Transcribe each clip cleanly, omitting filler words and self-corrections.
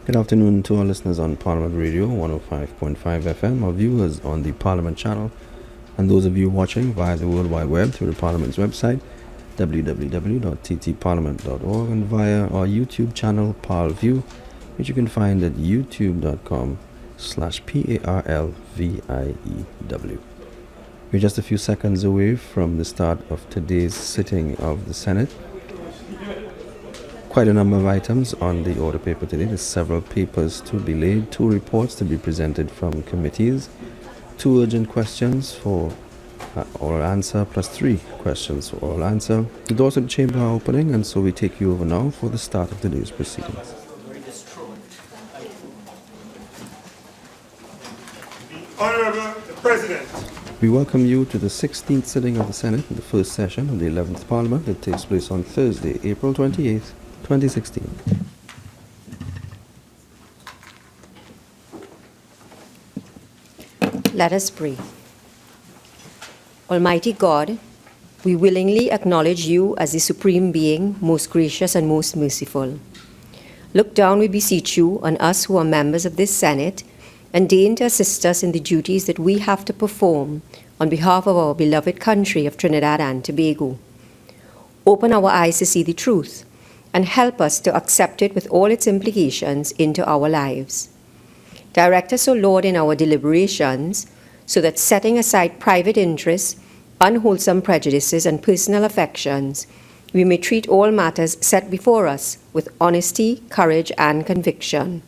Good afternoon to our listeners on Parliament Radio 105.5 FM, our viewers on the Parliament channel, and those of you watching via the World Wide Web through the Parliament's website, www.ttparliament.org, and via our YouTube channel, ParlView, which you can find at youtube.com/ParlView. We're just a few seconds away from the start of today's sitting of the Senate. Quite a number of items on the order paper today. There's several papers to be laid, 2 reports to be presented from committees, 2 urgent questions for oral answer, plus 3 questions for oral answer. The doors of the chamber are opening, and so we take you over now for the start of today's proceedings. Honourable the President. We welcome you to the 16th sitting of the Senate, the first session of the 11th Parliament that takes place on Thursday, April 28th, 2016. Let us pray. Almighty God, we willingly acknowledge you as the supreme being, most gracious and most merciful. Look down, we beseech you, on us who are members of this Senate, and deign to assist us in the duties that we have to perform on behalf of our beloved country of Trinidad and Tobago. Open our eyes to see the truth, and help us to accept it with all its implications into our lives. Direct us, O Lord, in our deliberations, so that setting aside private interests, unwholesome prejudices, and personal affections, we may treat all matters set before us with honesty, courage, and conviction.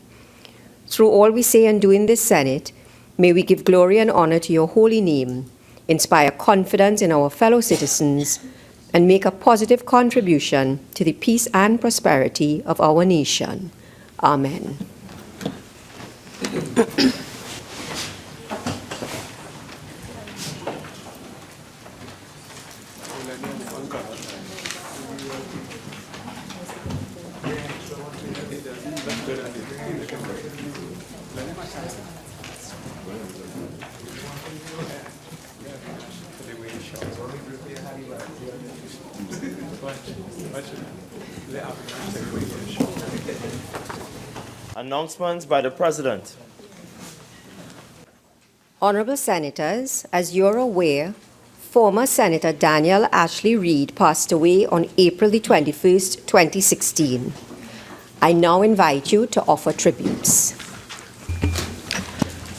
Through all we say and do in this Senate, may we give glory and honor to your holy name, inspire confidence in our fellow citizens, and make a positive contribution to the peace and prosperity of our nation. Amen. Announcements by the President. Honourable Senators, as you're aware, former Senator Daniel Reid passed away on April the 21st, 2016. I now invite you to offer tributes.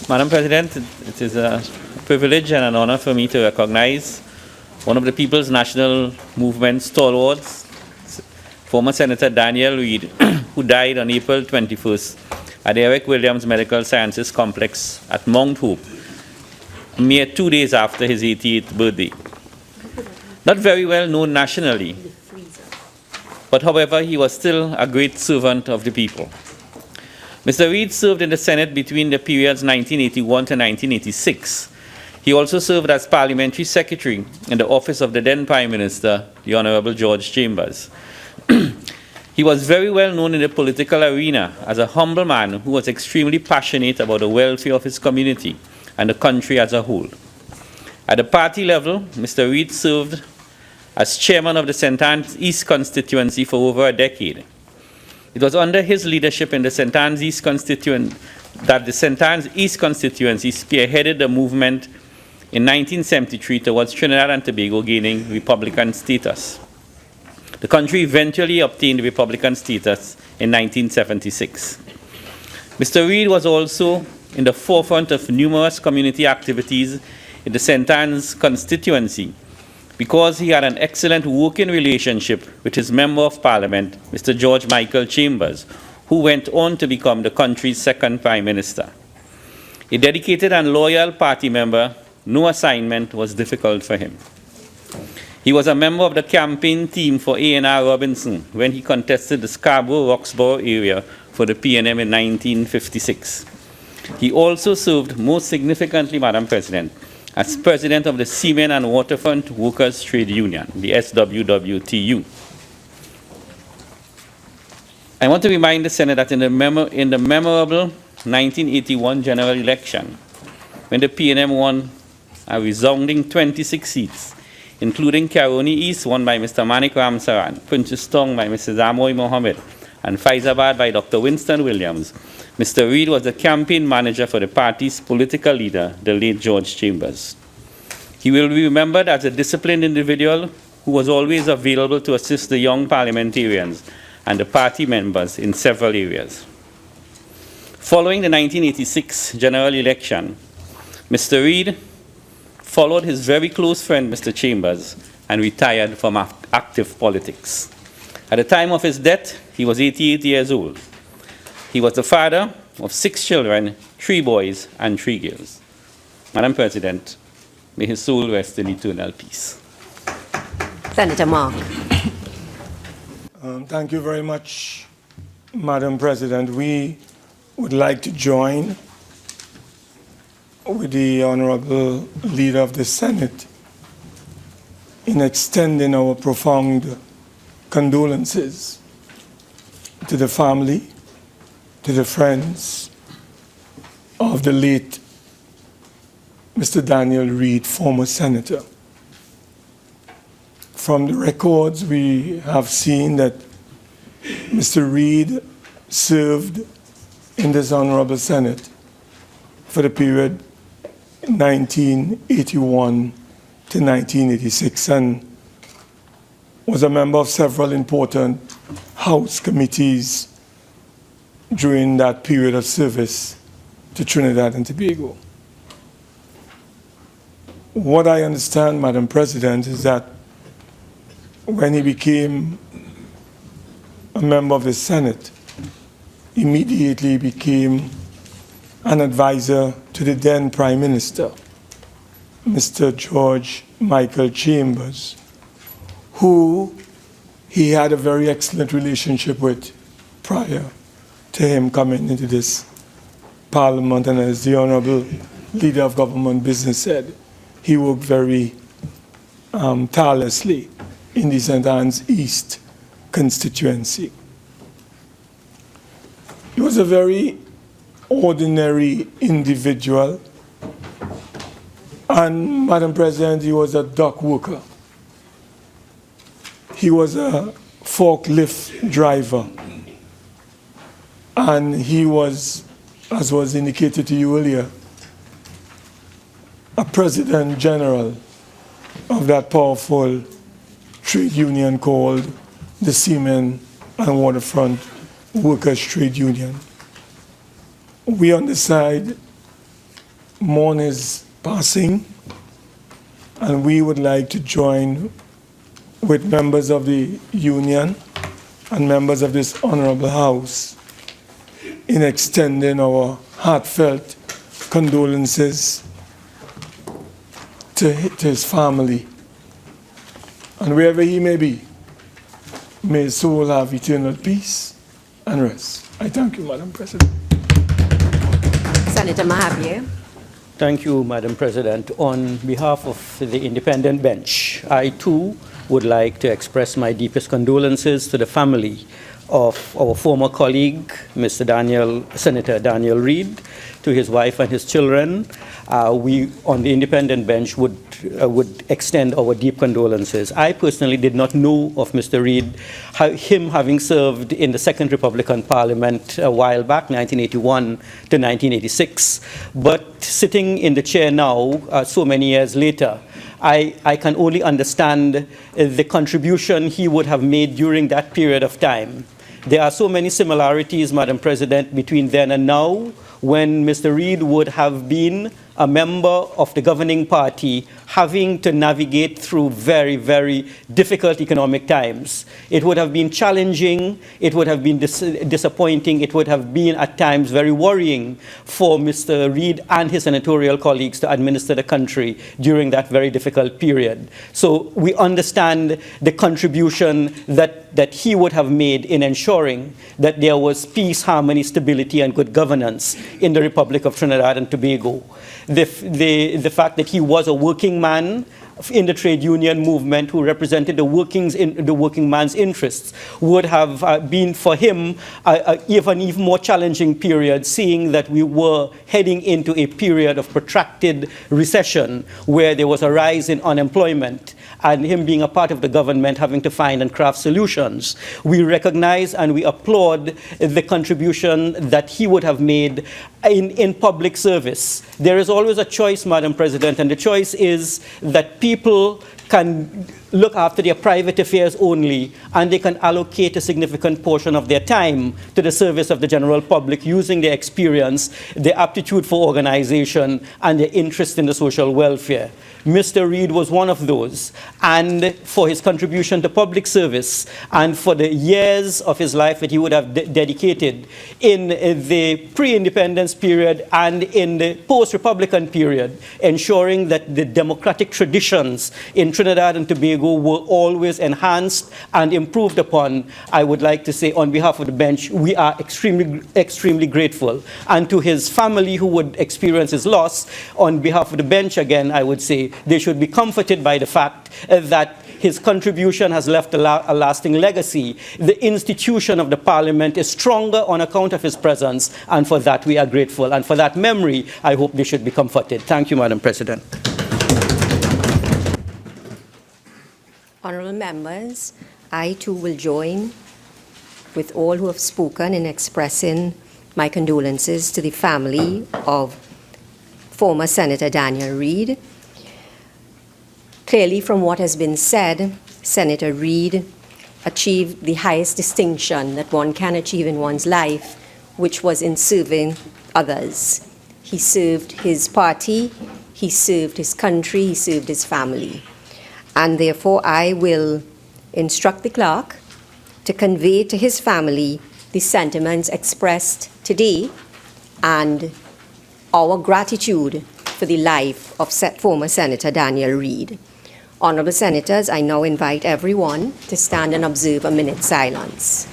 Madam President, it is a privilege and an honor for me to recognize one of the People's National Movement stalwarts, former Senator Daniel Reid, who died on April 21st at the Eric Williams Medical Sciences Complex at Mount Hope, mere 2 days after his 88th birthday. Not very well known nationally, but however, he was still a great servant of the people. Mr. Reid served in the Senate between the periods 1981 to 1986. He also served as Parliamentary Secretary in the office of the then Prime Minister, the Honourable George Chambers. He was very well known in the political arena as a humble man who was extremely passionate about the welfare of his community and the country as a whole. At the party level, Mr. Reid served as chairman of the St. Anne's East constituency for over a decade. It was under his leadership in the St. Anne's East constituency that the St. Anne's East constituency spearheaded the movement in 1973 towards Trinidad and Tobago gaining Republican status. The country eventually obtained Republican status in 1976. Mr. Reid was also in the forefront of numerous community activities in the St. Anne's constituency because he had an excellent working relationship with his Member of Parliament, Mr. George Michael Chambers, who went on to become the country's second Prime Minister. A dedicated and loyal party member, no assignment was difficult for him. He was a member of the campaign team for A.N.R. Robinson when he contested the Scarborough-Roxborough area for the PNM in 1956. He also served, most significantly, Madam President, as President of the Seamen and Waterfront Workers' Trade Union, the SWWTU. I want to remind the Senate that in the memorable 1981 general election, when the PNM won a resounding 26 seats, including Caroni East, won by Mr. Manik Ramsaran, Princess Tong by Mrs. Amoy Mohammed, and Faizabad by Dr. Winston Williams. Mr. Reid was the campaign manager for the party's political leader, the late George Chambers. He will be remembered as a disciplined individual who was always available to assist the young parliamentarians and the party members in several areas. Following the 1986 general election, Mr. Reid followed his very close friend, Mr. Chambers, and retired from active politics. At the time of his death, he was 88 years old. He was the father of 6 children, 3 boys and 3 girls. Madam President, may his soul rest in eternal peace. Senator Mark. Thank you very much, Madam President. We would like to join with the Honourable Leader of the Senate in extending our profound condolences to the family, to the friends of the late Mr. Daniel Reid, former senator. From the records, we have seen that Mr. Reid served in this Honourable Senate for the period 1981 to 1986 and was a member of several important House committees during that period of service to Trinidad and Tobago. What I understand, Madam President, is that when he became a member of the Senate, immediately became an advisor to the then Prime Minister, Mr. George Michael Chambers, who he had a very excellent relationship with prior to him coming into this Parliament. And as the Honourable Leader of Government Business said, he worked very tirelessly in the St. Anne's East constituency. He was a very ordinary individual, and Madam President, he was a dock worker. He was a forklift driver, and he was, as was indicated to you earlier, a President General of that powerful trade union called the Seamen and Waterfront Workers Trade Union. We on the side mourn his passing, and we would like to join with members of the union and members of this Honourable House in extending our heartfelt condolences to his family. And wherever he may be, may his soul have eternal peace and rest. I thank you, Madam President. Senator Mahabir. Thank you, Madam President. On behalf of the independent bench, I too would like to express my deepest condolences to the family of our former colleague, Senator Daniel Reid, to his wife and his children. We on the independent bench would extend our deep condolences. I personally did not know of Mr. Reid, him having served in the Second Republican Parliament a while back, 1981 to 1986. But sitting in the chair now, so many years later, I can only understand the contribution he would have made during that period of time. There are so many similarities, Madam President, between then and now, when Mr. Reid would have been a member of the governing party, having to navigate through very, very difficult economic times. It would have been challenging, it would have been disappointing, it would have been at times very worrying for Mr. Reid and his senatorial colleagues to administer the country during that very difficult period. So we understand the contribution that he would have made in ensuring that there was peace, harmony, stability, and good governance in the Republic of Trinidad and Tobago. The fact that he was a working man in the trade union movement who represented the working man's interests would have been for him an even more challenging period, seeing that we were heading into a period of protracted recession where there was a rise in unemployment and him being a part of the government having to find and craft solutions, we recognize and we applaud the contribution that he would have made in public service. There is always a choice, Madam President, and the choice is that people can look after their private affairs only, and they can allocate a significant portion of their time to the service of the general public using their experience, their aptitude for organization, and their interest in the social welfare. Mr. Reid was one of those, and for his contribution to public service and for the years of his life that he would have dedicated in the pre-independence period and in the post-Republican period, ensuring that the democratic traditions in Trinidad and Tobago were always enhanced and improved upon. I would like to say on behalf of the bench, we are extremely grateful. And to his family who would experience his loss, on behalf of the bench again, I would say they should be comforted by the fact that his contribution has left a lasting legacy. The institution of the Parliament is stronger on account of his presence, and for that we are grateful. And for that memory, I hope they should be comforted. Thank you, Madam President. Honourable members, I too will join with all who have spoken in expressing my condolences to the family of former Senator Daniel Reid. Clearly, from what has been said, Senator Reid achieved the highest distinction that one can achieve in one's life, which was in serving others. He served his party, he served his country, he served his family. And therefore, I will instruct the clerk to convey to his family the sentiments expressed today and our gratitude for the life of former Senator Daniel Reid. Honourable Senators, I now invite everyone to stand and observe a minute's silence.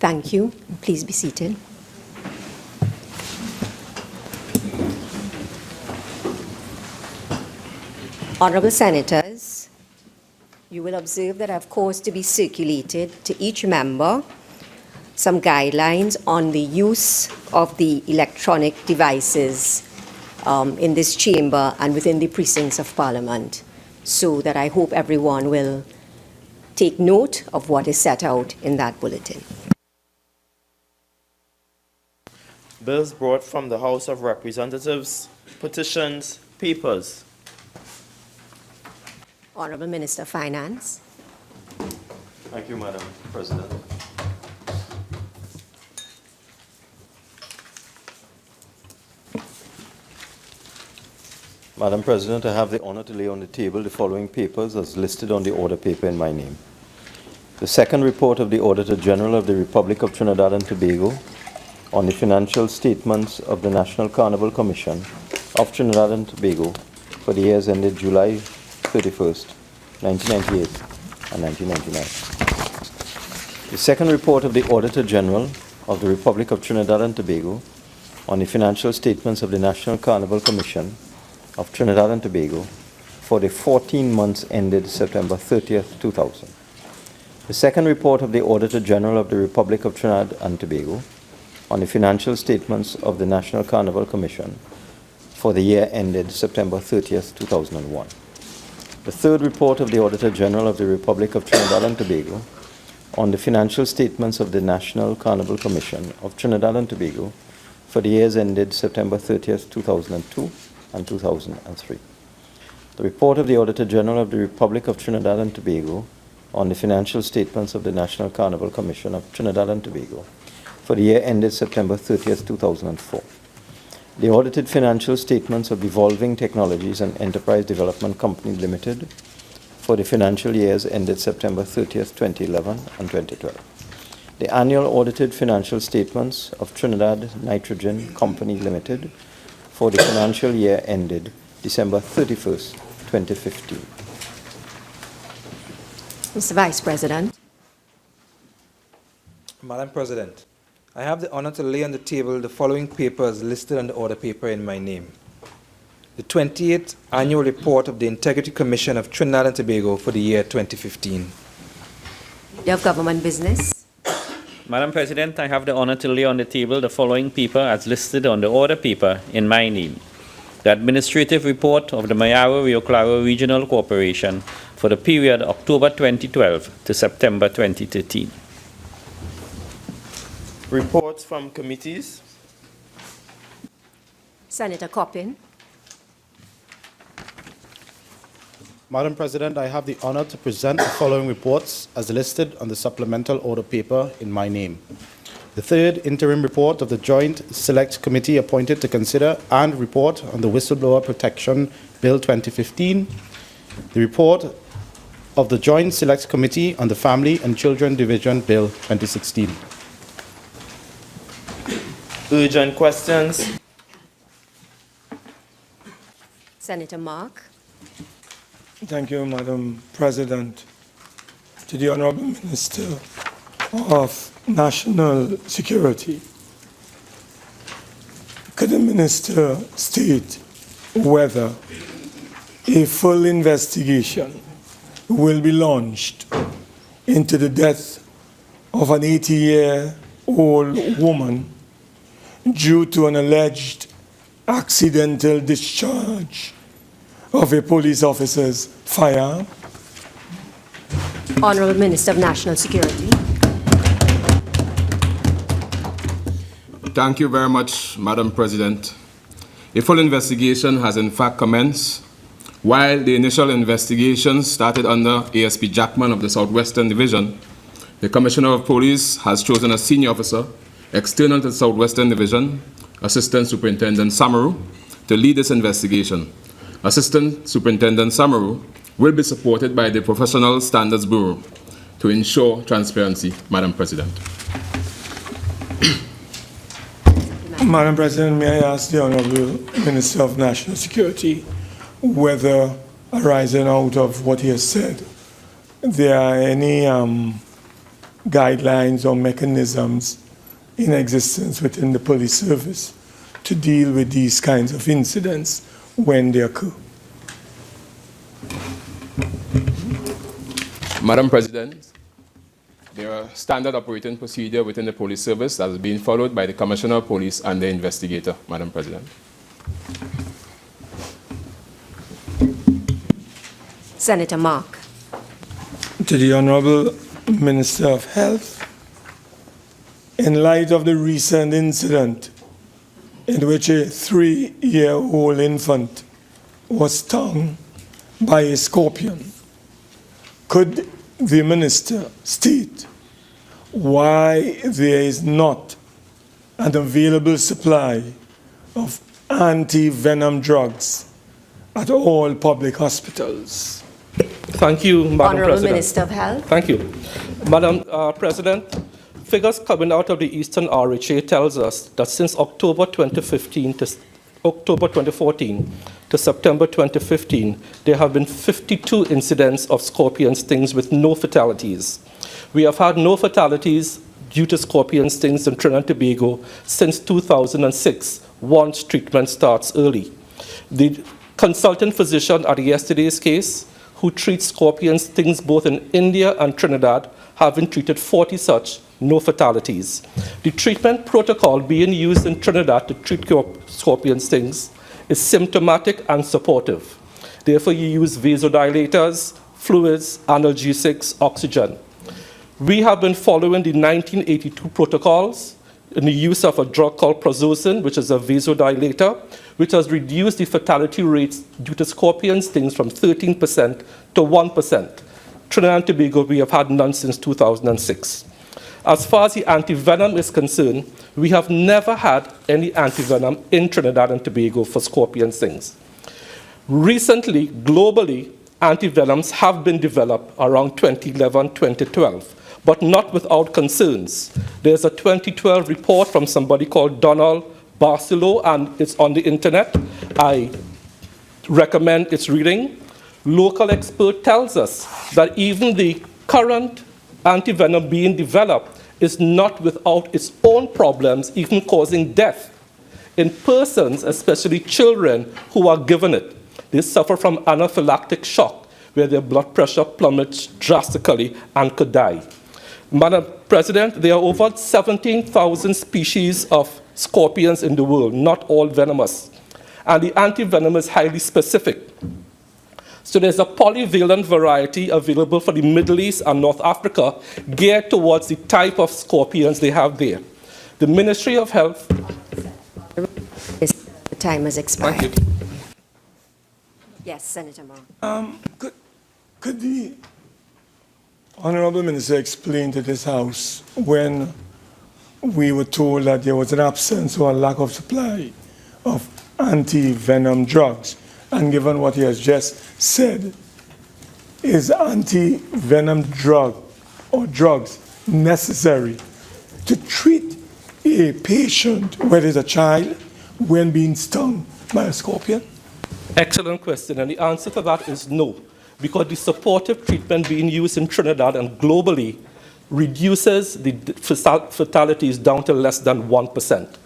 Thank you. Please be seated. Honourable Senators, you will observe that I've caused to be circulated to each member some guidelines on the use of the electronic devices in this chamber and within the precincts of Parliament, so that I hope everyone will take note of what is set out in that bulletin. Bills brought from the House of Representatives, petitions, papers. Honourable Minister of Finance. Thank you, Madam President. Madam President, I have the honor to lay on the table the following papers as listed on the order paper in my name. The second report of the Auditor General of the Republic of Trinidad and Tobago on the financial statements of the National Carnival Commission of Trinidad and Tobago for the years ended July 31st, 1998 and 1999. The second report of the Auditor General of the Republic of Trinidad and Tobago on the financial statements of the National Carnival Commission of Trinidad and Tobago for the 14 months ended September 30th, 2000. The second report of the Auditor General of the Republic of Trinidad and Tobago on the financial statements of the National Carnival Commission for the year ended September 30th, 2001. The third report of the Auditor General of the Republic of Trinidad and Tobago on the financial statements of the National Carnival Commission of Trinidad and Tobago for the years ended September 30th, 2002 and 2003. The report of the Auditor General of the Republic of Trinidad and Tobago on the financial statements of the National Carnival Commission of Trinidad and Tobago for the year ended September 30th, 2004. The audited financial statements of Evolving Technologies and Enterprise Development Company Limited for the financial years ended September 30th, 2011 and 2012. The annual audited financial statements of Trinidad Nitrogen Company Limited for the financial year ended December 31st, 2015. Mr. Vice President. Madam President, I have the honor to lay on the table the following papers listed on the order paper in my name. The 28th Annual Report of the Integrity Commission of Trinidad and Tobago for the year 2015. Leader of Government Business. Madam President, I have the honor to lay on the table the following paper as listed on the order paper in my name. The Administrative Report of the Mayaro-Rio Claro Regional Corporation for the period October 2012 to September 2013. Reports from committees. Senator Coppin. Madam President, I have the honor to present the following reports as listed on the supplemental order paper in my name. The third interim report of the Joint Select Committee appointed to consider and report on the Whistleblower Protection Bill 2015. The report of the Joint Select Committee on the Family and Children Division Bill 2016. Urgent questions. Senator Mark. Thank you, Madam President. To the Honourable Minister of National Security, could the Minister state whether a full investigation will be launched into the death of an 80-year-old woman due to an alleged accidental discharge of a police officer's firearm? Honourable Minister of National Security. Thank you very much, Madam President. A full investigation has in fact commenced. While the initial investigation started under ASP Jackman of the Southwestern Division, the Commissioner of Police has chosen a senior officer external to the Southwestern Division, Assistant Superintendent Samaru, to lead this investigation. Assistant Superintendent Samaru will be supported by the Professional Standards Bureau to ensure transparency, Madam President. Madam President, may I ask the Honourable Minister of National Security whether, arising out of what he has said, there are any guidelines or mechanisms in existence within the police service to deal with these kinds of incidents when they occur? Madam President, there are standard operating procedure within the police service that is being followed by the Commissioner of Police and the investigator, Madam President. Senator Mark. To the Honourable Minister of Health, in light of the recent incident in which a 3-year-old infant was stung by a scorpion, could the Minister state why there is not an available supply of anti-venom drugs at all public hospitals? Thank you, Madam Honourable President. Minister of Health. Thank you. Madam President, figures coming out of the Eastern RHA tells us that since October 2015 to October 2014 to September 2015, there have been 52 incidents of scorpion stings with no fatalities. We have had no fatalities due to scorpion stings in Trinidad and Tobago since 2006, once treatment starts early. The consultant physician at yesterday's case, who treats scorpion stings both in India and Trinidad, having treated 40 such, no fatalities. The treatment protocol being used in Trinidad to treat scorpion stings is symptomatic and supportive. Therefore, you use vasodilators, fluids, analgesics, oxygen. We have been following the 1982 protocols in the use of a drug called prazosin, which is a vasodilator, which has reduced the fatality rates due to scorpion stings from 13% to 1%. Trinidad and Tobago, we have had none since 2006. As far as the antivenom is concerned, we have never had any antivenom in Trinidad and Tobago for scorpion stings. Recently, globally, antivenoms have been developed around 2011, 2012, but not without concerns. There's a 2012 report from somebody called Donald Barcelo, and it's on the internet. I recommend its reading. Local expert tells us that even the current antivenom being developed is not without its own problems, even causing death in persons, especially children, who are given it. They suffer from anaphylactic shock, where their blood pressure plummets drastically and could die. Madam President, there are over 17,000 species of scorpions in the world, not all venomous. And the antivenom is highly specific. So there's a polyvalent variety available for the Middle East and North Africa, geared towards the type of scorpions they have there. The Ministry of Health... The time has expired. Thank you. Yes, Senator Mark. Could the Honourable Minister explain to this House when we were told that there was an absence or a lack of supply of anti-venom drugs, and given what he has just said, is anti-venom drug or drugs necessary to treat a patient, whether it's a child, when being stung by a scorpion? Excellent question, and the answer to that is no, because the supportive treatment being used in Trinidad and globally reduces the fatalities down to less than 1%.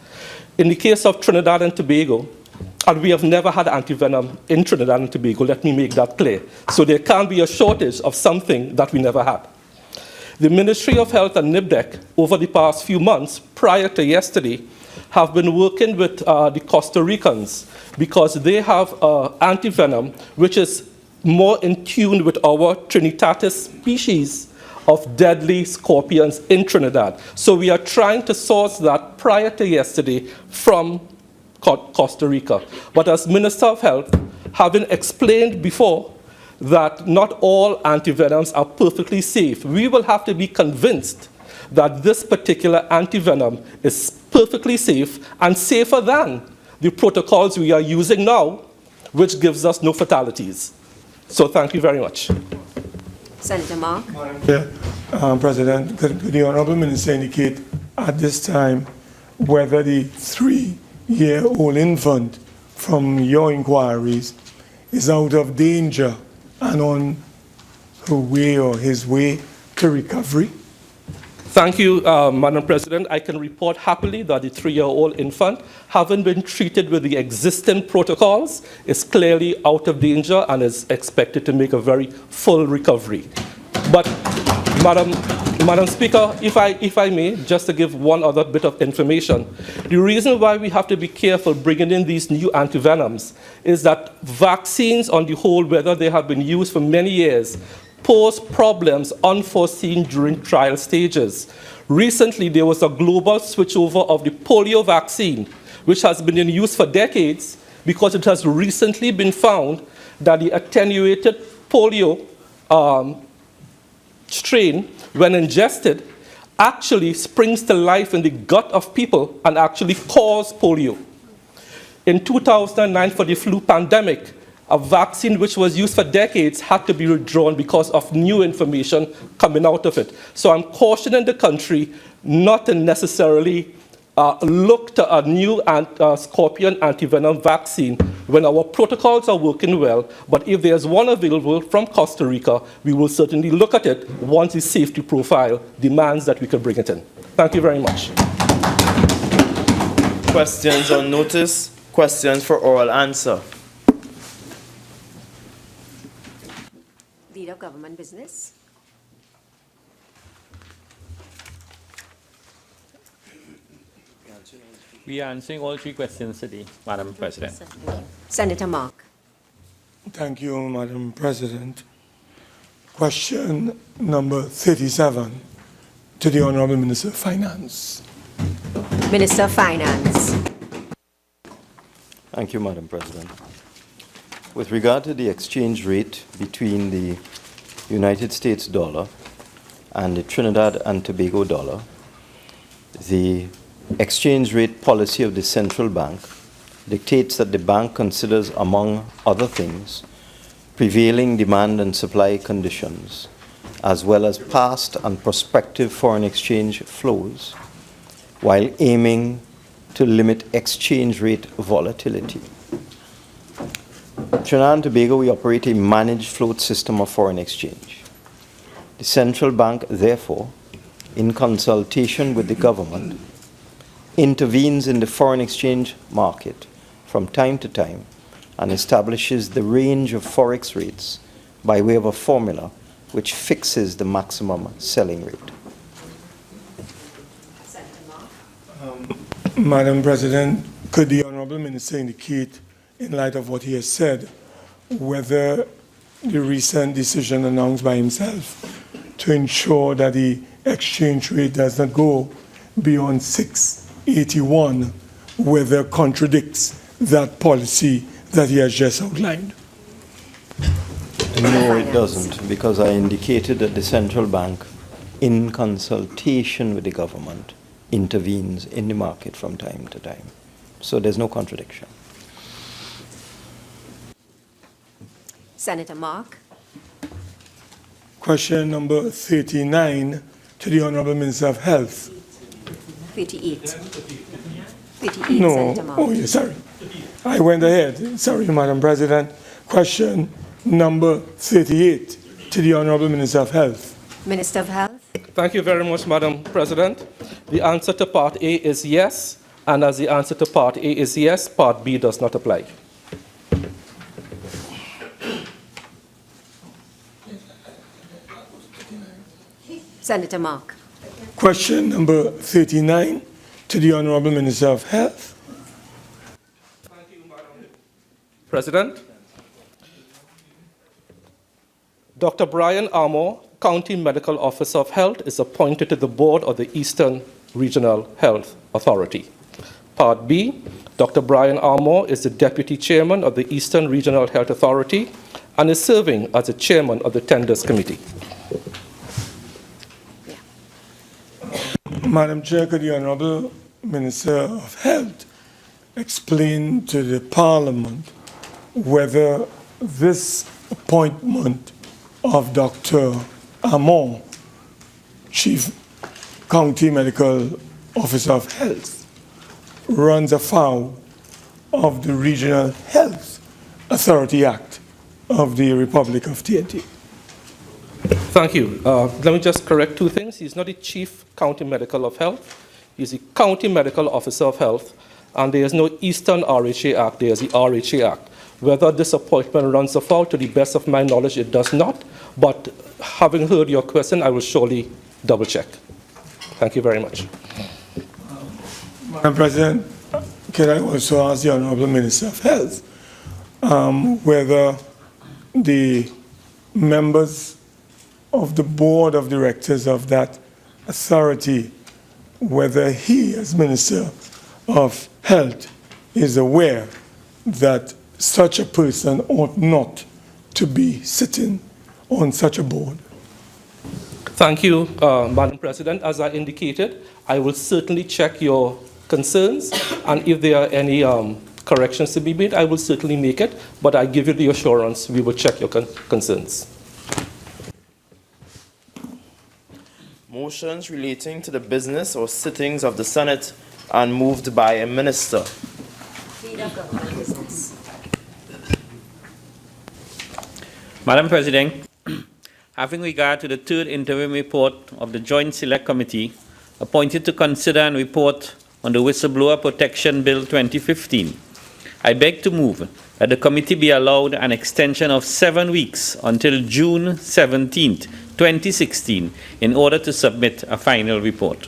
In the case of Trinidad and Tobago, and we have never had antivenom in Trinidad and Tobago, let me make that clear. So there can't be a shortage of something that we never had. The Ministry of Health and NIBDEC, over the past few months, prior to yesterday, have been working with the Costa Ricans because they have antivenom which is more in tune with our Trinitatis species of deadly scorpions in Trinidad. So we are trying to source that prior to yesterday from Costa Rica. But as Minister of Health, having explained before that not all antivenoms are perfectly safe, we will have to be convinced that this particular antivenom is perfectly safe and safer than the protocols we are using now, which gives us no fatalities. So thank you very much. Senator Mark. President, could the Honourable Minister indicate at this time whether the 3-year-old infant from your inquiries is out of danger and on her way or his way to recovery? Thank you, Madam President. I can report happily that the 3-year-old infant, having been treated with the existing protocols, is clearly out of danger and is expected to make a very full recovery. But, Madam Speaker, if I may, just to give one other bit of information, the reason why we have to be careful bringing in these new antivenoms is that vaccines on the whole, whether they have been used for many years, pose problems unforeseen during trial stages. Recently, there was a global switchover of the polio vaccine, which has been in use for decades, because it has recently been found that the attenuated polio strain, when ingested, actually springs to life in the gut of people and actually cause polio. In 2009, for the flu pandemic, a vaccine which was used for decades had to be withdrawn because of new information coming out of it. So I'm cautioning the country not to necessarily look to a new scorpion antivenom vaccine when our protocols are working well. But if there's one available from Costa Rica, we will certainly look at it once the safety profile demands that we can bring it in. Thank you very much. Questions on notice, questions for oral answer. Leader of Government Business. We are answering all 3 questions today, Madam President. Senator Mark. Thank you, Madam President. Question number 37 to the Honourable Minister of Finance. Minister of Finance. Thank you, Madam President. With regard to the exchange rate between the United States dollar and the Trinidad and Tobago dollar, the exchange rate policy of the central bank dictates that the bank considers, among other things, prevailing demand and supply conditions, as well as past and prospective foreign exchange flows, while aiming to limit exchange rate volatility. Trinidad and Tobago, we operate a managed float system of foreign exchange. The central bank, therefore, in consultation with the government, intervenes in the foreign exchange market from time to time and establishes the range of forex rates by way of a formula which fixes the maximum selling rate. Madam President, could the Honourable Minister indicate, in light of what he has said, whether the recent decision announced by himself to ensure that the exchange rate does not go beyond 681, whether contradicts that policy that he has just outlined? No, it doesn't, because I indicated that the central bank, in consultation with the government, intervenes in the market from time to time. So there's no contradiction. Senator Mark. Question number 39 to the Honourable Minister of Health. 38. 38, No, Senator Mark. oh, yeah, sorry. I went ahead. Sorry, Madam President. Question number 38 to the Honourable Minister of Health. Minister of Health. Thank you very much, Madam President. The answer to Part A is yes, and as the answer to Part A is yes, Part B does not apply. Senator Mark. Question number 39 to the Honourable Minister of Health. Thank you, Madam President. Dr. Brian Armour, County Medical Officer of Health, is appointed to the board of the Eastern Regional Health Authority. Part B, Dr. Brian Armour is the Deputy Chairman of the Eastern Regional Health Authority and is serving as the Chairman of the Tenders Committee. Madam Chair, could the Honourable Minister of Health explain to the Parliament whether this appointment of Dr. Armour, Chief County Medical Officer of Health, runs afoul of the Regional Health Authority Act of the Republic of TNT? Thank you. Let me just correct two things. He's not the Chief County Medical of Health. He's the County Medical Officer of Health, and there is no Eastern RHA Act. There is the RHA Act. Whether this appointment runs afoul, to the best of my knowledge, it does not. But having heard your question, I will surely double-check. Thank you very much. Madam President, can I also ask the Honourable Minister of Health whether the members of the board of directors of that authority, whether he, as Minister of Health, is aware that such a person ought not to be sitting on such a board? Thank you, Madam President. As I indicated, I will certainly check your concerns, and if there are any corrections to be made, I will certainly make it, but I give you the assurance we will check your concerns. Motions relating to the business or sittings of the Senate and moved by a minister. Madam President, having regard to the third interim report of the Joint Select Committee appointed to consider and report on the Whistleblower Protection Bill 2015, I beg to move that the committee be allowed an extension of 7 weeks until June 17th, 2016, in order to submit a final report.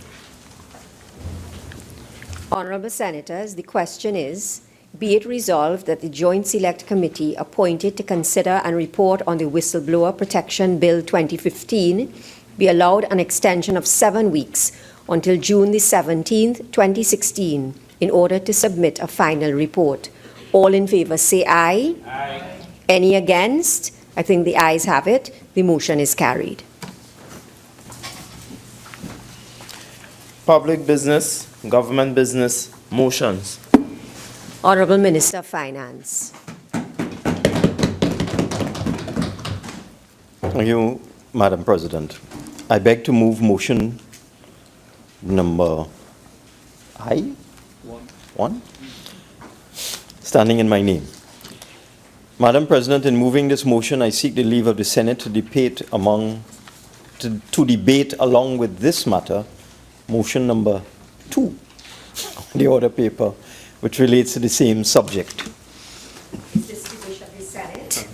Honourable Senators, the question is, be it resolved that the Joint Select Committee appointed to consider and report on the Whistleblower Protection Bill 2015 be allowed an extension of 7 weeks until June the 17th, 2016, in order to submit a final report. All in favour say aye. Aye. Any against? I think the ayes have it. The motion is carried. public business, government business motions. Honourable Minister of Finance. Thank you, Madam President. I beg to move motion number one, standing in my name. Madam President, in moving this motion, I seek the leave of the Senate to debate along with this matter, motion number 2 on the order paper, which relates to the same subject. Is this the wish of the Senate?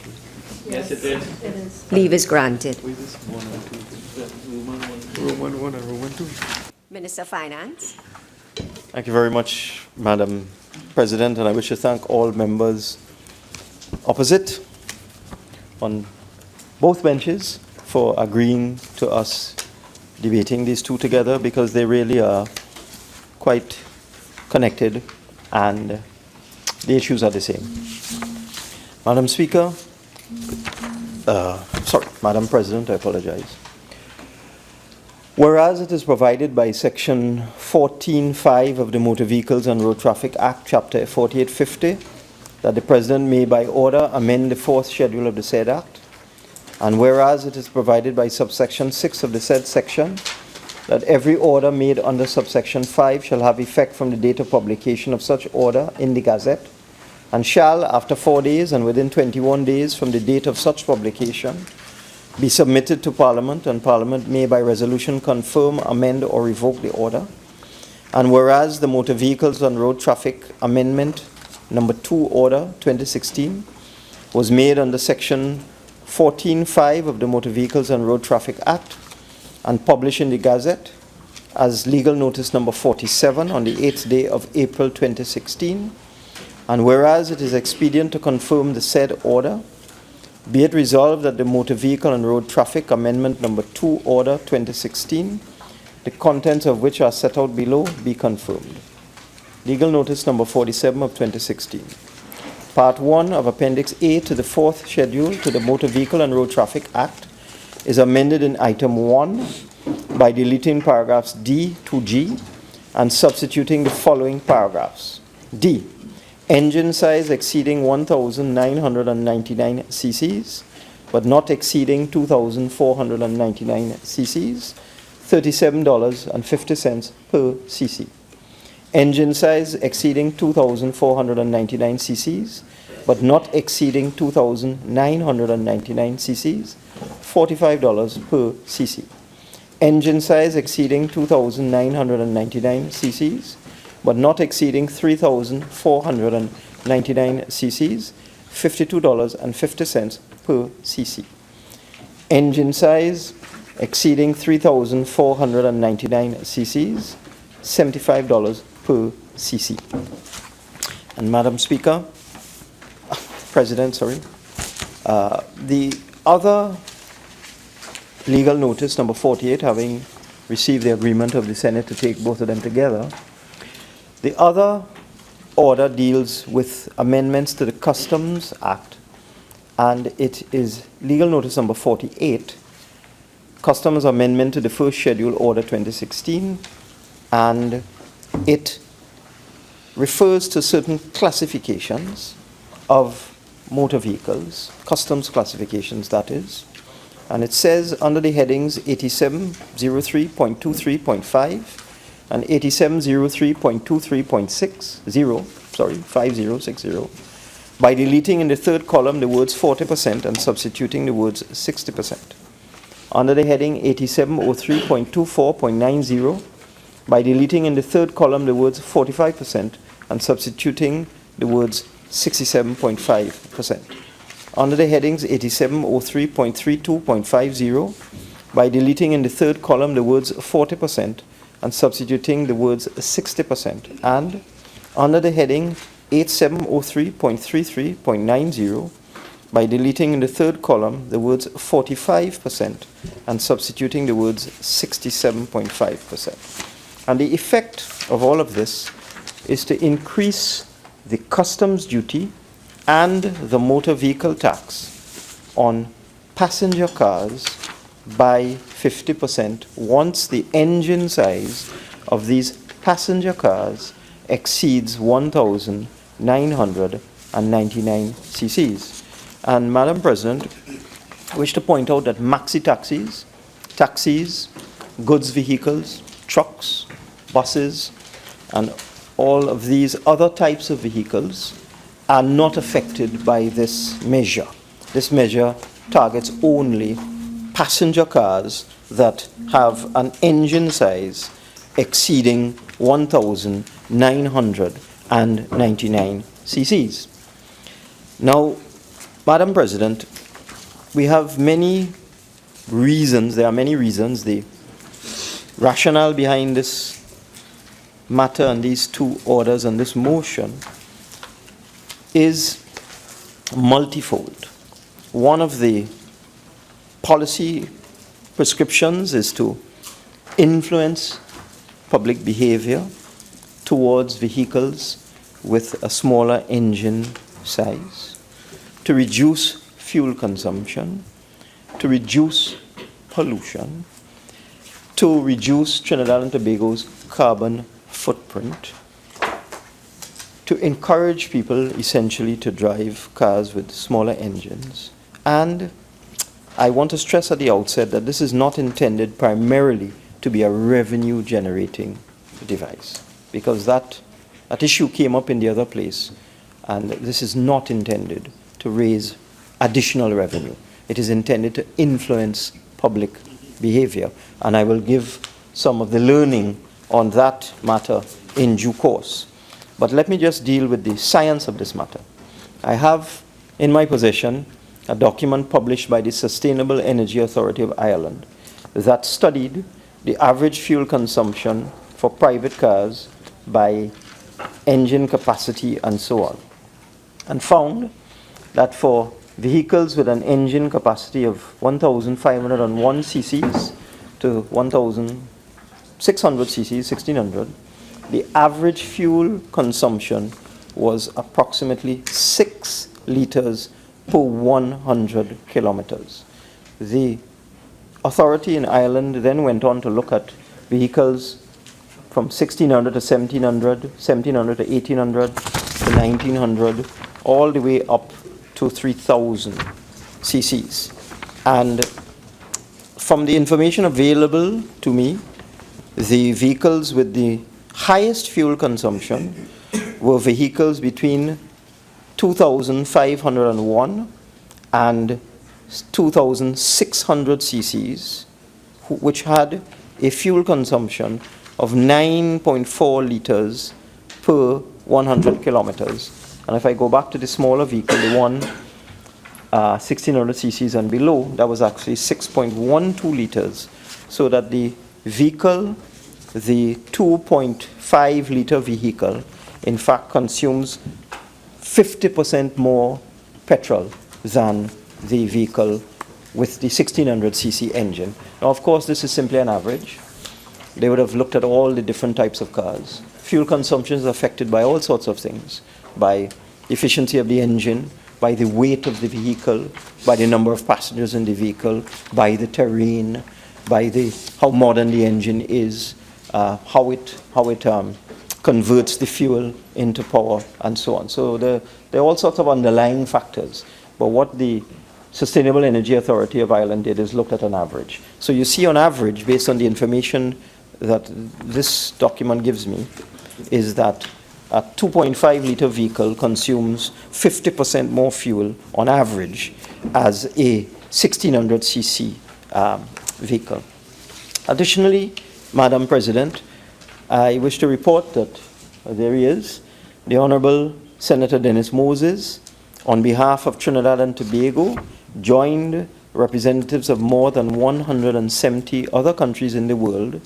Yes, it is. Leave is granted. Roman 1 and Roman 2. Minister of Finance. Thank you very much, Madam President, and I wish to thank all members opposite on both benches for agreeing to us debating these two together, because they really are quite connected and the issues are the same. Madam Speaker, Madam President, I apologize. Whereas it is provided by Section 14(5) of the Motor Vehicles and Road Traffic Act, Chapter 4850, that the President may by order amend the 4th schedule of the said Act, and whereas it is provided by subsection 6 of the said section, that every order made under subsection 5 shall have effect from the date of publication of such order in the Gazette, and shall, after 4 days and within 21 days from the date of such publication, be submitted to Parliament, and Parliament may by resolution confirm, amend, or revoke the order. And whereas the Motor Vehicles and Road Traffic Amendment Number 2 Order 2016 was made under Section 14(5) of the Motor Vehicles and Road Traffic Act and published in the Gazette as legal notice number 47 on the 8th day of April 2016. And whereas it is expedient to confirm the said order, be it resolved that the Motor Vehicle and Road Traffic Amendment Number 2 Order 2016, the contents of which are set out below, be confirmed. Legal Notice Number 47 of 2016. Part 1 of Appendix A to the 4th Schedule to the Motor Vehicle and Road Traffic Act is amended in Item 1 by deleting paragraphs D to G and substituting the following paragraphs. D. Engine size exceeding 1,999 cc's, but not exceeding 2,499 cc's, $37.50 per cc. Engine size exceeding 2,499 cc's, but not exceeding 2,999 cc's, $45 per cc. Engine size exceeding 2,999 cc's, but not exceeding 3,499 cc's, $52.50 per cc. Engine size exceeding 3,499 cc's, $75 per cc. And Madam Speaker, President, the other legal notice, number 48, having received the agreement of the Senate to take both of them together, the other order deals with amendments to the Customs Act, and it is legal notice number 48, Customs Amendment to the First Schedule Order 2016, and it refers to certain classifications of motor vehicles, customs classifications that is, and it says under the headings 8703.23.5 and 5060, by deleting in the third column the words 40% and substituting the words 60%. Under the heading 8703.24.90, by deleting in the third column the words 45% and substituting the words 67.5%. Under the headings 8703.32.50, by deleting in the third column the words 40% and substituting the words 60%, and under the heading 8703.33.90, by deleting in the third column the words 45% and substituting the words 67.5%. And the effect of all of this is to increase the customs duty and the motor vehicle tax on passenger cars by 50% once the engine size of these passenger cars exceeds 1,999 cc's. And Madam President, I wish to point out that maxi taxis, taxis, goods vehicles, trucks, buses, and all of these other types of vehicles are not affected by this measure. This measure targets only passenger cars that have an engine size exceeding 1,999 cc's. Now, Madam President, we have many reasons, there are many reasons. The rationale behind this matter and these two orders and this motion is multifold. One of the policy prescriptions is to influence public behavior towards vehicles with a smaller engine size, to reduce fuel consumption, to reduce pollution, to reduce Trinidad and Tobago's carbon footprint, to encourage people essentially to drive cars with smaller engines. And I want to stress at the outset that this is not intended primarily to be a revenue generating device, because that issue came up in the other place, and this is not intended to raise additional revenue. It is intended to influence public behavior, and I will give some of the learning on that matter in due course. But let me just deal with the science of this matter. I have in my possession a document published by the Sustainable Energy Authority of Ireland that studied the average fuel consumption for private cars by engine capacity and so on, and found that for vehicles with an engine capacity of 1,501 cc's to 1,600 cc's, 1,600, the average fuel consumption was approximately 6 liters per 100 kilometers. The authority in Ireland then went on to look at vehicles from 1,600 to 1,700, 1,700 to 1,800 to 1,900, all the way up to 3,000 cc's. And from the information available to me, the vehicles with the highest fuel consumption were vehicles between 2,501 and 2,600 cc's, which had a fuel consumption of 9.4 liters per 100 kilometers. And if I go back to the smaller vehicle, the one 1,600 cc's and below, that was actually 6.12 liters. So that the vehicle, the 2.5 liter vehicle, in fact consumes 50% more petrol than the vehicle with the 1,600 cc engine. Now, of course, this is simply an average. They would have looked at all the different types of cars. Fuel consumption is affected by all sorts of things, by efficiency of the engine, by the weight of the vehicle, by the number of passengers in the vehicle, by the terrain, by how modern the engine is, how it converts the fuel into power, and so on. So there are all sorts of underlying factors. But what the Sustainable Energy Authority of Ireland did is looked at an average. So you see on average, based on the information that this document gives me, is that a 2.5 liter vehicle consumes 50% more fuel on average as a 1,600 cc vehicle. Additionally, Madam President, I wish to report that there he is, the Honourable Senator Dennis Moses, on behalf of Trinidad and Tobago, joined representatives of more than 170 other countries in the world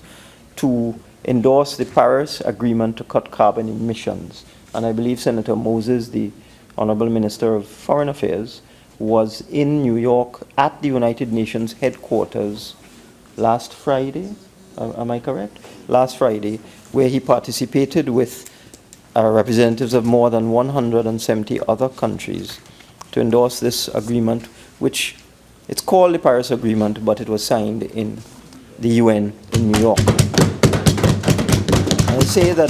to endorse the Paris Agreement to cut carbon emissions. And I believe Senator Moses, the Honourable Minister of Foreign Affairs, was in New York at the United Nations headquarters last Friday, am I correct? Last Friday, where he participated with representatives of more than 170 other countries to endorse this agreement, which it's called the Paris Agreement, but it was signed in the UN in New York. I say that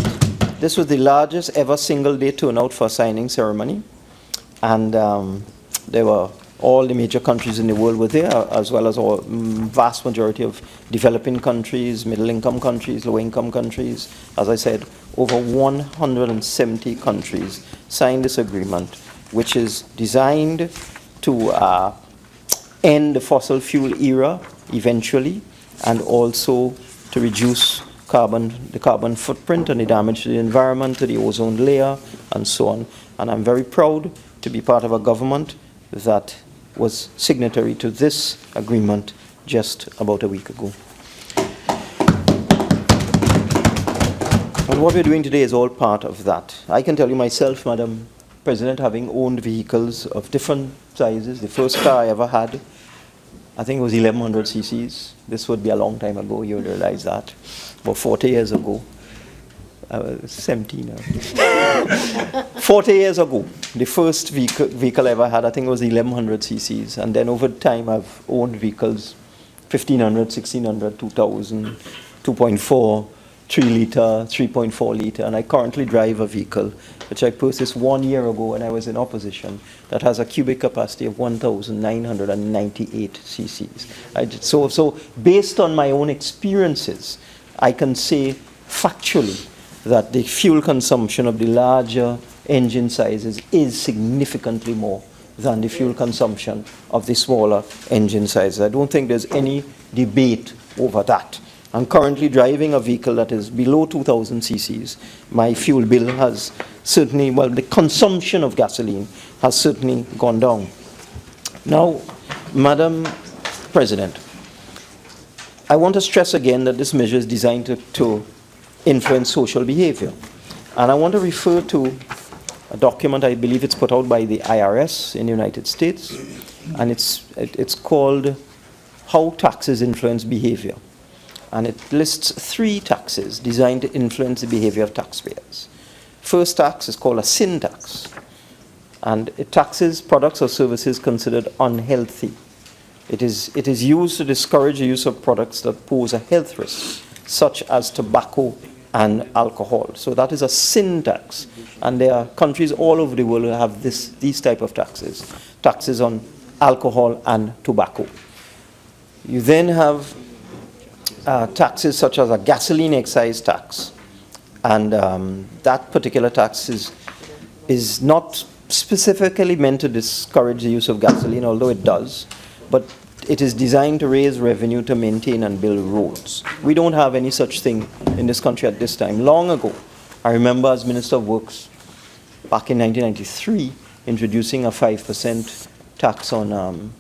this was the largest ever single-day turnout for a signing ceremony, and there were all the major countries in the world were there, as well as a vast majority of developing countries, middle-income countries, low-income countries. As I said, over 170 countries signed this agreement, which is designed to end the fossil fuel era eventually, and also to reduce the carbon footprint and the damage to the environment, to the ozone layer, and so on. And I'm very proud to be part of a government that was signatory to this agreement just about a week ago. And what we're doing today is all part of that. I can tell you myself, Madam President, having owned vehicles of different sizes, the first car I ever had, I think it was 1100 cc's. This would be a long time ago, you would realize that. About 40 years ago. I was 17 now. 40 years ago, the first vehicle I ever had, I think it was 1100 cc's. And then over time, I've owned vehicles 1500, 1600, 2000, 2.4, 3 liter, 3.4 liter. And I currently drive a vehicle, which I purchased 1 year ago when I was in opposition, that has a cubic capacity of 1,998 cc's. So based on my own experiences, I can say factually that the fuel consumption of the larger engine sizes is significantly more than the fuel consumption of the smaller engine sizes. I don't think there's any debate over that. I'm currently driving a vehicle that is below 2,000 cc's. My fuel bill has certainly, well, the consumption of gasoline has certainly gone down. Now, Madam President, I want to stress again that this measure is designed to influence social behavior. And I want to refer to a document, I believe it's put out by the IRS in the United States, and it's called How Taxes Influence Behavior. And it lists 3 taxes designed to influence the behavior of taxpayers. First tax is called a sin tax, and it taxes products or services considered unhealthy. It is used to discourage the use of products that pose a health risk, such as tobacco and alcohol. So that is a sin tax. And there are countries all over the world who have these type of taxes on alcohol and tobacco. You then have taxes such as a gasoline excise tax. And that particular tax is not specifically meant to discourage the use of gasoline, although it does. But it is designed to raise revenue to maintain and build roads. We don't have any such thing in this country at this time. Long ago, I remember as Minister of Works, back in 1993, introducing a 5% tax on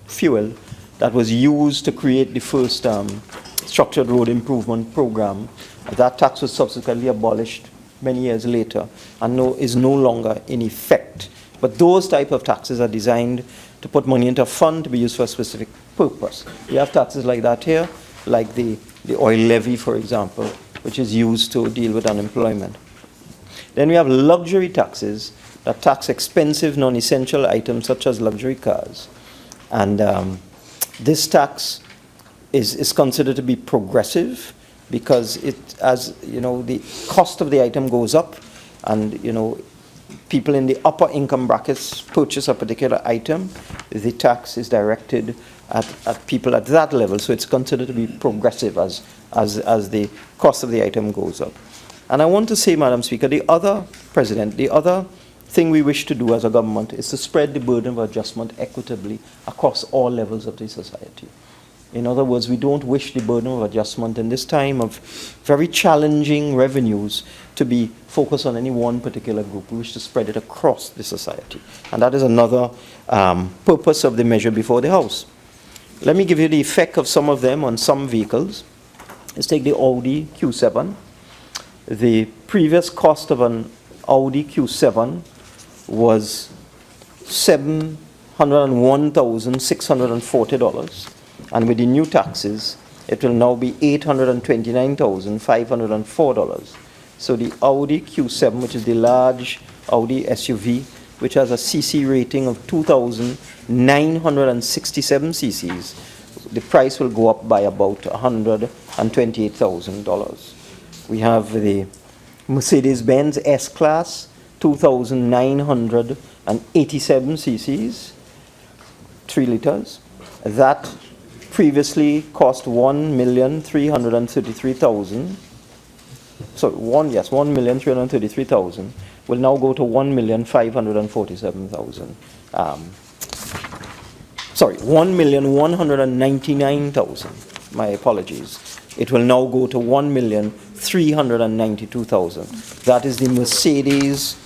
fuel that was used to create the first structured road improvement program. That tax was subsequently abolished many years later and is no longer in effect. But those type of taxes are designed to put money into a fund to be used for a specific purpose. We have taxes like that here, like the oil levy, for example, which is used to deal with unemployment. Then we have luxury taxes that tax expensive non-essential items such as luxury cars. And this tax is considered to be progressive because the cost of the item goes up, and people in the upper income brackets purchase a particular item, the tax is directed at people at that level. So it's considered to be progressive as the cost of the item goes up. And I want to say, Madam Speaker, the other thing we wish to do as a government is to spread the burden of adjustment equitably across all levels of the society. In other words, we don't wish the burden of adjustment in this time of very challenging revenues to be focused on any one particular group. We wish to spread it across the society. And that is another purpose of the measure before the House. Let me give you the effect of some of them on some vehicles. Let's take the Audi Q7. The previous cost of an Audi Q7 was $701,640. And with the new taxes, it will now be $829,504. So the Audi Q7, which is the large Audi SUV, which has a CC rating of 2,967 cc's, the price will go up by about $128,000. We have the Mercedes-Benz S-Class, 2,987 cc's, 3 liters. That previously cost 1,333,000. Sorry, 1,333,000 will now go to 1,547,000. Sorry, 1,199,000. My apologies. It will now go to 1,392,000. That is the Mercedes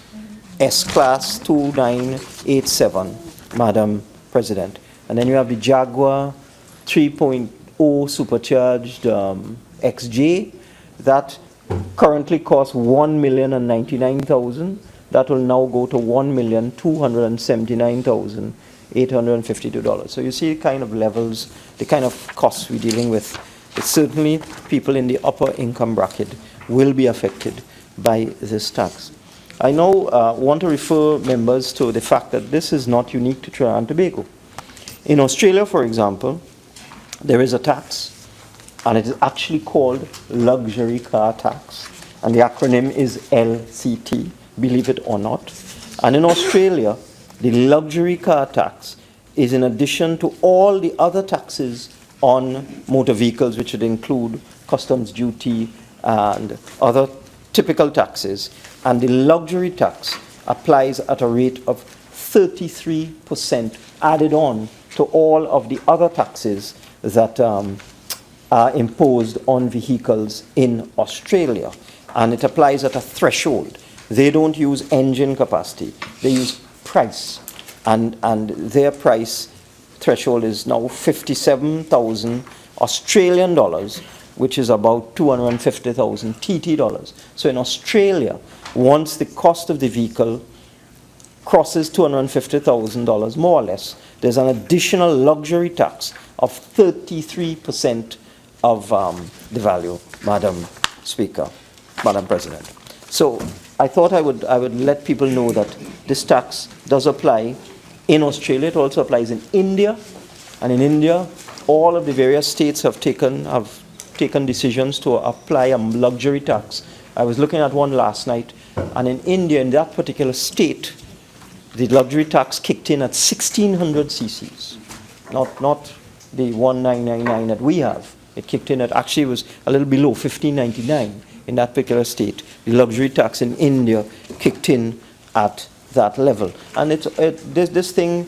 S-Class 2987, Madam President. And then you have the Jaguar 3.0 supercharged XJ. That currently costs $1,099,000. That will now go to $1,279,852. So you see the kind of levels, the kind of costs we're dealing with. It's certainly people in the upper income bracket will be affected by this tax. I now want to refer members to the fact that this is not unique to Trinidad and Tobago. In Australia, for example, there is a tax, and it is actually called luxury car tax, and the acronym is LCT, believe it or not. And in Australia, the luxury car tax is in addition to all the other taxes on motor vehicles, which would include customs duty and other typical taxes. And the luxury tax applies at a rate of 33% added on to all of the other taxes that are imposed on vehicles in Australia. And it applies at a threshold. They don't use engine capacity, they use price. And their price threshold is now 57,000 Australian dollars, which is about 250,000 TT dollars. So in Australia, once the cost of the vehicle crosses $250,000 more or less, there's an additional luxury tax of 33% of the value, Madam Speaker, Madam President. So I thought I would let people know that this tax does apply in Australia. It also applies in India, and in India, all of the various states have taken decisions to apply a luxury tax. I was looking at one last night, and in India, in that particular state, the luxury tax kicked in at 1,600 cc's, not the 1,999 that we have. It kicked in at, actually it was a little below 1,599 in that particular state. The luxury tax in India kicked in at that level. And this thing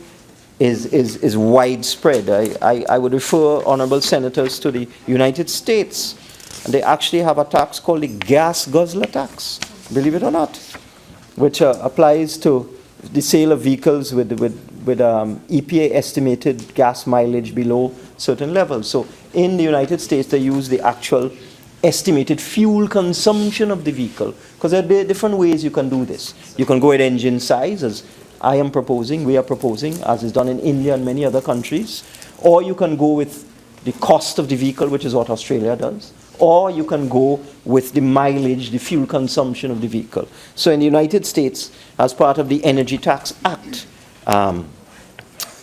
is widespread. I would refer honourable senators to the United States. And they actually have a tax called the gas guzzler tax, believe it or not, which applies to the sale of vehicles with EPA estimated gas mileage below certain levels. So in the United States, they use the actual estimated fuel consumption of the vehicle, because there are different ways you can do this. You can go with engine size, as I am proposing, we are proposing, as is done in India and many other countries, or you can go with the cost of the vehicle, which is what Australia does, or you can go with the mileage, the fuel consumption of the vehicle. So in the United States, as part of the Energy Tax Act,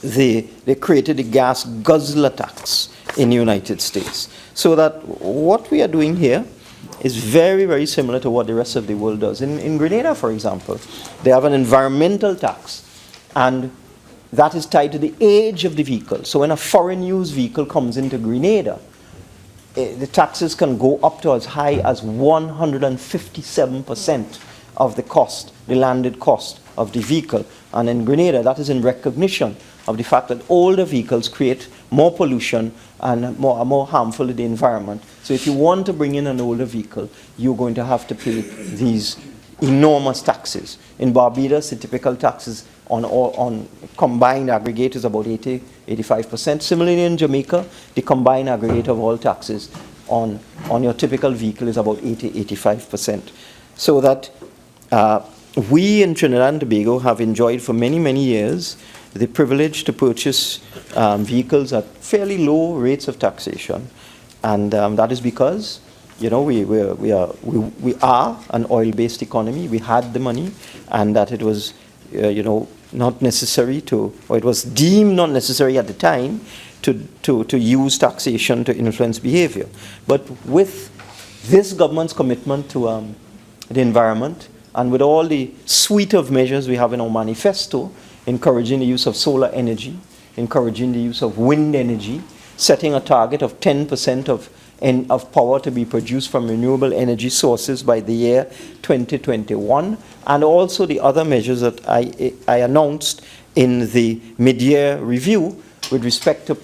they created the gas guzzler tax in the United States. So that what we are doing here is very, very similar to what the rest of the world does. In Grenada, for example, they have an environmental tax, and that is tied to the age of the vehicle. So when a foreign used vehicle comes into Grenada, the taxes can go up to as high as 157% of the cost, the landed cost of the vehicle. And in Grenada, that is in recognition of the fact that older vehicles create more pollution and are more harmful to the environment. So if you want to bring in an older vehicle, you're going to have to pay these enormous taxes. In Barbados, the typical taxes on combined aggregate is about 80-85%. Similarly in Jamaica, the combined aggregate of all taxes on your typical vehicle is about 80-85%. So that we in Trinidad and Tobago have enjoyed for many, many years the privilege to purchase vehicles at fairly low rates of taxation. And that is because, you know, we are an oil-based economy. We had the money, and that it was, you know, not necessary to, or it was deemed not necessary at the time to use taxation to influence behavior. But with this government's commitment to the environment, and with all the suite of measures we have in our manifesto, encouraging the use of solar energy, encouraging the use of wind energy, setting a target of 10% of power to be produced from renewable energy sources by the year 2021, and also the other measures that I announced in the mid-year review with respect to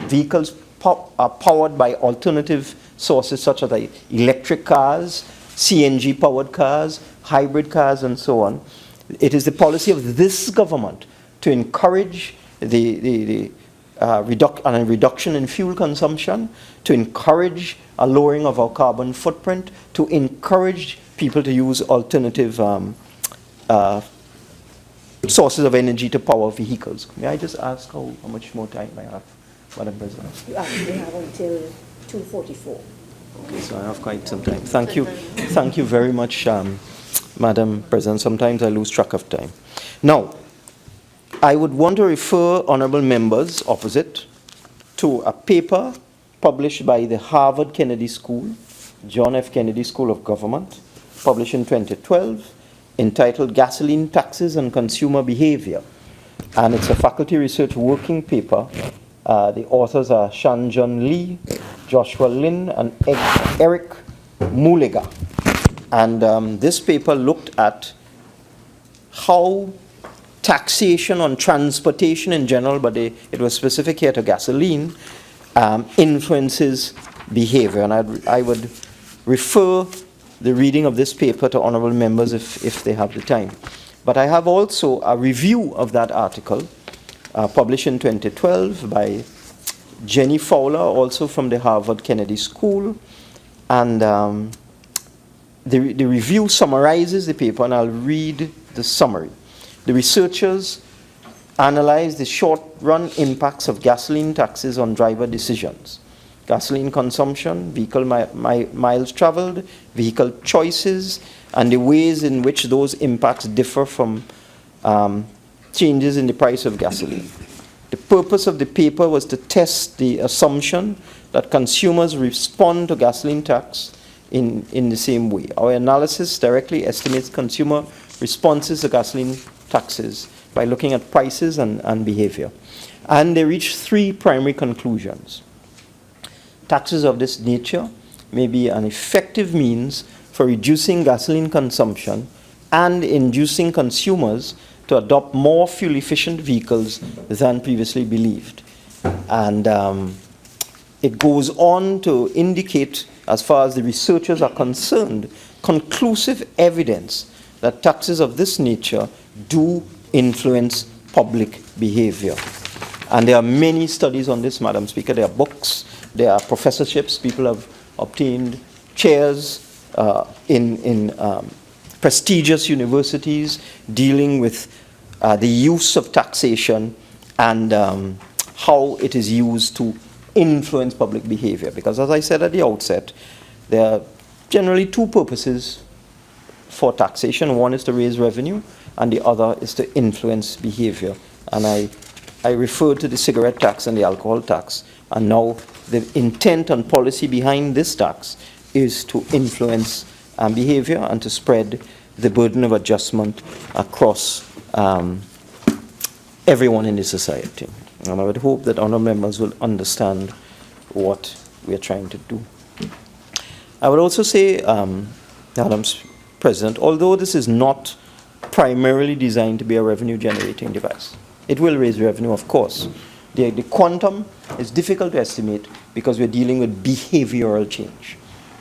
vehicles powered by alternative sources such as electric cars, CNG-powered cars, hybrid cars, and so on. It is the policy of this government to encourage a reduction in fuel consumption, to encourage a lowering of our carbon footprint, to encourage people to use alternative sources of energy to power vehicles. May I just ask how much more time I have, Madam President? You actually have until 2:44. Okay, so I have quite some time. Thank you. Thank you very much, Madam President. Sometimes I lose track of time. Now, I would want to refer honourable members opposite to a paper published by the Harvard Kennedy School, John F. Kennedy School of Government, published in 2012, entitled Gasoline Taxes and Consumer Behavior. And it's a faculty research working paper. The authors are Shanjun Lee, Joshua Lin, and Eric Mulega. And this paper looked at how taxation on transportation in general, but it was specific here to gasoline, influences behavior. And I would refer the reading of this paper to honourable members if they have the time. But I have also a review of that article published in 2012 by Jenny Fowler, also from the Harvard Kennedy School. And the review summarizes the paper, and I'll read the summary. The researchers analyzed the short-run impacts of gasoline taxes on driver decisions, gasoline consumption, vehicle miles traveled, vehicle choices, and the ways in which those impacts differ from changes in the price of gasoline. The purpose of the paper was to test the assumption that consumers respond to gasoline tax in the same way. Our analysis directly estimates consumer responses to gasoline taxes by looking at prices and behavior. And they reached three primary conclusions. Taxes of this nature may be an effective means for reducing gasoline consumption and inducing consumers to adopt more fuel-efficient vehicles than previously believed. And it goes on to indicate, as far as the researchers are concerned, conclusive evidence that taxes of this nature do influence public behavior. And there are many studies on this, Madam Speaker. There are books, there are professorships. People have obtained chairs in prestigious universities dealing with the use of taxation and how it is used to influence public behavior. Because as I said at the outset, there are generally two purposes for taxation. One is to raise revenue, and the other is to influence behavior. And I referred to the cigarette tax and the alcohol tax, and now the intent and policy behind this tax is to influence behavior and to spread the burden of adjustment across everyone in the society. And I would hope that honourable members will understand what we are trying to do. I would also say, Madam President, although this is not primarily designed to be a revenue-generating device, it will raise revenue, of course. The quantum is difficult to estimate because we're dealing with behavioral change.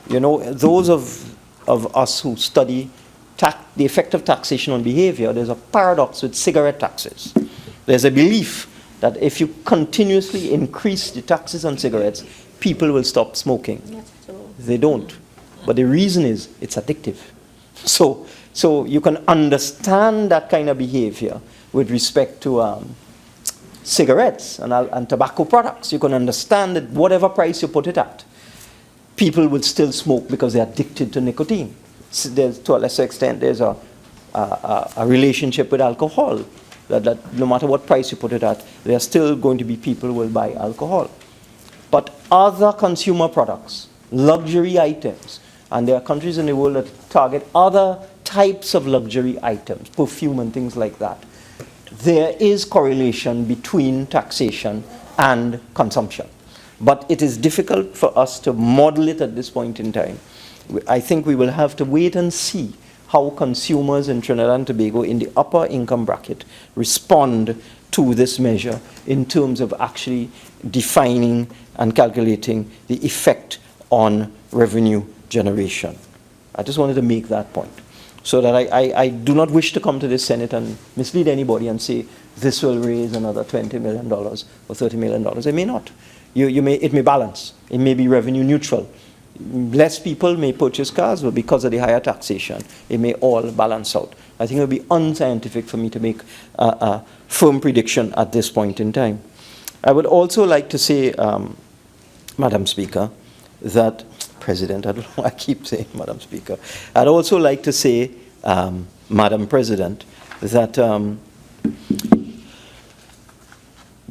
You know, those of us who study the effect of taxation on behavior, there's a paradox with cigarette taxes. There's a belief that if you continuously increase the taxes on cigarettes, people will stop smoking. They don't. But the reason is it's addictive. So you can understand that kind of behavior with respect to cigarettes and tobacco products. You can understand that whatever price you put it at, people will still smoke because they're addicted to nicotine. So to a lesser extent, there's a relationship with alcohol, that no matter what price you put it at, there are still going to be people who will buy alcohol. But other consumer products, luxury items, and there are countries in the world that target other types of luxury items, perfume and things like that, there is correlation between taxation and consumption. But it is difficult for us to model it at this point in time. I think we will have to wait and see how consumers in Trinidad and Tobago in the upper income bracket respond to this measure in terms of actually defining and calculating the effect on revenue generation. I just wanted to make that point, so that I do not wish to come to the Senate and mislead anybody and say this will raise another $20 million or $30 million. It may not. It may balance. It may be revenue neutral. Less people may purchase cars, but because of the higher taxation, it may all balance out. I think it would be unscientific for me to make a firm prediction at this point in time. I would also like to say, Madam Speaker, that President, I don't know why I keep saying Madam Speaker. I'd also like to say, Madam President, that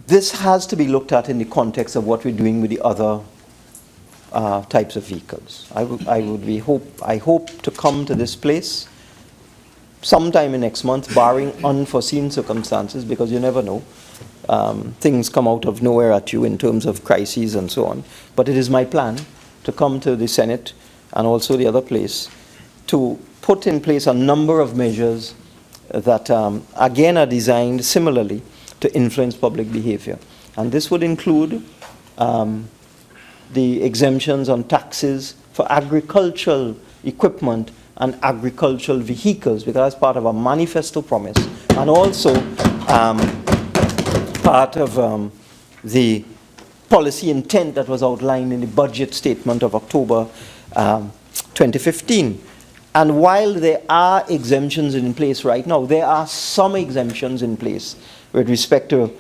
this has to be looked at in the context of what we're doing with the other types of vehicles. I hope to come to this place sometime in next month, barring unforeseen circumstances, because you never know. Things come out of nowhere at you in terms of crises and so on. But it is my plan to come to the Senate and also the other place to put in place a number of measures that, again, are designed similarly to influence public behavior. And this would include the exemptions on taxes for agricultural equipment and agricultural vehicles, because that's part of a manifesto promise, and also part of the policy intent that was outlined in the budget statement of October 2015. And while there are exemptions in place right now, there are some exemptions in place with respect to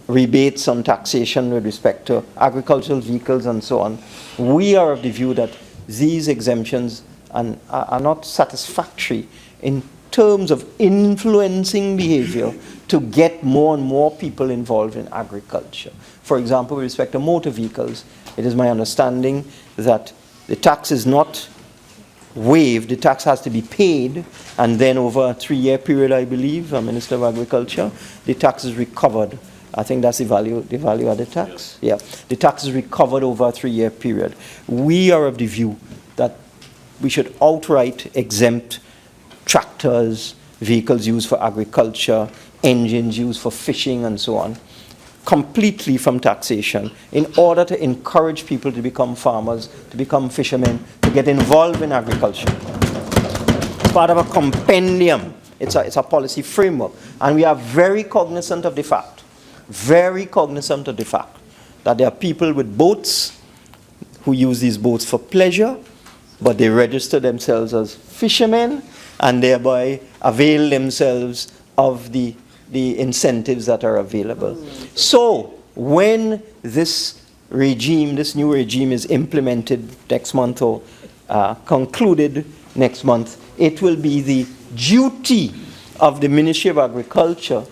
rebates on taxation, with respect to agricultural vehicles and so on. We are of the view that these exemptions are not satisfactory in terms of influencing behavior to get more and more people involved in agriculture. For example, with respect to motor vehicles, it is my understanding that the tax is not waived, the tax has to be paid, and then over a 3-year period, I believe, Minister of Agriculture, the tax is recovered. I think that's the value of the tax. Yeah, the tax is recovered over a 3-year period. We are of the view that we should outright exempt tractors, vehicles used for agriculture, engines used for fishing and so on, completely from taxation in order to encourage people to become farmers, to become fishermen, to get involved in agriculture. It's part of a compendium. It's a policy framework. And we are very cognizant of the fact that there are people with boats who use these boats for pleasure, but they register themselves as fishermen and thereby avail themselves of the incentives that are available. So when this regime, this new regime is implemented next month or concluded next month, it will be the duty of the Ministry of Agriculture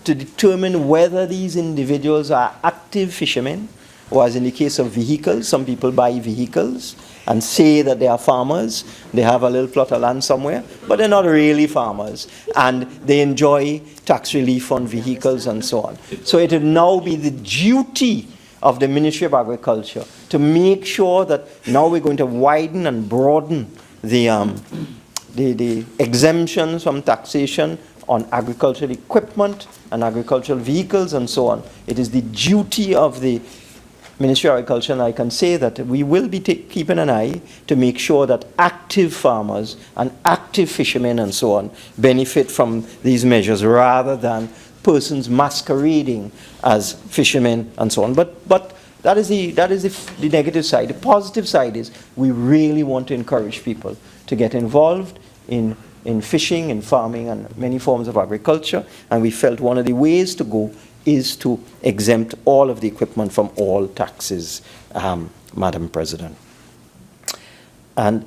to determine whether these individuals are active fishermen, or as in the case of vehicles, some people buy vehicles and say that they are farmers. They have a little plot of land somewhere, but they're not really farmers. And they enjoy tax relief on vehicles and so on. So it will now be the duty of the Ministry of Agriculture to make sure that now we're going to widen and broaden the exemptions from taxation on agricultural equipment and agricultural vehicles and so on. It is the duty of the Ministry of Agriculture, and I can say that we will be keeping an eye to make sure that active farmers and active fishermen and so on benefit from these measures rather than persons masquerading as fishermen and so on. But that is the negative side. The positive side is we really want to encourage people to get involved in fishing, in farming, and many forms of agriculture, and we felt one of the ways to go is to exempt all of the equipment from all taxes, Madam President. And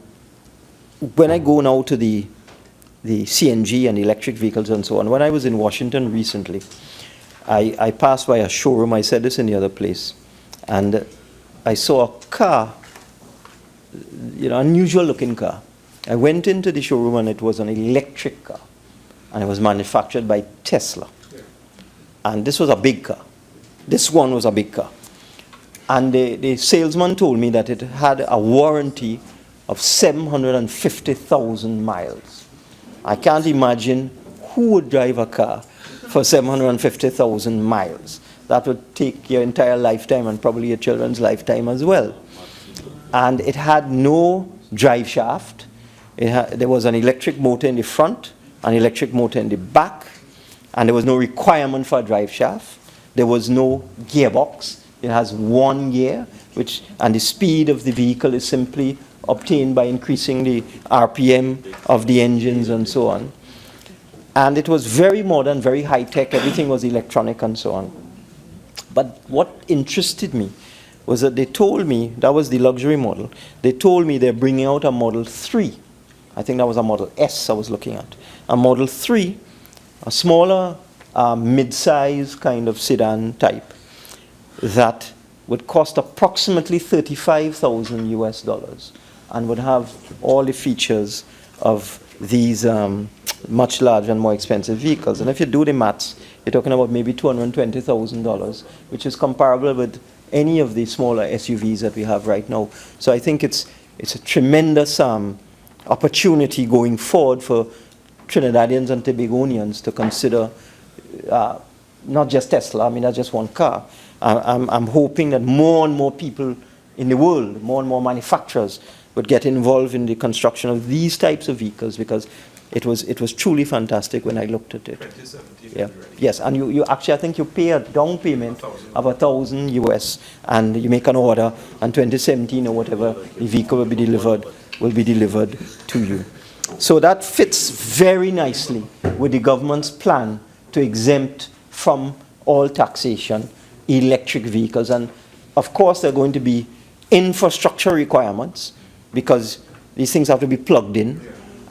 when I go now to the CNG and electric vehicles and so on, when I was in Washington recently, I passed by a showroom, I said this in the other place, and I saw a car unusual looking car. I went into the showroom and it was an electric car, and it was manufactured by Tesla. And this was a big car. This one was a big car. And the salesman told me that it had a warranty of 750,000 miles. I can't imagine who would drive a car for 750,000 miles. That would take your entire lifetime and probably your children's lifetime as well. And it had no drive shaft. There was an electric motor in the front, an electric motor in the back, and there was no requirement for a drive shaft. There was no gearbox. It has one gear, and the speed of the vehicle is simply obtained by increasing the RPM of the engines and so on. And it was very modern, very high-tech. Everything was electronic and so on. But what interested me was that they told me, that was the luxury model, they told me they're bringing out a Model 3. I think that was a Model S I was looking at. A Model 3, a smaller, mid-size kind of sedan type, that would cost approximately $35,000 US and would have all the features of these much larger and more expensive vehicles. And if you do the maths, you're talking about maybe $220,000, which is comparable with any of the smaller SUVs that we have right now. So I think it's a tremendous opportunity going forward for Trinidadians and Tobagonians to consider not just Tesla. I mean, that's just one car. I'm hoping that more and more people in the world, more and more manufacturers would get involved in the construction of these types of vehicles, because it was truly fantastic when I looked at it. 2017. Yeah. Yes, and you actually, I think you pay a down payment of $1,000 US, and you make an order, and 2017 or whatever, the vehicle will be delivered to you. So that fits very nicely with the government's plan to exempt from all taxation electric vehicles. And of course, there are going to be infrastructure requirements, because these things have to be plugged in.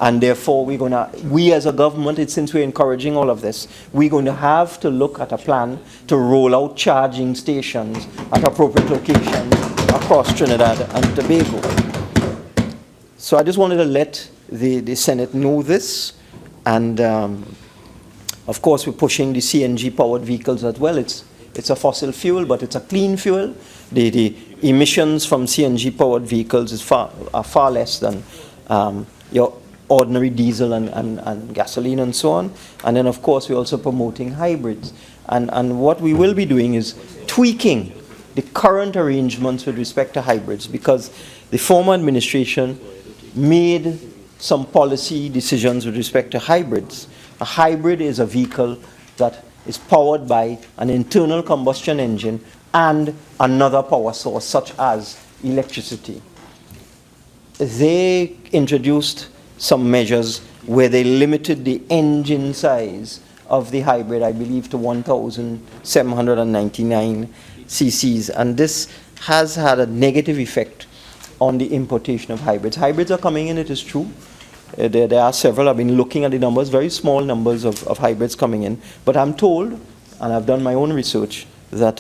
And therefore, we as a government, since we're encouraging all of this, we're going to have to look at a plan to roll out charging stations at appropriate locations across Trinidad and Tobago. So I just wanted to let the Senate know this. And of course, we're pushing the CNG-powered vehicles as well. It's a fossil fuel, but it's a clean fuel. The emissions from CNG-powered vehicles are far less than your ordinary diesel and gasoline and so on. And then, of course, we're also promoting hybrids. And what we will be doing is tweaking the current arrangements with respect to hybrids, because the former administration made some policy decisions with respect to hybrids. A hybrid is a vehicle that is powered by an internal combustion engine and another power source, such as electricity. They introduced some measures where they limited the engine size of the hybrid, I believe, to 1,799 cc's. And this has had a negative effect on the importation of hybrids. Hybrids are coming in, it is true. There are several. I've been looking at the numbers, very small numbers of hybrids coming in. But I'm told, and I've done my own research, that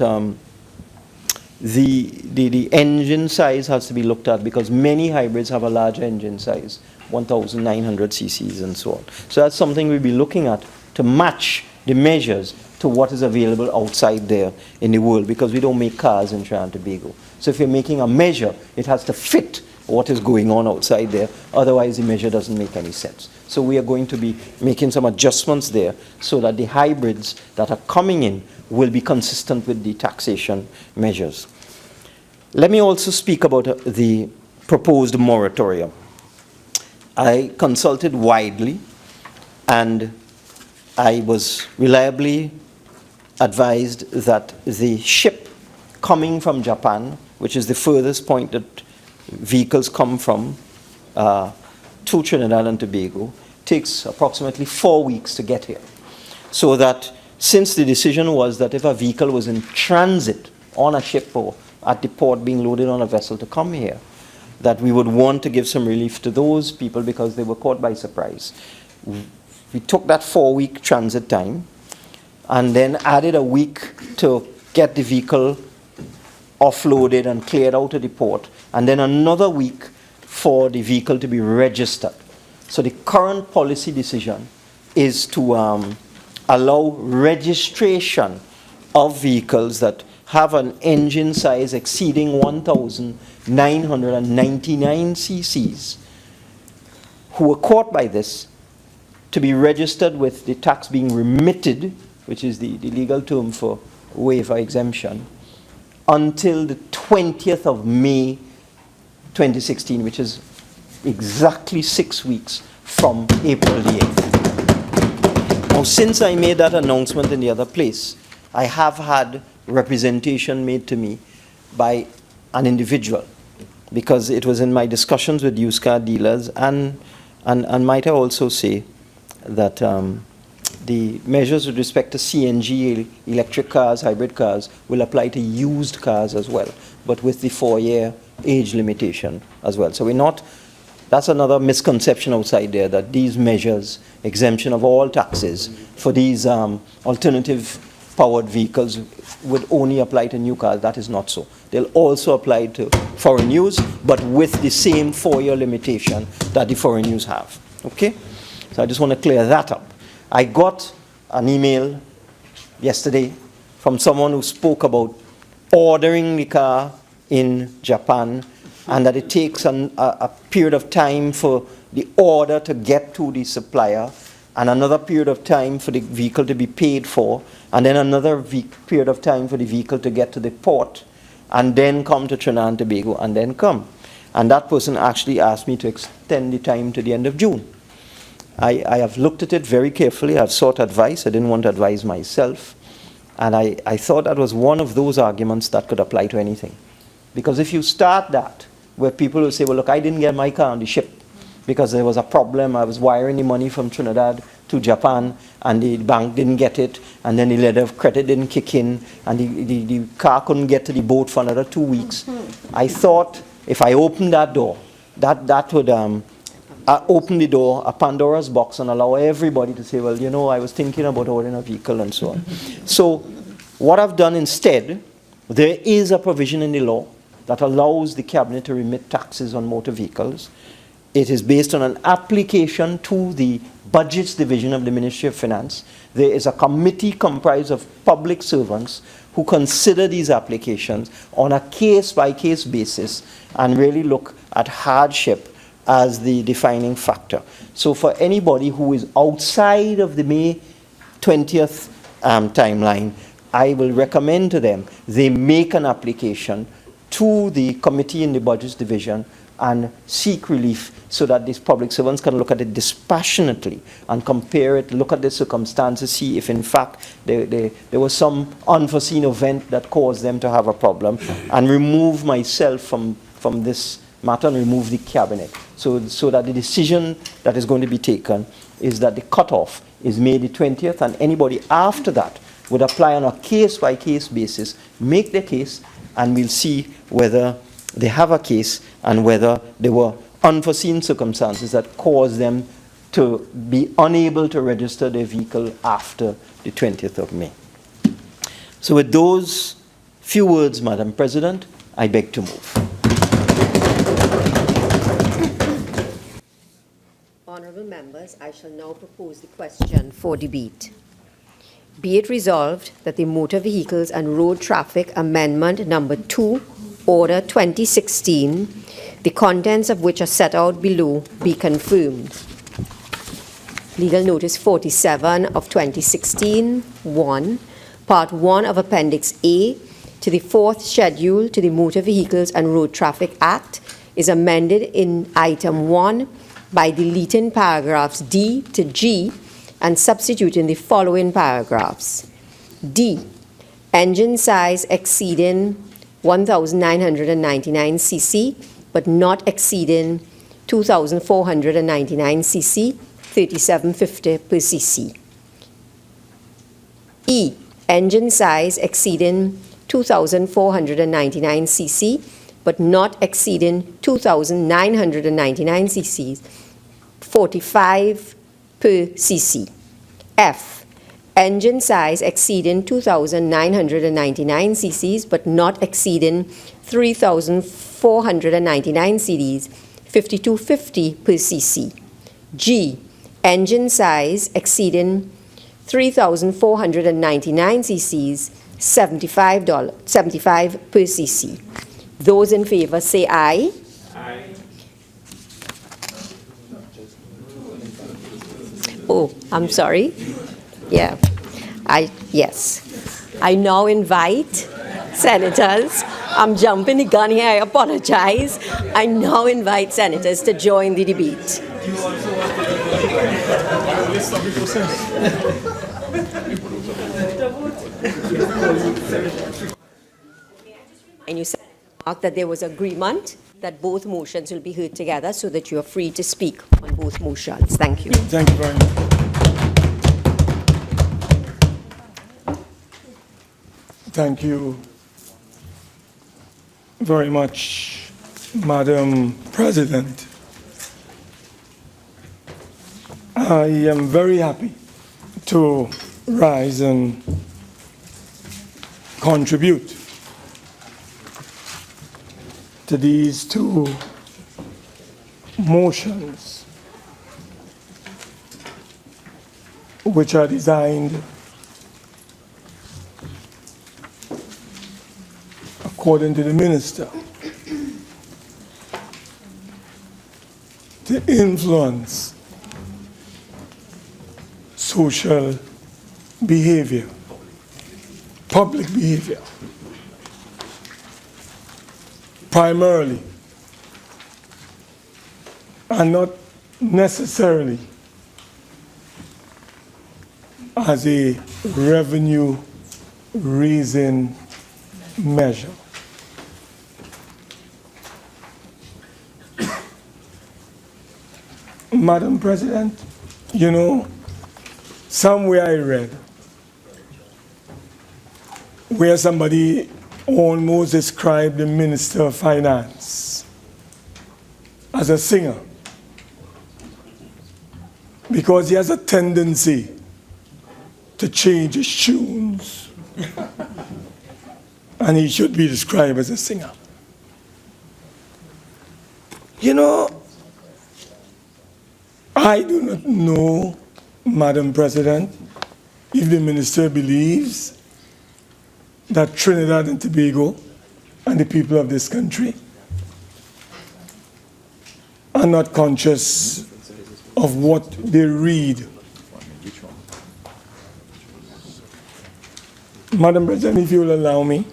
the engine size has to be looked at, because many hybrids have a larger engine size, 1,900 cc's and so on. So that's something we'll be looking at to match the measures to what is available outside there in the world, because we don't make cars in Trinidad and Tobago. So if you're making a measure, it has to fit what is going on outside there. Otherwise, the measure doesn't make any sense. So we are going to be making some adjustments there so that the hybrids that are coming in will be consistent with the taxation measures. Let me also speak about the proposed moratorium. I consulted widely, and I was reliably advised that the ship coming from Japan, which is the furthest point that vehicles come from to Trinidad and Tobago, takes approximately 4 weeks to get here. So that since the decision was that if a vehicle was in transit on a ship or at the port being loaded on a vessel to come here, that we would want to give some relief to those people because they were caught by surprise. We took that 4-week transit time and then added a week to get the vehicle offloaded and cleared out of the port, and then another week for the vehicle to be registered. So the current policy decision is to allow registration of vehicles that have an engine size exceeding 1,999 cc's who were caught by this to be registered with the tax being remitted, which is the legal term for waiver exemption, until the 20th of May 2016, which is exactly 6 weeks from April the 8th. Now, since I made that announcement in the other place, I have had representation made to me by an individual, because it was in my discussions with used car dealers, and might I also say that the measures with respect to CNG, electric cars, hybrid cars, will apply to used cars as well, but with the 4-year age limitation as well. So we're not, that's another misconception outside there, that these measures, exemption of all taxes for these alternative powered vehicles, would only apply to new cars. That is not so. They'll also apply to foreign use, but with the same 4-year limitation that the foreign use have. Okay? So I just want to clear that up. I got an email yesterday from someone who spoke about ordering the car in Japan, and that it takes a period of time for the order to get to the supplier, and another period of time for the vehicle to be paid for, and then another period of time for the vehicle to get to the port, and then come to Trinidad and Tobago, and then come. And that person actually asked me to extend the time to the end of June. I have looked at it very carefully. I've sought advice. I didn't want to advise myself. And I thought that was one of those arguments that could apply to anything. Because if you start that, where people will say, well, look, I didn't get my car on the ship because there was a problem. I was wiring the money from Trinidad to Japan, and the bank didn't get it, and then the letter of credit didn't kick in, and the car couldn't get to the boat for another 2 weeks. I thought if I opened that door, that would open the door, a Pandora's box, and allow everybody to say, well, you know, I was thinking about ordering a vehicle and so on. So what I've done instead, there is a provision in the law that allows the cabinet to remit taxes on motor vehicles. It is based on an application to the Budgets Division of the Ministry of Finance. There is a committee comprised of public servants who consider these applications on a case-by-case basis and really look at hardship as the defining factor. So for anybody who is outside of the May 20th timeline, I will recommend to them they make an application to the committee in the Budgets Division and seek relief, so that these public servants can look at it dispassionately and compare it, look at the circumstances, see if in fact there was some unforeseen event that caused them to have a problem, and remove myself from this matter and remove the cabinet. So that the decision that is going to be taken is that the cutoff is May the 20th, and anybody after that would apply on a case-by-case basis, make their case, and we'll see whether they have a case and whether there were unforeseen circumstances that caused them to be unable to register their vehicle after the 20th of May. So with those few words, Madam President, I beg to move. Honourable members, I shall now propose the question for debate. Be it resolved that the Motor Vehicles and Road Traffic Amendment Number 2, Order 2016, the contents of which are set out below, be confirmed. Legal Notice 47 of 2016, 1, Part 1 of Appendix A to the 4th Schedule to the Motor Vehicles and Road Traffic Act is amended in Item 1 by deleting paragraphs D to G and substituting the following paragraphs. D, engine size exceeding 1,999 cc, but not exceeding 2,499 cc, 3750 per cc. E, engine size exceeding 2,499 cc, but not exceeding 2,999 cc, 45 per cc. F, engine size exceeding 2,999 cc's but not exceeding 3,499 cc's, 5250 per cc. G, engine size exceeding 3,499 cc's, $75 per cc. Those in favor say aye. Aye. Oh, I'm sorry. Yeah, yes. I now invite senators. I'm jumping the gun here, I apologize. I now invite senators to join the debate. And you said that there was agreement that both motions will be heard together so that you are free to speak on both motions. Thank you. Thank you very much. Thank you very much, Madam President. I am very happy to rise and contribute to these two motions, which are designed according to the minister to influence social behavior, public behavior, primarily, and not necessarily as a revenue-raising measure. Madam President, you know, somewhere I read where somebody almost described the Minister of Finance as a singer because he has a tendency to change his tunes and he should be described as a singer. You know, I do not know, Madam President, if the minister believes that Trinidad and Tobago and the people of this country are not conscious of what they read. Madam President, if you will allow me,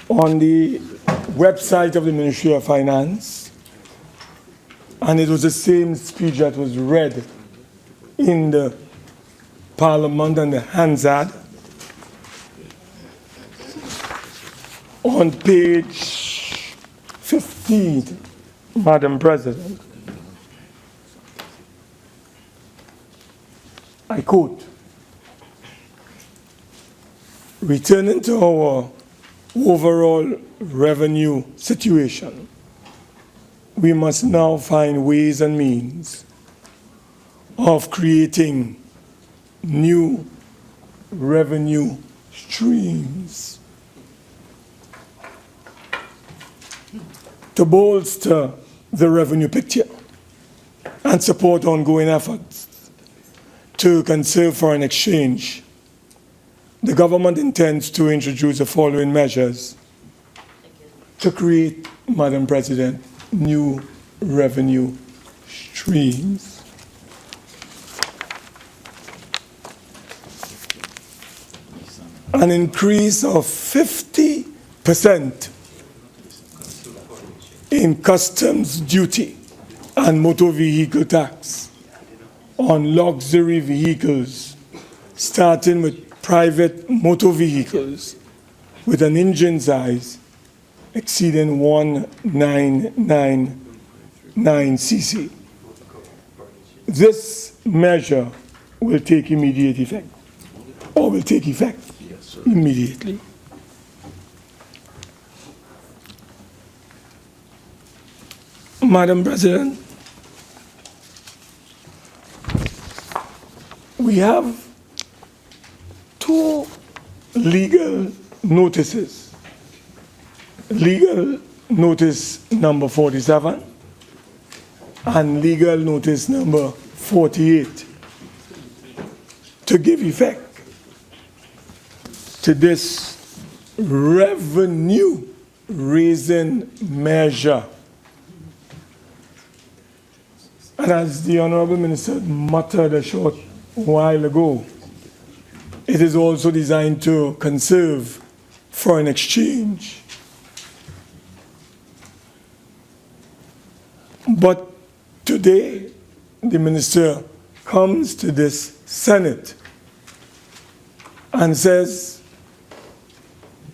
on the website of the Ministry of Finance, and it was the same speech that was read in the Parliament and the Hansard. On page 15, Madam President, I quote, returning to our overall revenue situation, we must now find ways and means of creating new revenue streams to bolster the revenue picture and support ongoing efforts to conserve foreign exchange. The government intends to introduce the following measures to create, Madam President, new revenue streams. An increase of 50% in customs duty and motor vehicle tax on luxury vehicles, starting with private motor vehicles with an engine size exceeding 1999 cc. This measure will take immediate effect, or will take effect immediately. Madam President, we have two legal notices legal notice number 47 and legal notice number 48 to give effect to this revenue raising measure. And as the Honourable Minister muttered a short while ago, it is also designed to conserve foreign exchange. But today, the Minister comes to this Senate and says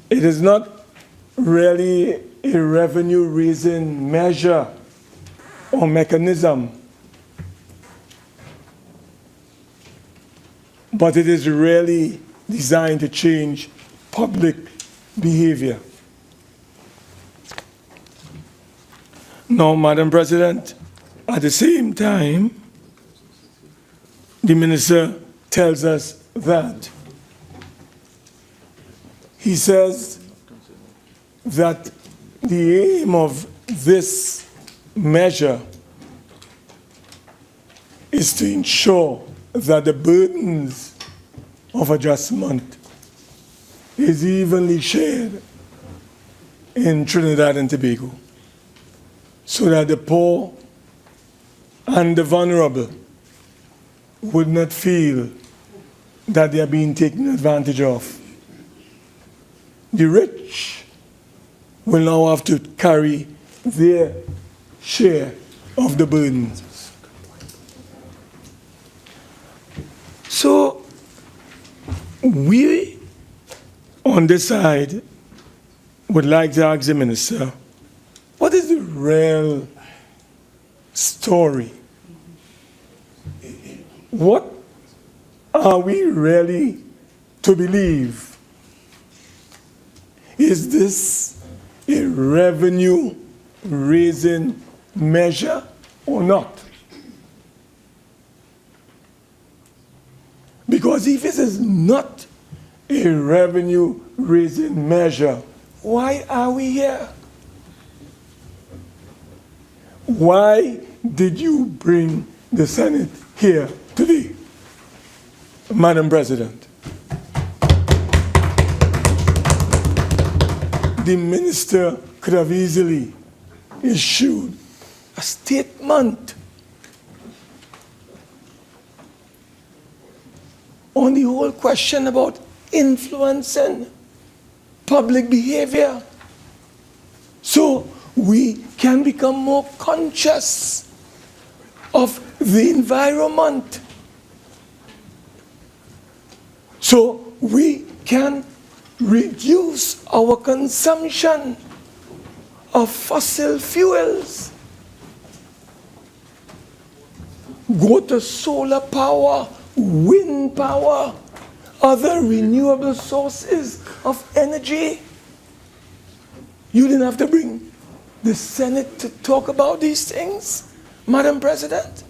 it is not really a revenue-raising measure or mechanism, but it is really designed to change public behavior. Now, Madam President, at the same time, the Minister tells us that he says that the aim of this measure is to ensure that the burdens of adjustment is evenly shared in Trinidad and Tobago, so that the poor and the vulnerable would not feel that they are being taken advantage of. The rich will now have to carry their share of the burdens. So we, on this side, would like to ask the Minister, what is the real story? What are we really to believe? Is this a revenue-raising measure or not? Because if it is not a revenue-raising measure, why are we here? Why did you bring the Senate here today, Madam President? The Minister could have easily issued a statement on the whole question about influencing public behavior, so we can become more conscious of the environment, so we can reduce our consumption of fossil fuels, go to solar power, wind power, other renewable sources of energy. You didn't have to bring the Senate to talk about these things, Madam President.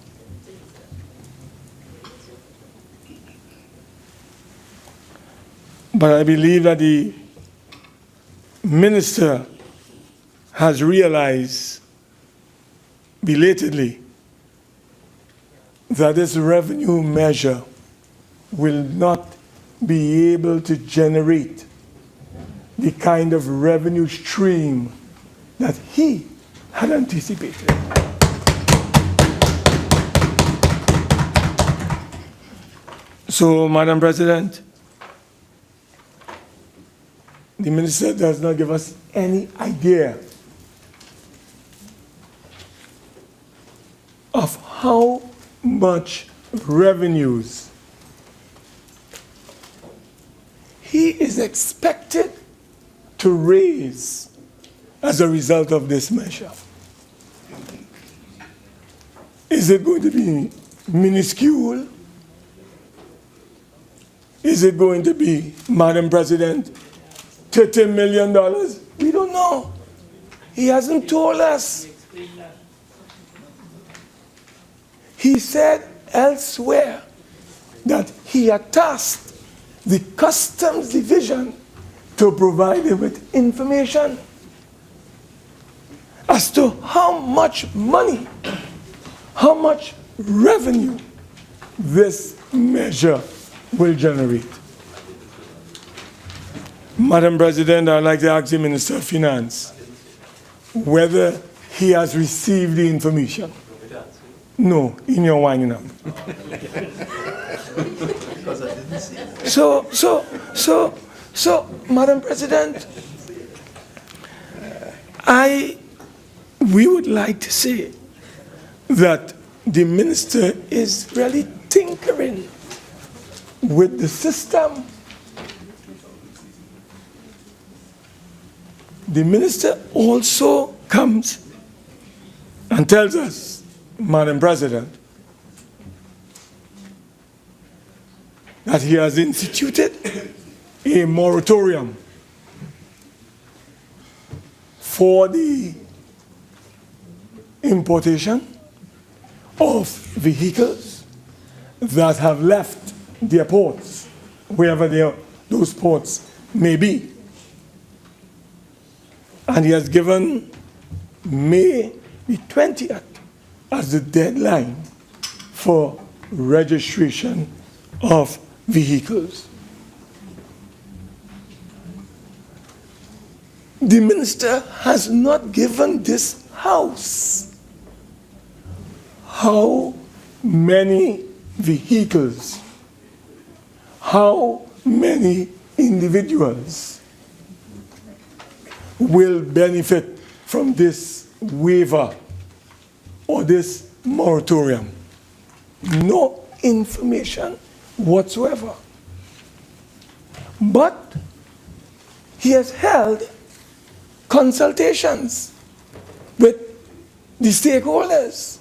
But I believe that the Minister has realized belatedly that this revenue measure will not be able to generate the kind of revenue stream that he had anticipated. So, Madam President, the Minister does not give us any idea of how much revenues he is expected to raise as a result of this measure. Is it going to be minuscule? Is it going to be, Madam President, $30 million? We don't know. He hasn't told us. He said elsewhere that he had tasked the Customs Division to provide him with information. as to how much money, how much revenue this measure will generate. Madam President, I'd like to ask the Minister of Finance whether he has received the information. No, in your winding up. So, Madam President, we would like to say that the minister is really tinkering with the system. The minister also comes and tells us, Madam President, that he has instituted a moratorium for the importation of vehicles that have left their ports, wherever those ports may be. And he has given May the 20th as the deadline for registration of vehicles. The minister has not given this House how many vehicles, how many individuals will benefit from this waiver or this moratorium. No information whatsoever. But he has held consultations with the stakeholders.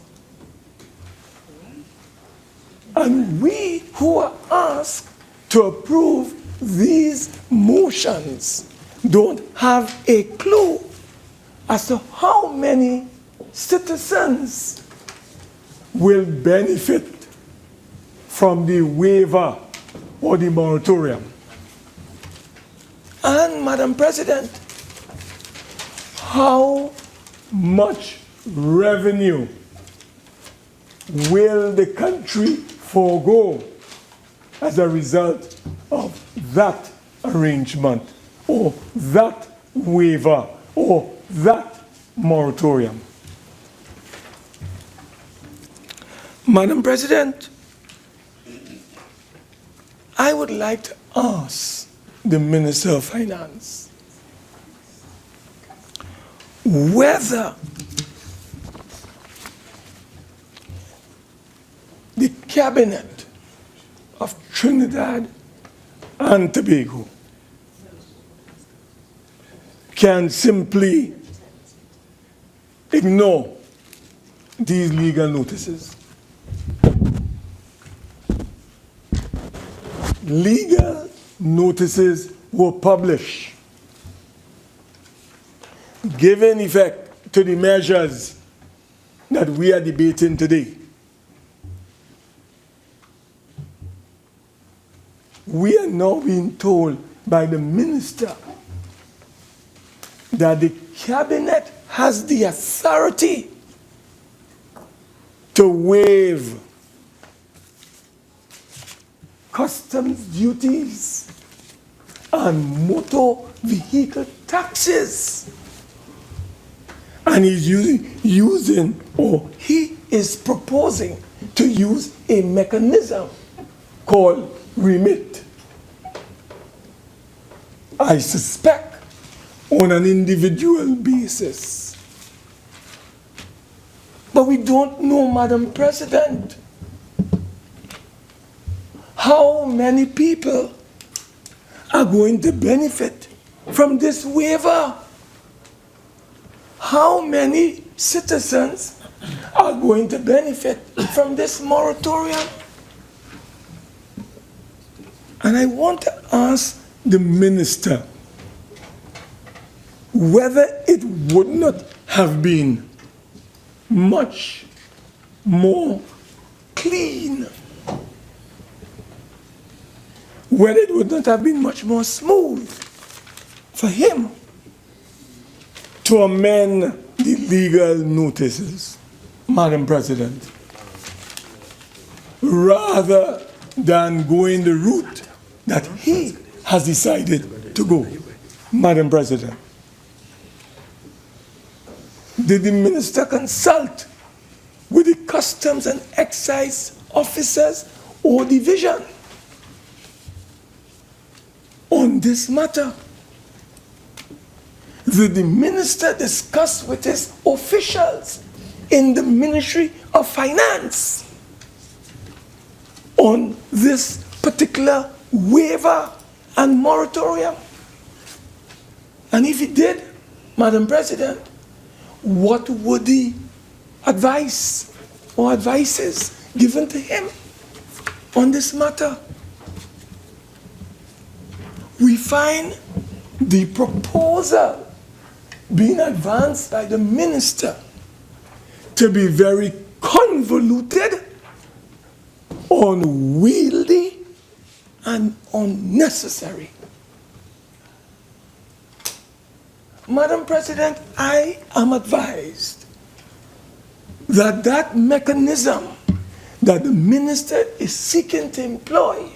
And we who are asked to approve these motions don't have a clue as to how many citizens will benefit from the waiver or the moratorium. And, Madam President, how much revenue will the country forego as a result of that arrangement or that waiver or that moratorium? Madam President, I would like to ask the Minister of Finance whether the Cabinet of Trinidad and Tobago can simply ignore these legal notices. Legal notices were published, giving effect to the measures that we are debating today. We are now being told by the minister that the Cabinet has the authority to waive customs duties and motor vehicle taxes. And he's using, or he is proposing to use a mechanism called remit. I suspect on an individual basis. But we don't know, Madam President, how many people are going to benefit from this waiver. How many citizens are going to benefit from this moratorium? And I want to ask the minister whether it would not have been much more clean, whether it would not have been much more smooth for him to amend the legal notices, Madam President, rather than going the route that he has decided to go, Madam President? Did the minister consult with the Customs and Excise officers or division on this matter? Did the minister discuss with his officials in the Ministry of Finance on this particular waiver and moratorium? And if he did, Madam President, what would the advice or advices given to him on this matter? We find the proposal being advanced by the minister to be very convoluted, unwieldy, and unnecessary. Madam President, I am advised that that mechanism that the minister is seeking to employ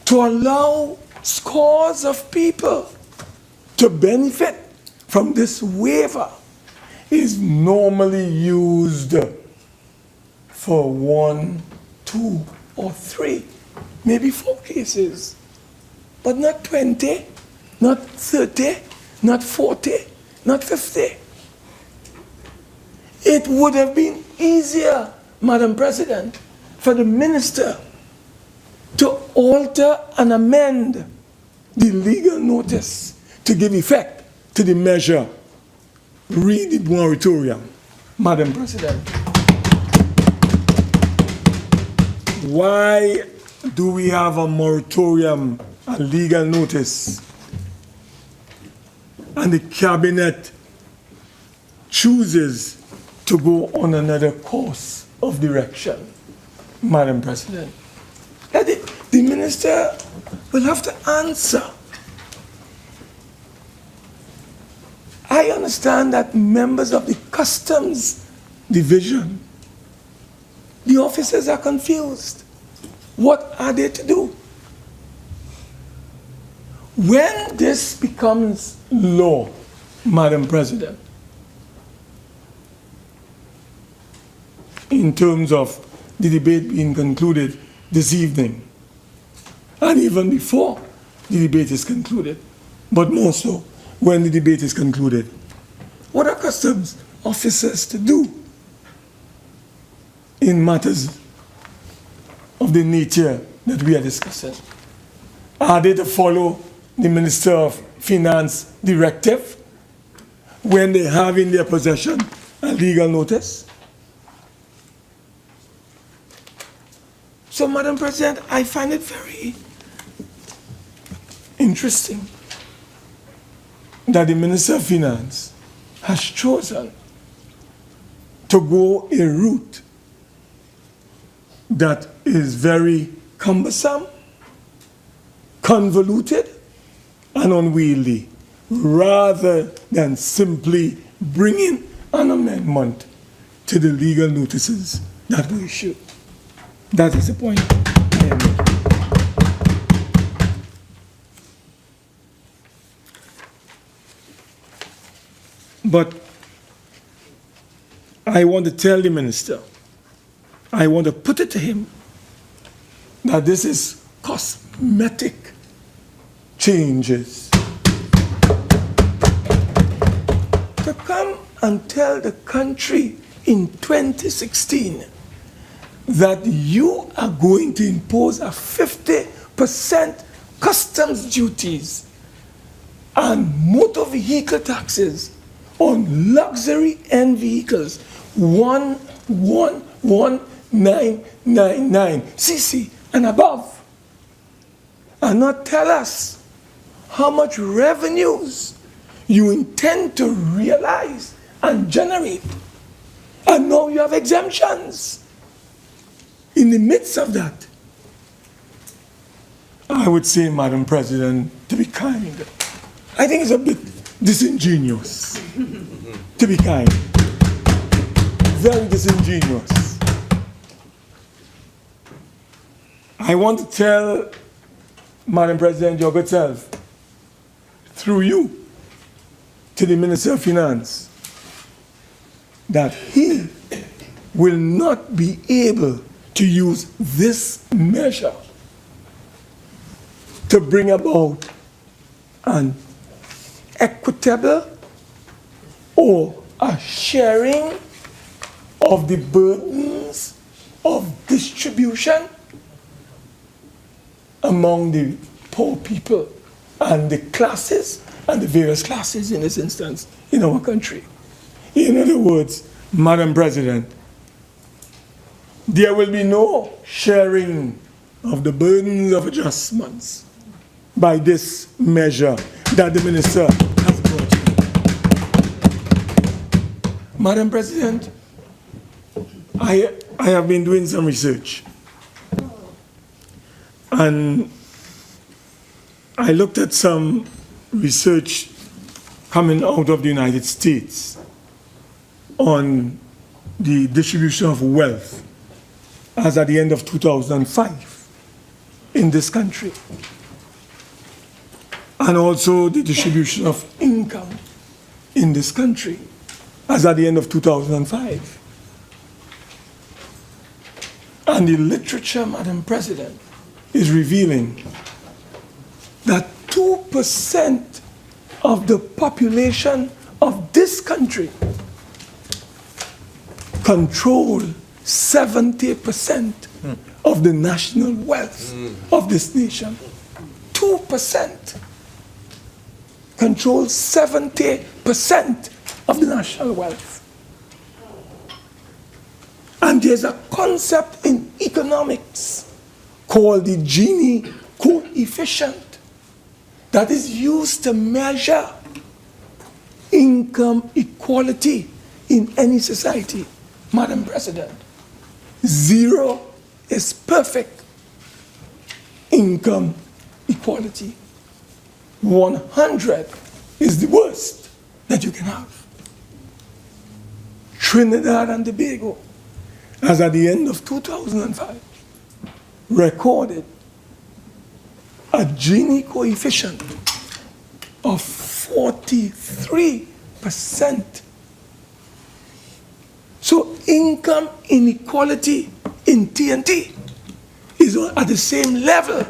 to allow scores of people to benefit from this waiver is normally used for 1, 2, or 3, maybe 4 cases, but not 20, not 30, not 40, not 50. It would have been easier, Madam President, for the minister to alter and amend the legal notice to give effect to the measure, read the moratorium. Madam President, why do we have a moratorium, a legal notice, and the cabinet chooses to go on another course of direction? Madam President, the minister will have to answer. I understand that members of the Customs Division, the officers are confused. What are they to do? When this becomes law, Madam President, in terms of the debate being concluded this evening, and even before the debate is concluded, but more so when the debate is concluded, what are customs officers to do in matters of the nature that we are discussing? Are they to follow the Minister of Finance directive when they have in their possession a legal notice? So, Madam President, I find it very interesting that the Minister of Finance has chosen to go a route that is very cumbersome, convoluted, and unwieldy, rather than simply bringing an amendment to the legal notices that were issued. That is the point I am making. But I want to tell the minister, I want to put it to him, that this is cosmetic changes. To come and tell the country in 2016 that you are going to impose a 50% customs duties and motor vehicle taxes on luxury end vehicles, 11999 cc and above, and not tell us how much revenues you intend to realize and generate. And now you have exemptions. In the midst of that, I would say, Madam President, to be kind, I think it's a bit disingenuous, to be kind. Very disingenuous. I want to tell Madam President, your good self, through you, to the Minister of Finance, that he will not be able to use this measure to bring about an equitable or a sharing of the burdens of distribution among the poor people and the classes and the various classes in this instance in our country. In other words, Madam President, there will be no sharing of the burdens of adjustments by this measure that the minister has brought in. Madam President, I have been doing some research, and I looked at some research coming out of the United States on the distribution of wealth as at the end of 2005 in this country, and also the distribution of income in this country as at the end of 2005. And the literature, Madam President, is revealing that 2% of the population of this country control 70% of the national wealth of this nation. 2% control 70% of the national wealth. And there's a concept in economics called the Gini coefficient that is used to measure income equality in any society. Madam President, 0 is perfect income equality. 100 is the worst that you can have. Trinidad and Tobago, as at the end of 2005, recorded a Gini coefficient of 43%. So income inequality in TNT is at the same level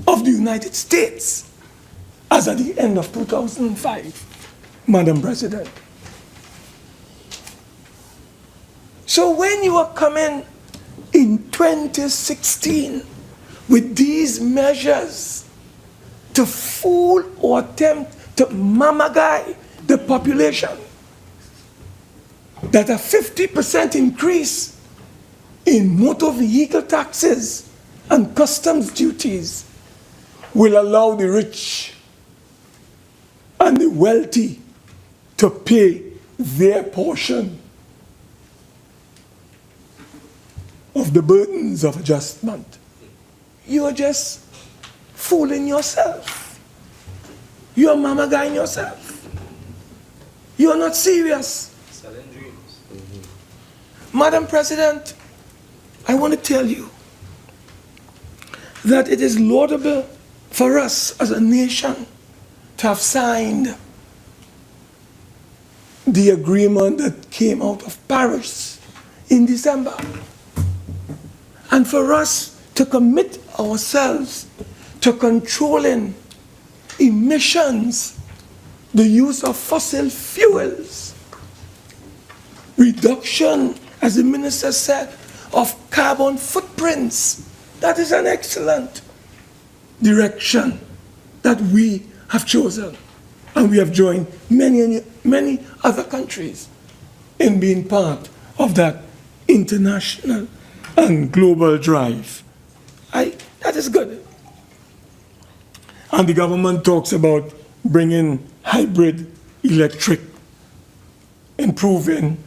of the United States as at the end of 2005, Madam President. So when you are coming in 2016 with these measures to fool or attempt to mamagai the population, that a 50% increase in motor vehicle taxes and customs duties will allow the rich and the wealthy to pay their portion of the burdens of adjustment. You're just fooling yourself. You're mamagaing yourself. You're not serious. Selling dreams. Madam President, I want to tell you that it is laudable for us as a nation to have signed the agreement that came out of Paris in December, and for us to commit ourselves to controlling emissions, the use of fossil fuels, reduction, as the minister said, of carbon footprints. That is an excellent direction that we have chosen, and we have joined many other countries in being part of that international and global drive. That is good. And the government talks about bringing hybrid electric, improving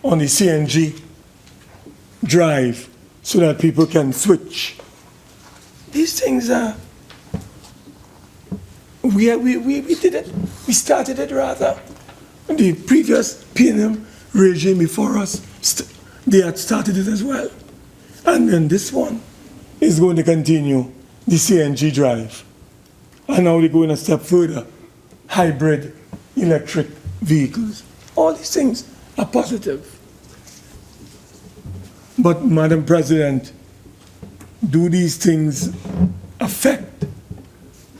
on the CNG drive so that people can switch. These things are, we did it We started it rather. The previous PNM regime before us, they had started it as well. And then this one is going to continue the CNG drive. And now they're going a step further, hybrid electric vehicles. All these things are positive. But, Madam President, do these things affect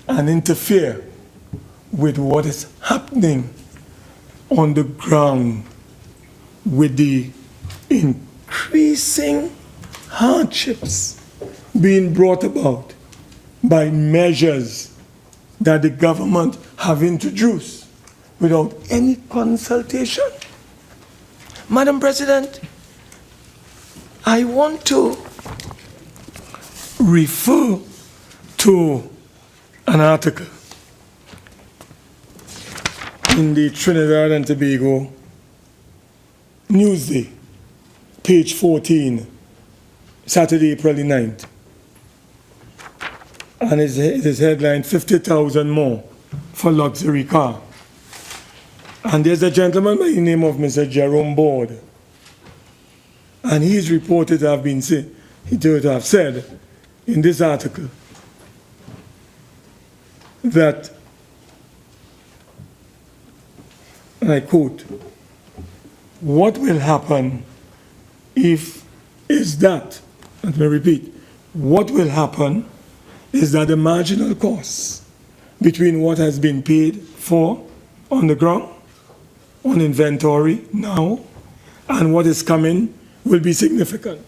and interfere with what is happening on the ground with the increasing hardships being brought about by measures that the government have introduced without any consultation? Madam President, I want to refer to an article in the Trinidad and Tobago Newsday, page 14, Saturday, April the 9th. And it is headlined 50,000 more for luxury car. And there's a gentleman by the name of Mr. Jerome Board. And he's reported to have been to have said in this article that, and I quote, "What will happen let me repeat, what will happen is that the marginal cost between what has been paid for on the ground, on inventory now, and what is coming will be significant.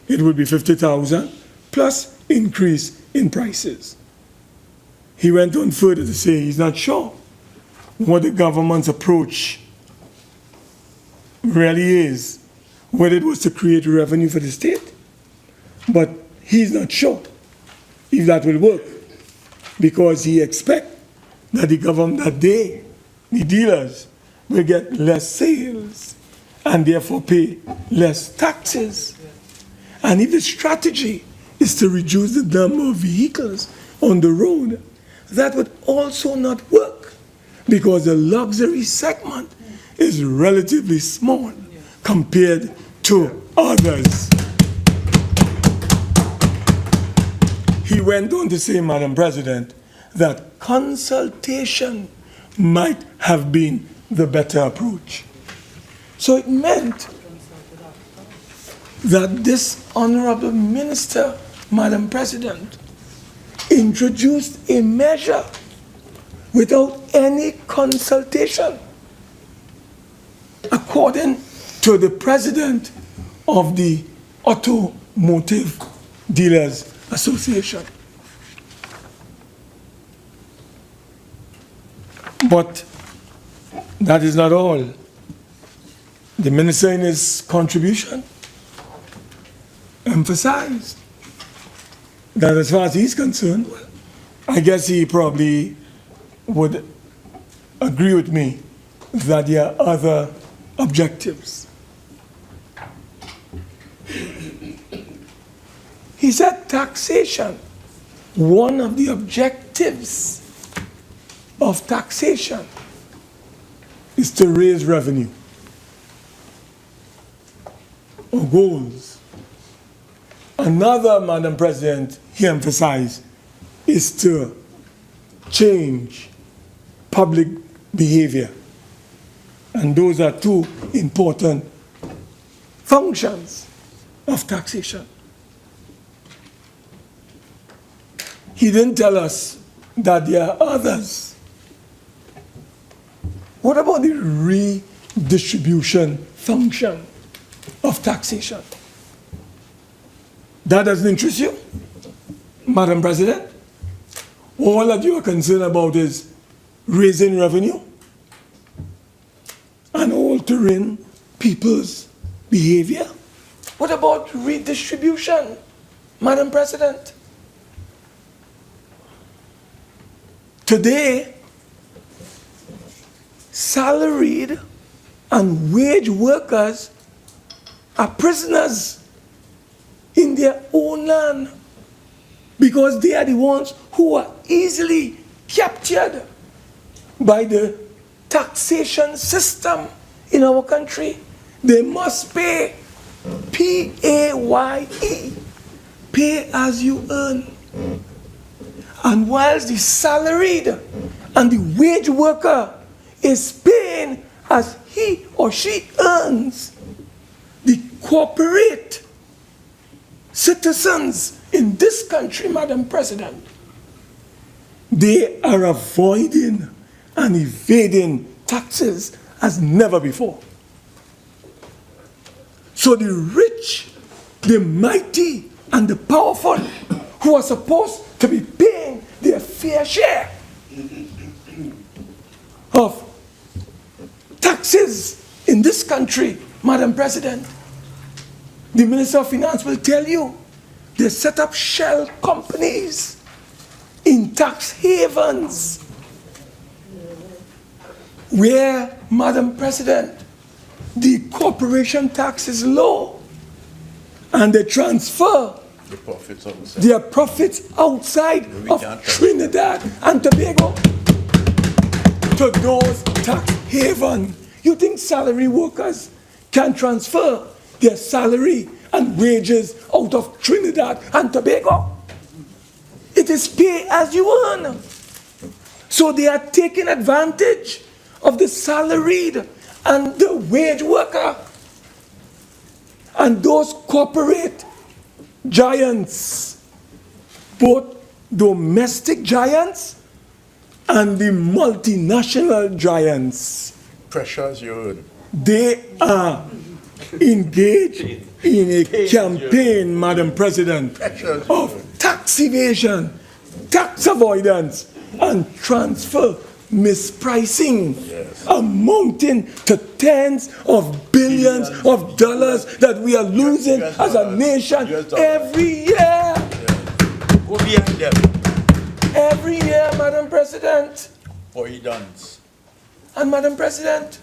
It will be 50,000 plus increase in prices." He went on further to say he's not sure what the government's approach really is, whether it was to create revenue for the state, but he's not sure if that will work, because he expects that the government, the dealers, will get less sales and therefore pay less taxes. And if the strategy is to reduce the number of vehicles on the road, that would also not work, because the luxury segment is relatively small compared to others. He went on to say, Madam President, that consultation might have been the better approach. So it meant that this honorable minister, Madam President, introduced a measure without any consultation, according to the president of the Automotive Dealers Association. But that is not all. The minister, in his contribution, emphasized that as far as he's concerned, well, I guess he probably would agree with me that there are other objectives. He said taxation, one of the objectives of taxation is to raise revenue or goals. Another, Madam President, he emphasized, is to change public behavior. And those are two important functions of taxation. He didn't tell us that there are others. What about the redistribution function of taxation? That doesn't interest you, Madam President? All that you are concerned about is raising revenue and altering people's behavior? What about redistribution, Madam President? Today, salaried and wage workers are prisoners in their own land, because they are the ones who are easily captured by the taxation system in our country. They must pay P-A-Y-E, pay as you earn. And whilst the salaried and the wage worker is paying as he or she earns, the corporate citizens in this country, Madam President, they are avoiding and evading taxes as never before. So the rich, the mighty, and the powerful, who are supposed to be paying their fair share of taxes in this country, Madam President, the Minister of Finance will tell you, they set up shell companies in tax havens where, Madam President, the corporation tax is low and they transfer their profits outside of Trinidad and Tobago to those tax havens. You think salary workers can transfer their salary and wages out of Trinidad and Tobago? It is pay as you earn. So they are taking advantage of the salaried and the wage worker and those corporate giants, both domestic giants and the multinational giants. Pressures you earn. They are engaged in a campaign, Madam President, of tax evasion, tax avoidance, and transfer mispricing, amounting to tens of billions of dollars that we are losing as a nation every year. Go behind them. Every year, Madam President. For he dance. And Madam President,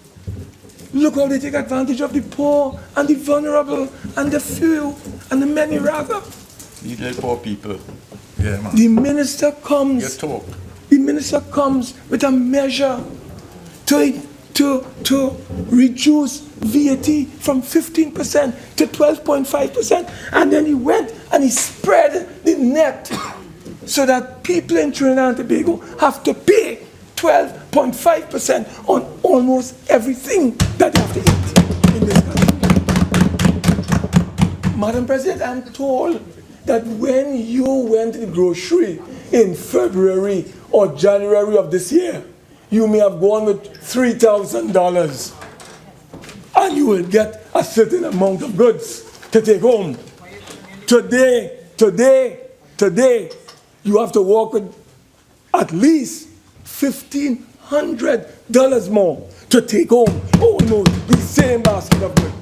look how they take advantage of the poor and the vulnerable and the few and the many rather. These little poor people. Yeah, man. The minister comes. You talk. The minister comes with a measure to reduce VAT from 15% to 12.5%, and then he went and he spread the net so that people in Trinidad and Tobago have to pay 12.5% on almost everything that they have to eat in this country. Madam President, I'm told that when you went to the grocery in February or January of this year, you may have gone with $3,000 and you will get a certain amount of goods to take home. Today, you have to walk with at least $1,500 more to take home. Oh no, the same basket of goods.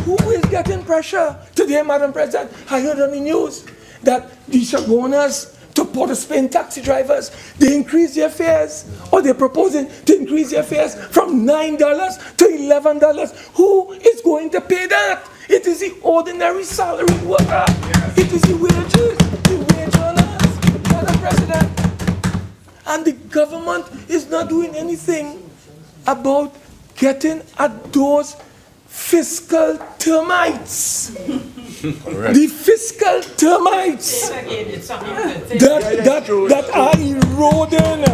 Who is getting pressure today, Madam President? I heard on the news that the Shagonas to Port of Spain taxi drivers, they increase their fares, or they're proposing to increase their fares from $9 to $11. Who is going to pay that? It is the ordinary salary worker. It is the wages, the wage earners, Madam President. And the government is not doing anything about getting at those fiscal termites. The fiscal termites that are eroding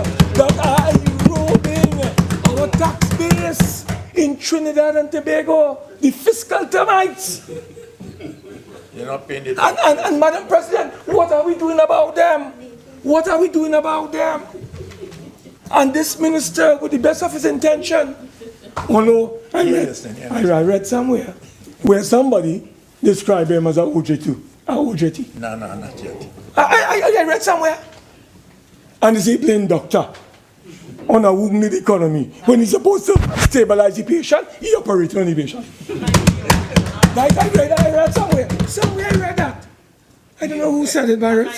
our tax base in Trinidad and Tobago. The fiscal termites. You're not paying it. And Madam President, what are we doing about them? What are we doing about them? And this minister, with the best of his intention, oh no, I read somewhere where somebody described him as a OJT. No, not yet. I read somewhere. And he's a plain doctor on a wounded economy. When he's supposed to stabilize the patient, he operates on the patient. Like I read somewhere. Somewhere I read that. I don't know who said it, but I read.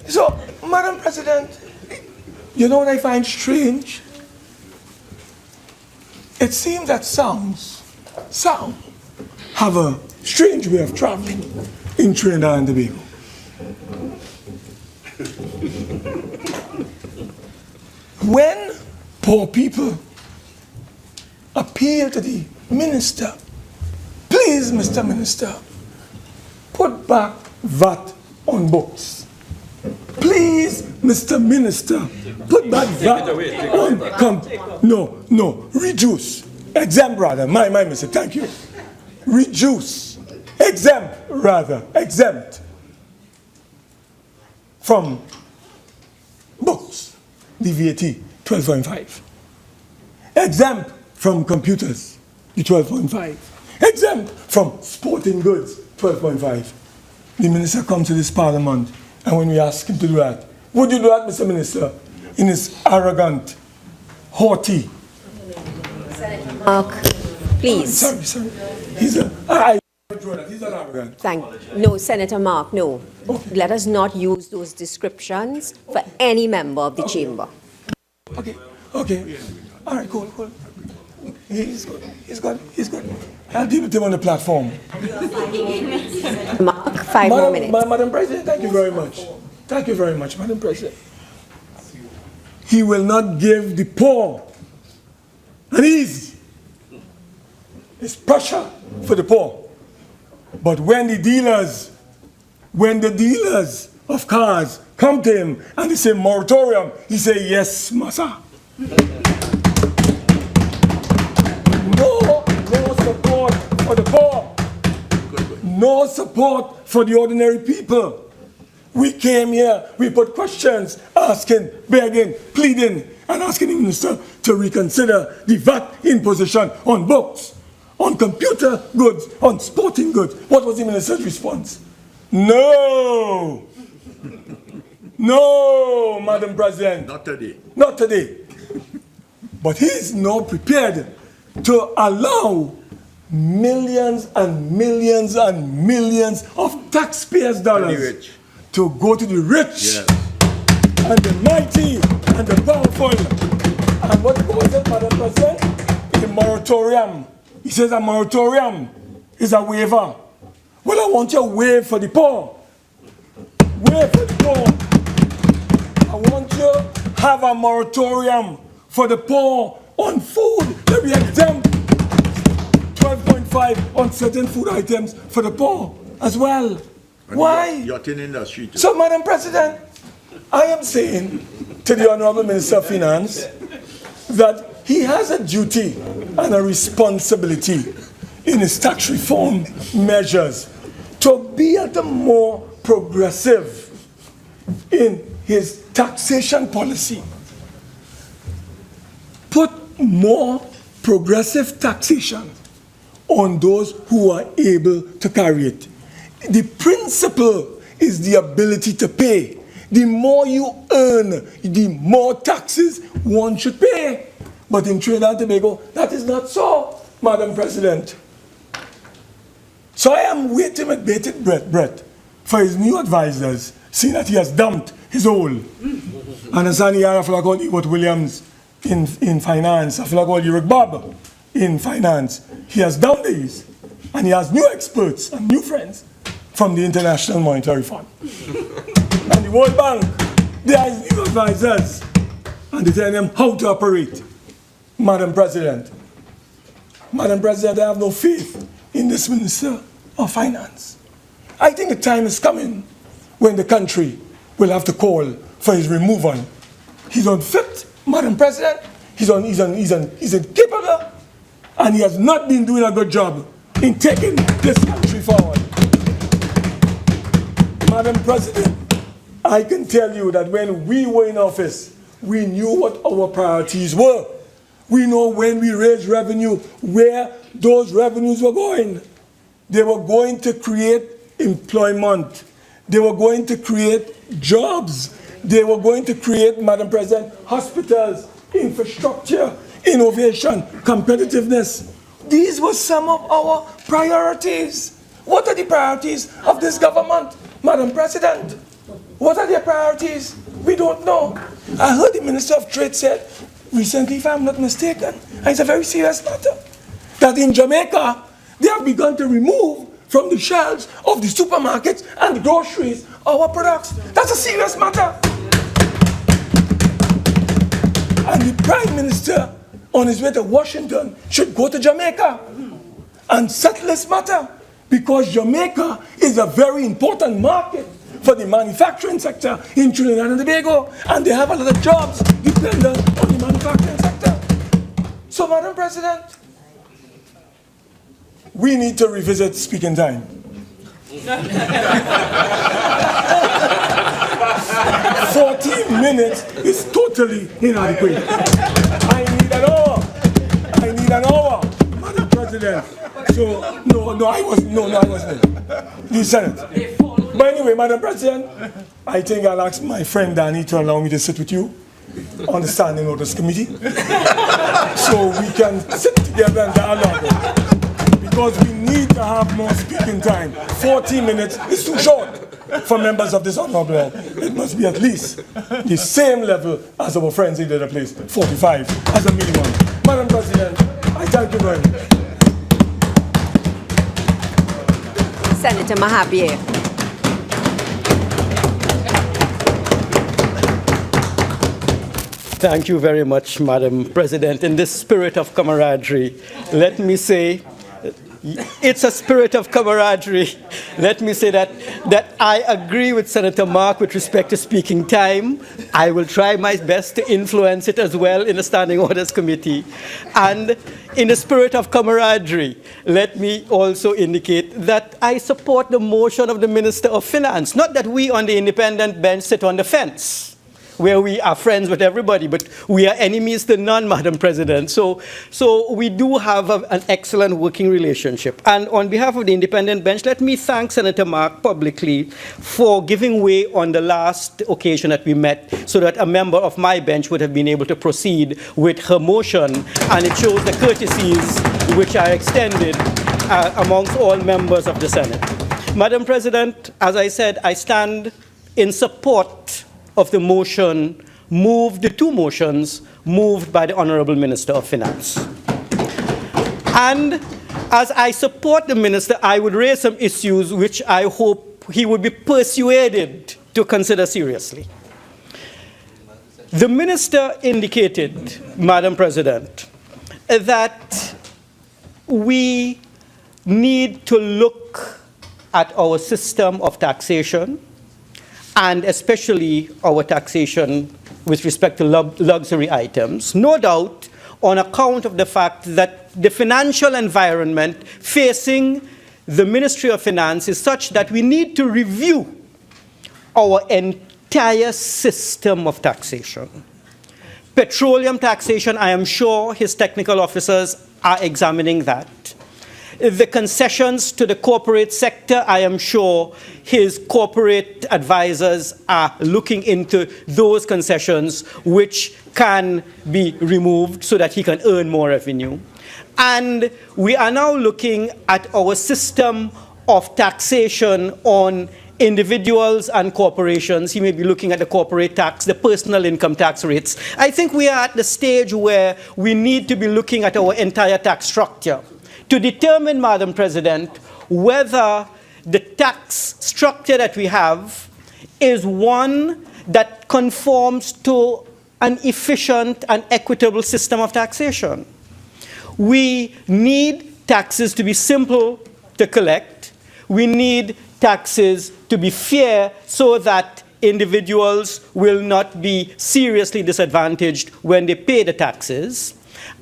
So, Madam President, you know what I find strange? It seems that sound have a strange way of traveling in Trinidad and Tobago. when poor people appeal to the minister, please, Mr. Minister, put back VAT on books. Please, Mr. Minister, put back VAT on reduce. Exempt rather, my mistake, thank you. Reduce, exempt from books, the VAT, 12.5. Exempt from computers, the 12.5. Exempt from sporting goods, 12.5. The minister comes to this parliament, and when we ask him to do that, would you do that, Mr. Minister, in his arrogant, haughty? Mark, please. Sorry. He's an arrogant. No, Senator Mark, no. Okay. Let us not use those descriptions for any member of the chamber. Okay. All right, cool. He's good. I'll deal with him on the platform. Mark, 5 more minutes. Madam President, thank you very much. Thank you very much, Madam President. He will not give the poor an ease. It's pressure for the poor. But when the dealers of cars come to him and they say moratorium, he say yes, massa. No support for the poor. No support for the ordinary people. We came here, we put questions, asking, begging, pleading, and asking the minister to reconsider the VAT imposition on books, on computer goods, on sporting goods. What was the minister's response? No, Madam President. Not today. Not today. But he is now prepared to allow millions and millions and millions of taxpayers' dollars to go to the rich and the mighty and the powerful. And what was it, Madam President? A moratorium. He says a moratorium is a waiver. Well, I want you to waive for the poor. Waive for the poor. I want you to have a moratorium for the poor on food. Let me exempt 12.5 on certain food items for the poor as well. And why? You're in the street. So, Madam President, I am saying to the Honourable Minister of Finance that he has a duty and a responsibility in his tax reform measures to be a little more progressive in his taxation policy. Put more progressive taxation on those who are able to carry it. The principle is the ability to pay. The more you earn, the more taxes one should pay. But in Trinidad and Tobago, that is not so, Madam President. So I am waiting with bated breath for his new advisors, seeing that he has dumped his old. And I feel like all Ewart Williams in finance, I feel like all Eric Bob in finance. He has done these, and he has new experts and new friends from the International Monetary Fund and the World Bank. They are his new advisors, and they tell him how to operate. Madam President, I have no faith in this Minister of Finance. I think the time is coming when the country will have to call for his removal. He's unfit, Madam President. He's incapable, and he has not been doing a good job in taking this country forward. Madam President, I can tell you that when we were in office, we knew what our priorities were. We know when we raised revenue, where those revenues were going. They were going to create employment. They were going to create jobs. They were going to create, Madam President, hospitals, infrastructure, innovation, competitiveness. These were some of our priorities. What are the priorities of this government, Madam President? What are their priorities? We don't know. I heard the Minister of Trade said recently, if I'm not mistaken, and it's a very serious matter, that in Jamaica, they have begun to remove from the shelves of the supermarkets and the groceries our products. That's a serious matter. the Prime Minister, on his way to Washington, should go to Jamaica and settle this matter, because Jamaica is a very important market for the manufacturing sector in Trinidad and Tobago, and they have a lot of jobs dependent on the manufacturing sector. So, Madam President, we need to revisit speaking time. 40 minutes is totally inadequate. I need an hour, Madam President. So, no, I wasn't. The Senate. But anyway, Madam President, I think I'll ask my friend Danny to allow me to sit with you on the Standing Orders Committee so we can sit together and dialogue. Because we need to have more speaking time. 40 minutes is too short for members of this Honourable. It must be at least the same level as our friends in the other place, 45 as a minimum. Madam President, I thank you very much. Senator Mahabir. Thank you very much, Madam President. In this spirit of camaraderie, let me say, it's a spirit of camaraderie. Let me say that I agree with Senator Mark with respect to speaking time. I will try my best to influence it as well in the Standing Orders Committee. And in the spirit of camaraderie, let me also indicate that I support the motion of the Minister of Finance. Not that we on the independent bench sit on the fence, where we are friends with everybody, but we are enemies to none, Madam President. So we do have an excellent working relationship. And on behalf of the independent bench, let me thank Senator Mark publicly for giving way on the last occasion that we met, so that a member of my bench would have been able to proceed with her motion. And it shows the courtesies which are extended amongst all members of the Senate. Madam President, as I said, I stand in support of the motion the two motions moved by the Honourable Minister of Finance. And as I support the Minister, I would raise some issues which I hope he would be persuaded to consider seriously. The Minister indicated, Madam President, that we need to look at our system of taxation, and especially our taxation with respect to luxury items, no doubt on account of the fact that the financial environment facing the Ministry of Finance is such that we need to review our entire system of taxation. Petroleum taxation, I am sure his technical officers are examining that. The concessions to the corporate sector, I am sure his corporate advisors are looking into those concessions which can be removed so that he can earn more revenue. And we are now looking at our system of taxation on individuals and corporations. He may be looking at the corporate tax, the personal income tax rates. I think we are at the stage where we need to be looking at our entire tax structure to determine, Madam President, whether the tax structure that we have is one that conforms to an efficient and equitable system of taxation. We need taxes to be simple to collect. We need taxes to be fair so that individuals will not be seriously disadvantaged when they pay the taxes.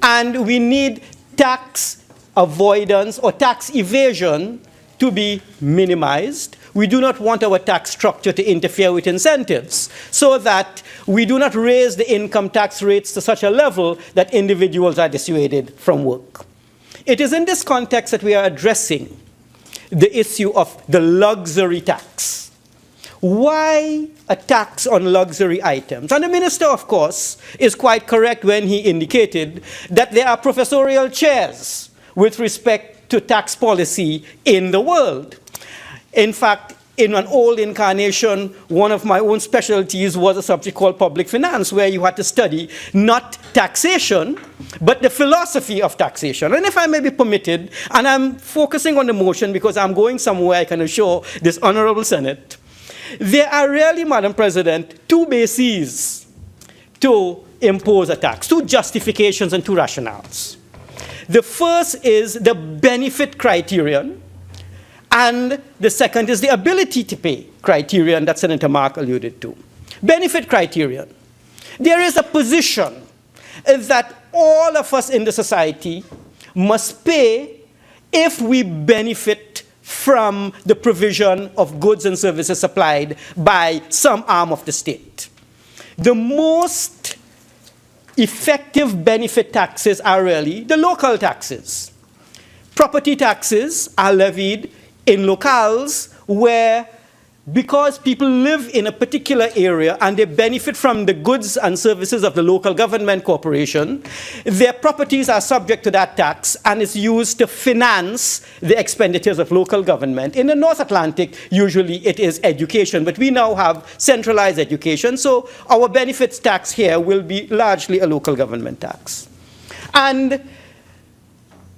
And we need tax avoidance or tax evasion to be minimized. We do not want our tax structure to interfere with incentives so that we do not raise the income tax rates to such a level that individuals are dissuaded from work. It is in this context that we are addressing the issue of the luxury tax. Why a tax on luxury items? And the Minister, of course, is quite correct when he indicated that there are professorial chairs with respect to tax policy in the world. In fact, in an old incarnation, one of my own specialties was a subject called public finance, where you had to study not taxation, but the philosophy of taxation. And if I may be permitted, and I'm focusing on the motion because I'm going somewhere I can assure this Honourable Senate, there are really, Madam President, two bases to impose a tax, two justifications and two rationales. The first is the benefit criterion, and the second is the ability to pay criterion that Senator Mark alluded to. Benefit criterion. There is a position that all of us in the society must pay if we benefit from the provision of goods and services supplied by some arm of the state. The most effective benefit taxes are really the local taxes. Property taxes are levied in locales where, because people live in a particular area and they benefit from the goods and services of the local government corporation, their properties are subject to that tax and is used to finance the expenditures of local government. In the North Atlantic, usually it is education, but we now have centralized education, so our benefits tax here will be largely a local government tax. And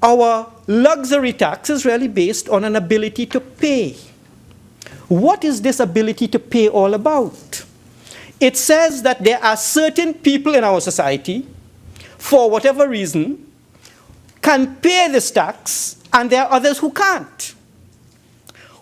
our luxury tax is really based on an ability to pay. What is this ability to pay all about? It says that there are certain people in our society, for whatever reason, can pay this tax, and there are others who can't.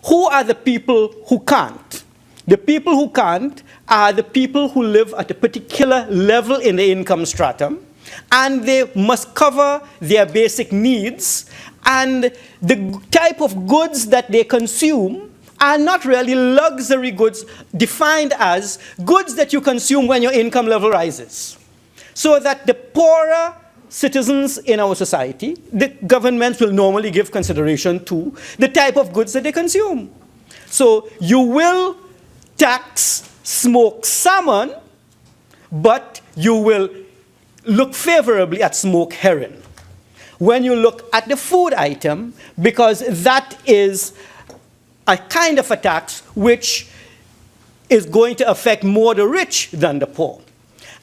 Who are the people who can't? The people who can't are the people who live at a particular level in the income stratum, and they must cover their basic needs, and the type of goods that they consume are not really luxury goods defined as goods that you consume when your income level rises. So that the poorer citizens in our society, the governments will normally give consideration to the type of goods that they consume. So you will tax smoked salmon, but you will look favorably at smoked herring. When you look at the food item, because that is a kind of a tax which is going to affect more the rich than the poor.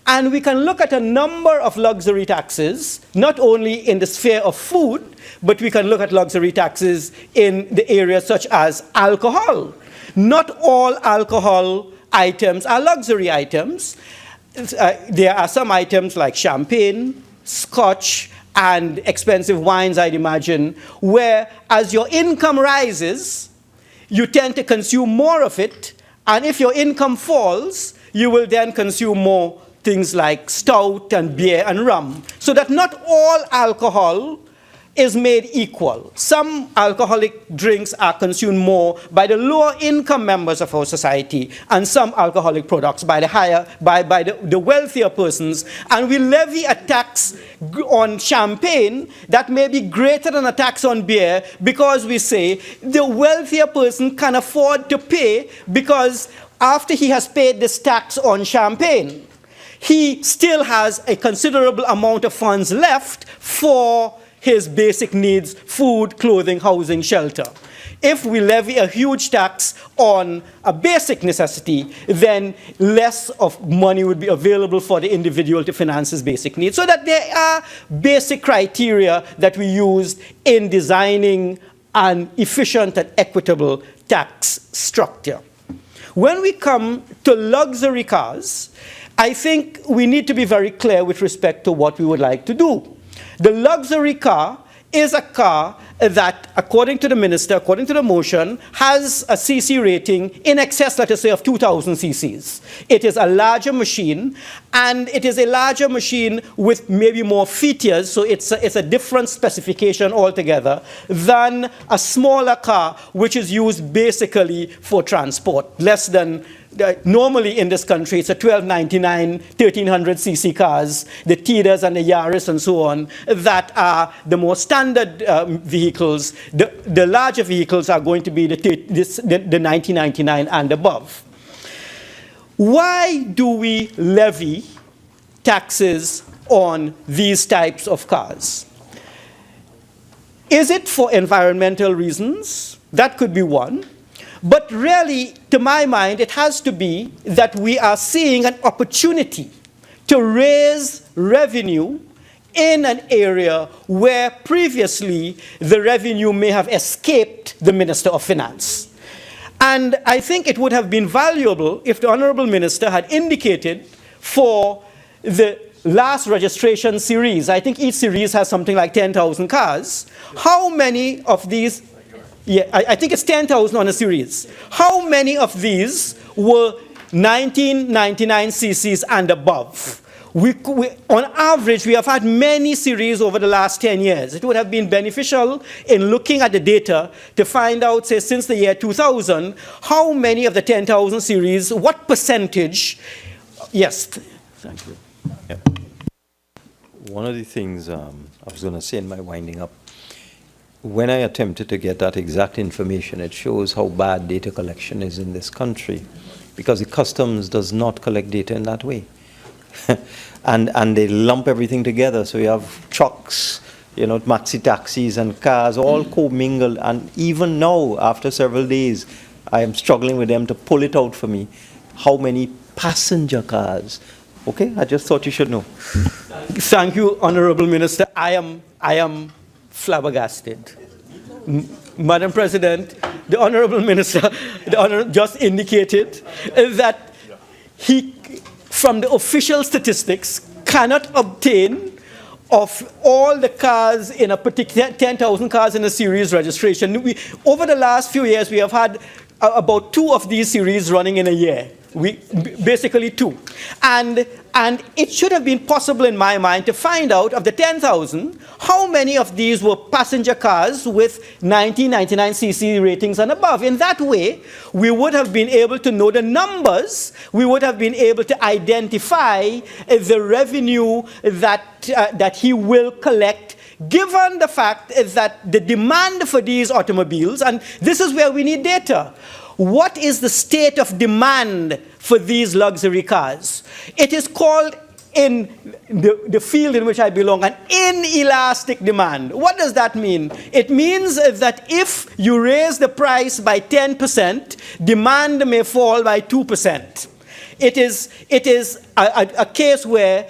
And we can look at a number of luxury taxes, not only in the sphere of food, but we can look at luxury taxes in the areas such as alcohol. Not all alcohol items are luxury items. There are some items like champagne, scotch, and expensive wines, I'd imagine, where as your income rises, you tend to consume more of it, and if your income falls, you will then consume more things like stout and beer and rum. So that not all alcohol is made equal. Some alcoholic drinks are consumed more by the lower income members of our society, and some alcoholic products by the wealthier persons. And we levy a tax on champagne that may be greater than a tax on beer, because we say the wealthier person can afford to pay, because after he has paid this tax on champagne, he still has a considerable amount of funds left for his basic needs: food, clothing, housing, shelter. If we levy a huge tax on a basic necessity, then less of money would be available for the individual to finance his basic needs. So that there are basic criteria that we use in designing an efficient and equitable tax structure. When we come to luxury cars, I think we need to be very clear with respect to what we would like to do. The luxury car is a car that, according to the minister, according to the motion, has a CC rating in excess, let us say, of 2,000 cc's. It is a larger machine, and it is a larger machine with maybe more features, so it's a different specification altogether than a smaller car, which is used basically for transport. Less than normally in this country, it's a 1299, 1300 cc cars, the Tidas and the Yaris and so on, that are the more standard vehicles. The larger vehicles are going to be the 1999 and above. Why do we levy taxes on these types of cars? Is it for environmental reasons? That could be one. But really, to my mind, it has to be that we are seeing an opportunity to raise revenue in an area where previously the revenue may have escaped the Minister of Finance. And I think it would have been valuable if the Honourable Minister had indicated for the last registration series, I think each series has something like 10,000 cars. How many of these, I think it's 10,000 on a series. How many of these were 1999 cc's and above? On average, we have had many series over the last 10 years. It would have been beneficial in looking at the data to find out, say, since the year 2000, how many of the 10,000 series, what percentage, yes. Thank you. Yeah. One of the things I was going to say in my winding up, when I attempted to get that exact information, it shows how bad data collection is in this country, because the customs does not collect data in that way. and they lump everything together. So you have trucks, you know, maxi taxis and cars, all commingled. And even now, after several days, I am struggling with them to pull it out for me. How many passenger cars? Okay, I just thought you should know. Thank you, Honourable Minister. I am flabbergasted. Madam President, the Honourable Minister just indicated that he, from the official statistics, cannot obtain of all the cars in a particular 10,000 cars in a series registration. Over the last few years, we have had about 2 of these series running in a year. Basically 2. And it should have been possible in my mind to find out of the 10,000, how many of these were passenger cars with 1999 cc ratings and above. In that way, we would have been able to know the numbers. We would have been able to identify the revenue that he will collect, given the fact that the demand for these automobiles, and this is where we need data. What is the state of demand for these luxury cars? It is called, in the field in which I belong, an inelastic demand. What does that mean? It means that if you raise the price by 10%, demand may fall by 2%. It is a case where,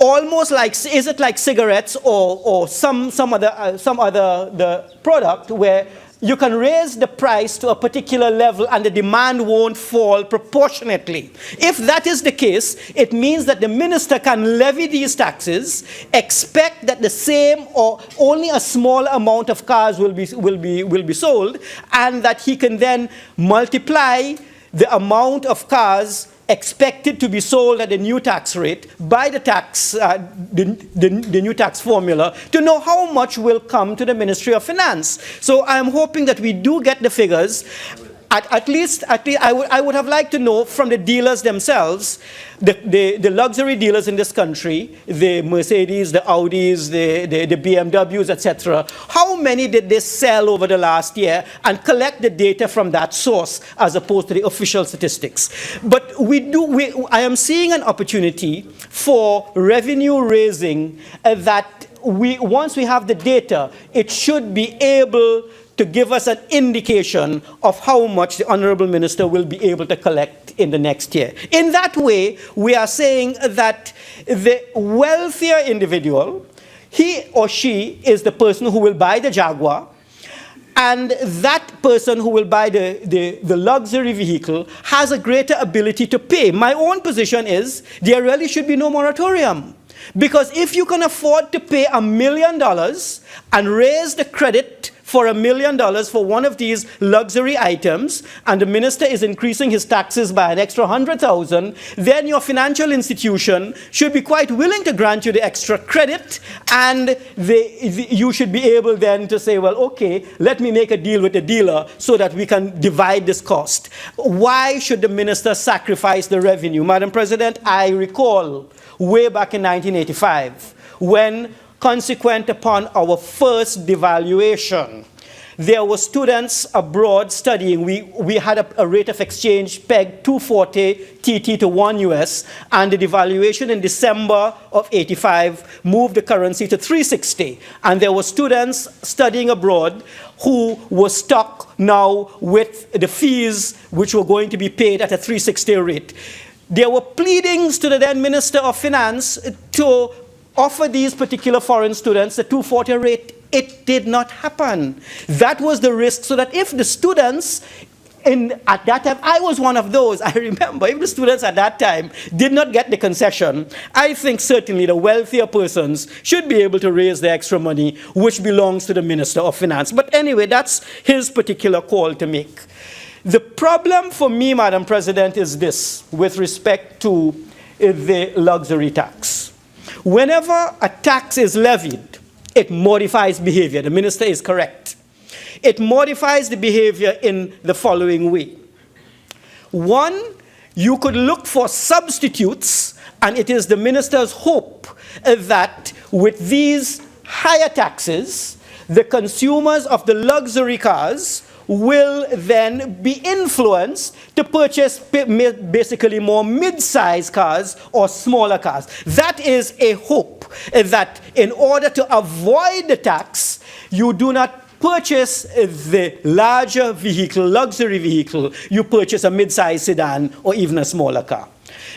almost like, is it like cigarettes or some other the product where you can raise the price to a particular level and the demand won't fall proportionately. If that is the case, it means that the minister can levy these taxes, expect that the same or only a small amount of cars will be sold, and that he can then multiply the amount of cars expected to be sold at the new tax rate by the tax, the new tax formula, to know how much will come to the Ministry of Finance. So I'm hoping that we do get the figures. At least I would have liked to know from the dealers themselves, the luxury dealers in this country, the Mercedes, the Audis, the BMWs, etc. How many did they sell over the last year, and collect the data from that source as opposed to the official statistics. But I am seeing an opportunity for revenue raising that once we have the data, it should be able to give us an indication of how much the Honourable Minister will be able to collect in the next year. In that way, we are saying that the wealthier individual, he or she is the person who will buy the Jaguar, and that person who will buy the luxury vehicle has a greater ability to pay. My own position is there really should be no moratorium. Because if you can afford to pay $1 million and raise the credit for $1 million for one of these luxury items, and the minister is increasing his taxes by an extra 100,000, then your financial institution should be quite willing to grant you the extra credit, and you should be able then to say, well, okay, let me make a deal with the dealer so that we can divide this cost. Why should the minister sacrifice the revenue? Madam President, I recall way back in 1985, when consequent upon our first devaluation, there were students abroad studying. We had a rate of exchange pegged 240 TT to 1 US, and the devaluation in December of 85 moved the currency to 360. And there were students studying abroad who were stuck now with the fees which were going to be paid at a 360 rate. There were pleadings to the then Minister of Finance to offer these particular foreign students the 240 rate. It did not happen. That was the risk, so that if the students at that time, I was one of those. I remember, if the students at that time did not get the concession, I think certainly the wealthier persons should be able to raise the extra money, which belongs to the Minister of Finance. But anyway, that's his particular call to make. The problem for me, Madam President, is this, with respect to the luxury tax. Whenever a tax is levied, it modifies behavior. The minister is correct. It modifies the behavior in the following way. One, you could look for substitutes, and it is the minister's hope that with these higher taxes, the consumers of the luxury cars will then be influenced to purchase basically more mid-sized cars or smaller cars. That is a hope, that in order to avoid the tax, you do not purchase the larger vehicle, luxury vehicle, you purchase a mid-sized sedan or even a smaller car.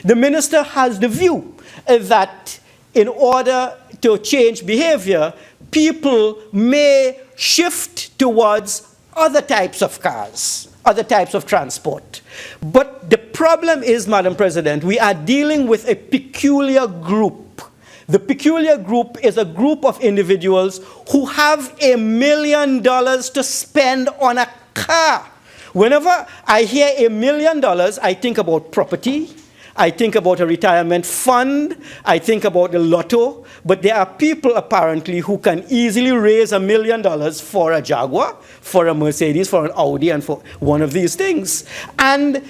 The minister has the view that in order to change behavior, people may shift towards other types of cars, other types of transport. But the problem is, Madam President, we are dealing with a peculiar group. The peculiar group is a group of individuals who have $1 million to spend on a car. Whenever I hear $1 million, I think about property, I think about a retirement fund, I think about the lotto, but there are people apparently who can easily raise $1 million for a Jaguar, for a Mercedes, for an Audi, and for one of these things. And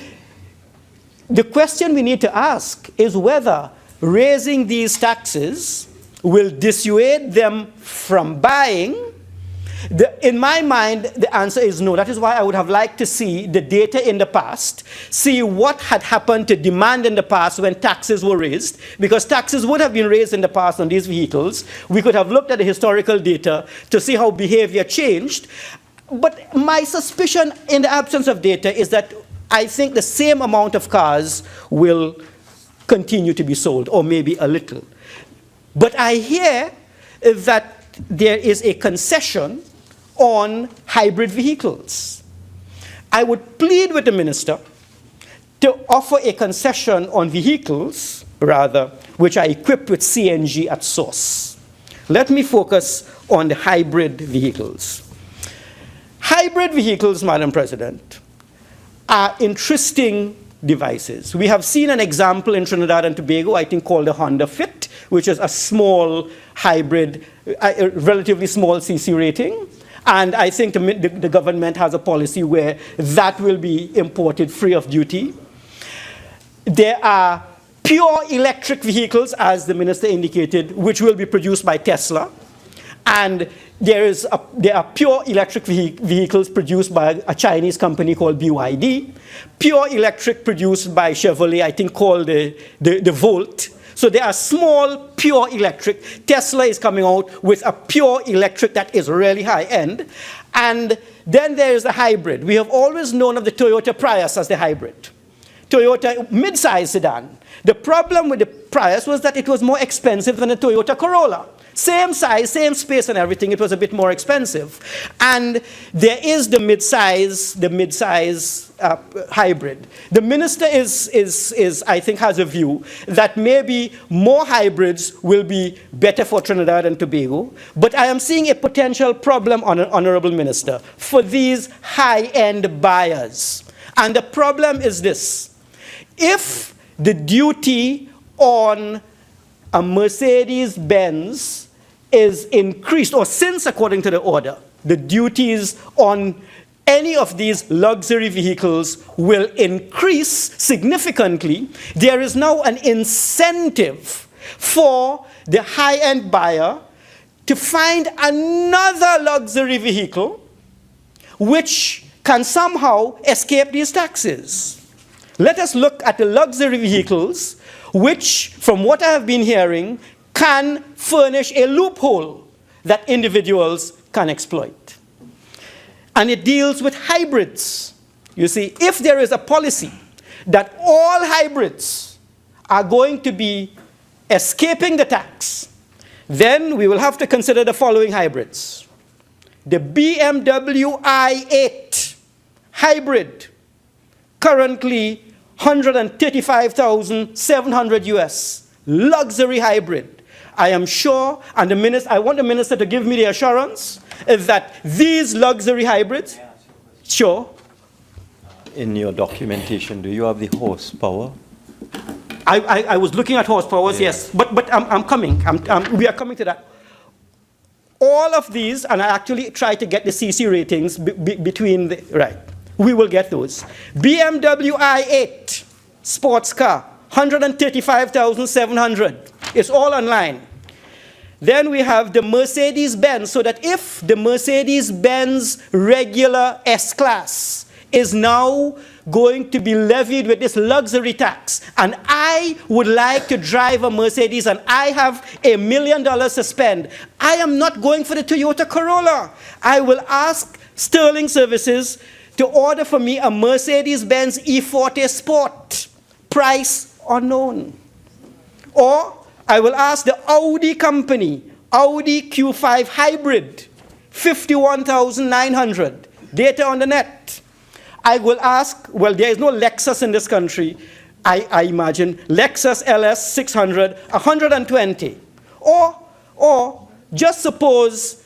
the question we need to ask is whether raising these taxes will dissuade them from buying. In my mind, the answer is no. That is why I would have liked to see the data in the past, see what had happened to demand in the past when taxes were raised, because taxes would have been raised in the past on these vehicles. We could have looked at the historical data to see how behavior changed. But my suspicion in the absence of data is that I think the same amount of cars will continue to be sold, or maybe a little. But I hear that there is a concession on hybrid vehicles. I would plead with the minister to offer a concession on vehicles, rather, which are equipped with CNG at source. Let me focus on the hybrid vehicles. Hybrid vehicles, Madam President, are interesting devices. We have seen an example in Trinidad and Tobago, I think called the Honda Fit, which is a small hybrid, a relatively small CC rating. And I think the government has a policy where that will be imported free of duty. There are pure electric vehicles, as the minister indicated, which will be produced by Tesla. And there are pure electric vehicles produced by a Chinese company called BYD. Pure electric produced by Chevrolet, I think called the Volt. So there are small, pure electric. Tesla is coming out with a pure electric that is really high-end. And then there is the hybrid. We have always known of the Toyota Prius as the hybrid. Toyota mid-size sedan. The problem with the Prius was that it was more expensive than the Toyota Corolla. Same size, same space and everything, it was a bit more expensive. And there is the mid-size hybrid. The minister is, I think, has a view that maybe more hybrids will be better for Trinidad and Tobago, but I am seeing a potential problem, Honourable Minister, for these high-end buyers. And the problem is this. If the duty on a Mercedes-Benz is increased, or since, according to the order, the duties on any of these luxury vehicles will increase significantly, there is now an incentive for the high-end buyer to find another luxury vehicle which can somehow escape these taxes. Let us look at the luxury vehicles which, from what I have been hearing, can furnish a loophole that individuals can exploit. And it deals with hybrids. You see, if there is a policy that all hybrids are going to be escaping the tax, then we will have to consider the following hybrids. The BMW i8 hybrid currently 135,700 US, luxury hybrid. I am sure, and I want the minister to give me the assurance that these luxury hybrids, sure. In your documentation, do you have the horsepower? I was looking at horsepower, yes, but I'm coming. We are coming to that. All of these, and I actually tried to get the CC ratings between the, right. We will get those. BMW i8 sports car, 135,700. It's all online. Then we have the Mercedes-Benz, so that if the Mercedes-Benz regular S-Class is now going to be levied with this luxury tax, and I would like to drive a Mercedes and I have $1 million to spend, I am not going for the Toyota Corolla. I will ask Sterling Services to order for me a Mercedes-Benz E40 Sport, price unknown. Or I will ask the Audi company, Audi Q5 Hybrid, 51,900, data on the net. I will ask, well, there is no Lexus in this country, I imagine, Lexus LS 600, 120. Or just suppose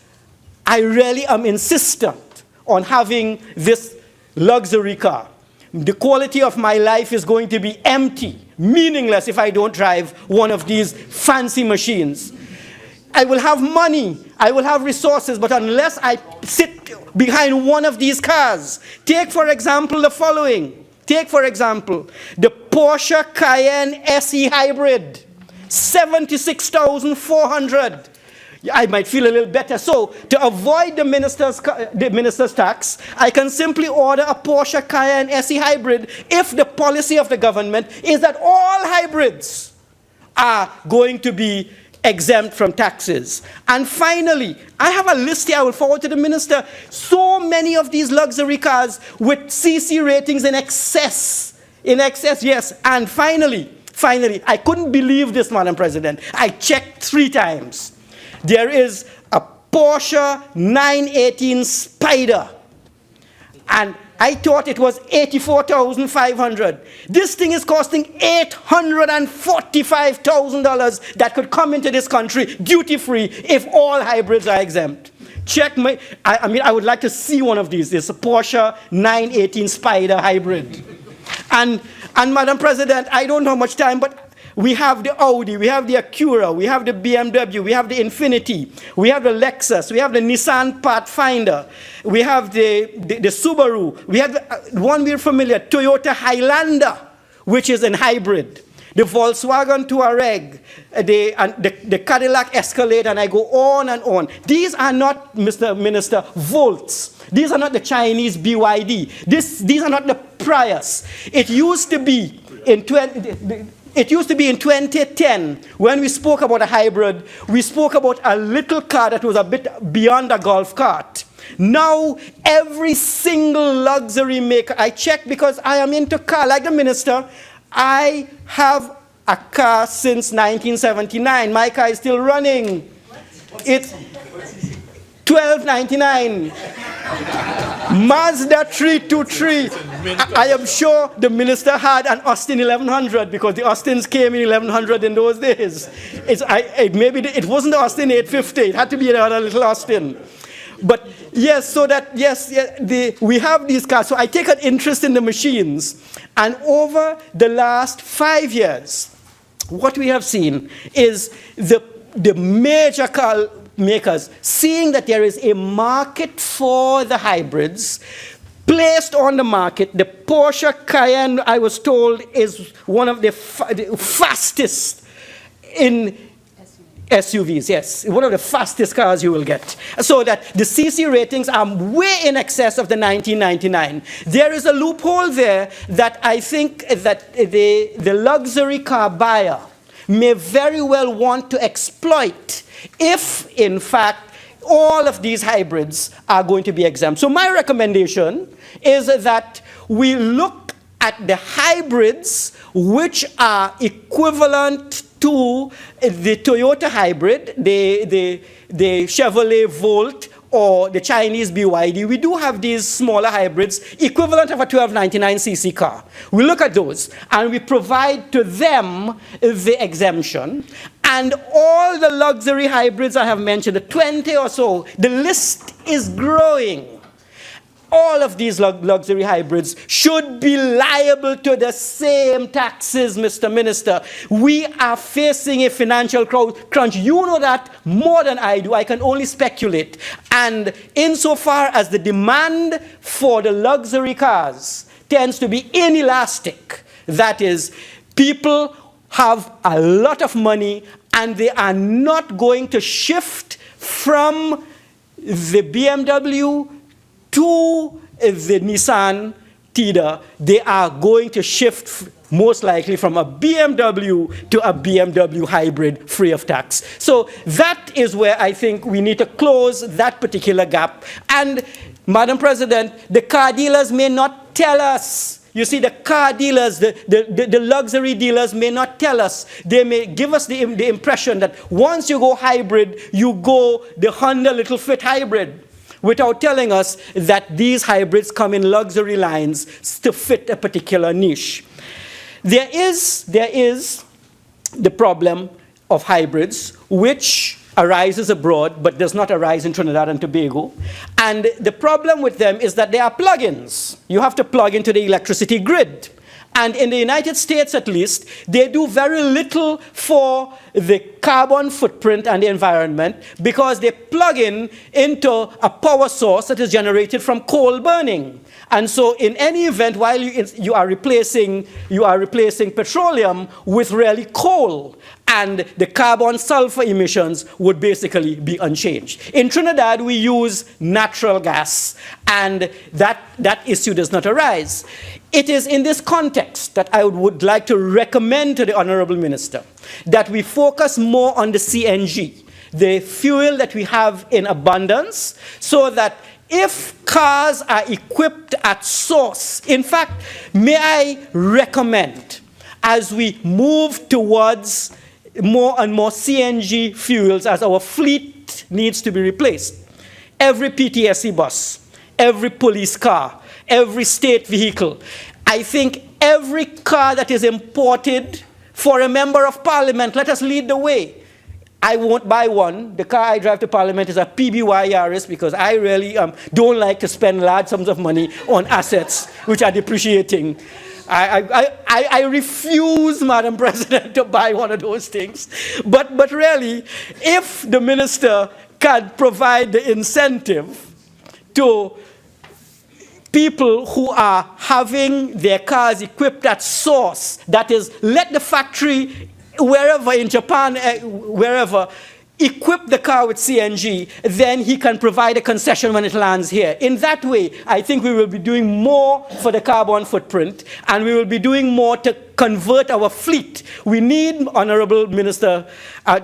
I really am insistent on having this luxury car. The quality of my life is going to be empty, meaningless if I don't drive one of these fancy machines. I will have money, I will have resources, but unless I sit behind one of these cars, take for example the following. Take for example the Porsche Cayenne SE Hybrid, 76,400. I might feel a little better. So to avoid the minister's tax, I can simply order a Porsche Cayenne SE Hybrid if the policy of the government is that all hybrids are going to be exempt from taxes. And finally, I have a list here I will forward to the minister. So many of these luxury cars with CC ratings in excess. In excess, yes. And finally, I couldn't believe this, Madam President. I checked 3 times. There is a Porsche 918 Spider, and I thought it was 84,500. This thing is costing $845,000 that could come into this country duty-free if all hybrids are exempt. Check my, I would like to see one of these. It's a Porsche 918 Spider hybrid. And Madam President, I don't know much time, but we have the Audi, we have the Acura, we have the BMW, we have the Infiniti, we have the Lexus, we have the Nissan Pathfinder, we have the Subaru, we have the one we're familiar, Toyota Highlander, which is in hybrid, the Volkswagen Touareg, the Cadillac Escalade, and I go on and on. These are not, Mr. Minister, Volts. These are not the Chinese BYD. These are not the Prius. It used to be in 2010, when we spoke about a hybrid, we spoke about a little car that was a bit beyond a golf cart. Now, every single luxury maker, I check because I am into car, like the minister, I have a car since 1979. My car is still running. It's $12.99. Mazda 323. I am sure the minister had an Austin 1100 because the Austins came in 1100 in those days. Maybe it wasn't the Austin 850. It had to be another little Austin. But yes, so that, we have these cars. So I take an interest in the machines. And over the last 5 years, what we have seen is the major car makers, seeing that there is a market for the hybrids, placed on the market. The Porsche Cayenne, I was told, is one of the fastest in SUVs, yes. One of the fastest cars you will get. So that the CC ratings are way in excess of the 1999. There is a loophole there that I think that the luxury car buyer may very well want to exploit if, in fact, all of these hybrids are going to be exempt. So my recommendation is that we look at the hybrids which are equivalent to the Toyota hybrid, the Chevrolet Volt, or the Chinese BYD, we do have these smaller hybrids equivalent of a 1299cc car. We look at those and we provide to them the exemption. And all the luxury hybrids I have mentioned, the 20 or so, the list is growing. All of these luxury hybrids should be liable to the same taxes, Mr. Minister. We are facing a financial crunch. You know that more than I do. I can only speculate. And insofar as the demand for the luxury cars tends to be inelastic, that is, people have a lot of money and they are not going to shift from the BMW to the Nissan Tida. They are going to shift most likely from a BMW to a BMW hybrid free of tax. So that is where I think we need to close that particular gap. And Madam President, the car dealers may not tell us. You see, the car dealers, the luxury dealers may not tell us. They may give us the impression that once you go hybrid, you go the Honda Little Fit hybrid, without telling us that these hybrids come in luxury lines to fit a particular niche. There is the problem of hybrids, which arises abroad but does not arise in Trinidad and Tobago. And the problem with them is that they are plug-ins. You have to plug into the electricity grid. And in the United States, at least, they do very little for the carbon footprint and the environment because they plug into a power source that is generated from coal burning. And so in any event, while you are replacing petroleum with really coal, and the carbon sulfur emissions would basically be unchanged. In Trinidad, we use natural gas, and that issue does not arise. It is in this context that I would like to recommend to the Honourable Minister that we focus more on the CNG, the fuel that we have in abundance, so that if cars are equipped at source, in fact, may I recommend, as we move towards more and more CNG fuels, as our fleet needs to be replaced, every PTSC bus, every police car, every state vehicle, I think every car that is imported for a member of parliament, let us lead the way. I won't buy one. The car I drive to Parliament is a PBY Yaris because I really don't like to spend large sums of money on assets which are depreciating. I refuse, Madam President, to buy one of those things. But really, if the minister can provide the incentive to people who are having their cars equipped at source, that is, let the factory wherever in Japan, wherever, equip the car with CNG, then he can provide a concession when it lands here. In that way, I think we will be doing more for the carbon footprint, and we will be doing more to convert our fleet. We need, Honourable Minister,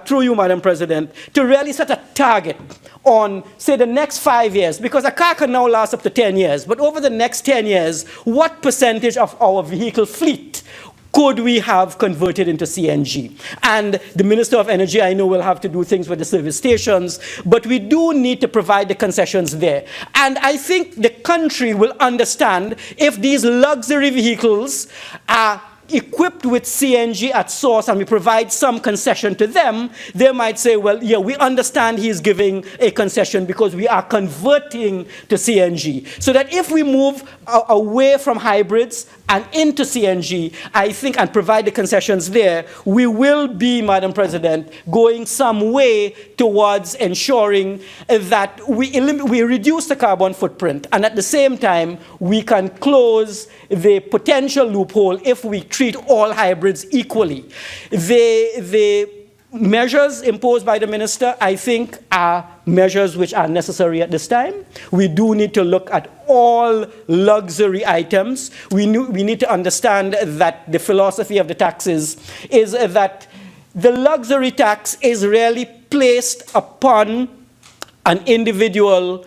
through you, Madam President, to really set a target on, say, the next 5 years, because a car can now last up to 10 years, but over the next 10 years, what percentage of our vehicle fleet could we have converted into CNG? And the Minister of Energy, I know, will have to do things with the service stations, but we do need to provide the concessions there. And I think the country will understand if these luxury vehicles are equipped with CNG at source and we provide some concession to them, they might say, well, yeah, we understand he's giving a concession because we are converting to CNG. So that if we move away from hybrids and into CNG, I think, and provide the concessions there, we will be, Madam President, going some way towards ensuring that we reduce the carbon footprint, and at the same time, we can close the potential loophole if we treat all hybrids equally. The measures imposed by the minister, I think, are measures which are necessary at this time. We do need to look at all luxury items. We need to understand that the philosophy of the taxes is that the luxury tax is really placed upon an individual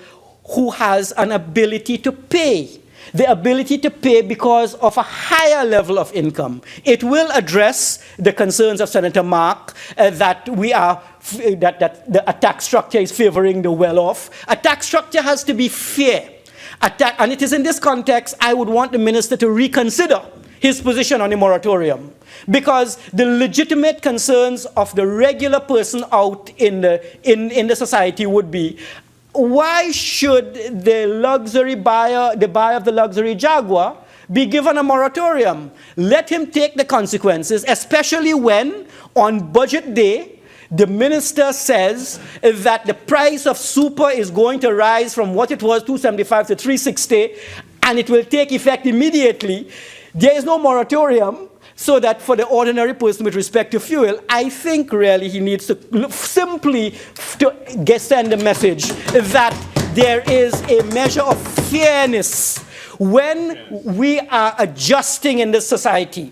who has an ability to pay. The ability to pay because of a higher level of income. It will address the concerns of Senator Mark that we are a tax structure is favoring the well-off. A tax structure has to be fair. And it is in this context I would want the minister to reconsider his position on the moratorium, because the legitimate concerns of the regular person out in the society would be, why should the luxury buyer, the buyer of the luxury Jaguar, be given a moratorium? Let him take the consequences, especially when on budget day the minister says that the price of super is going to rise from what it was 275 to 360, and it will take effect immediately. There is no moratorium, so that for the ordinary person with respect to fuel, I think really he needs to simply send a message that there is a measure of fairness when we are adjusting in this society.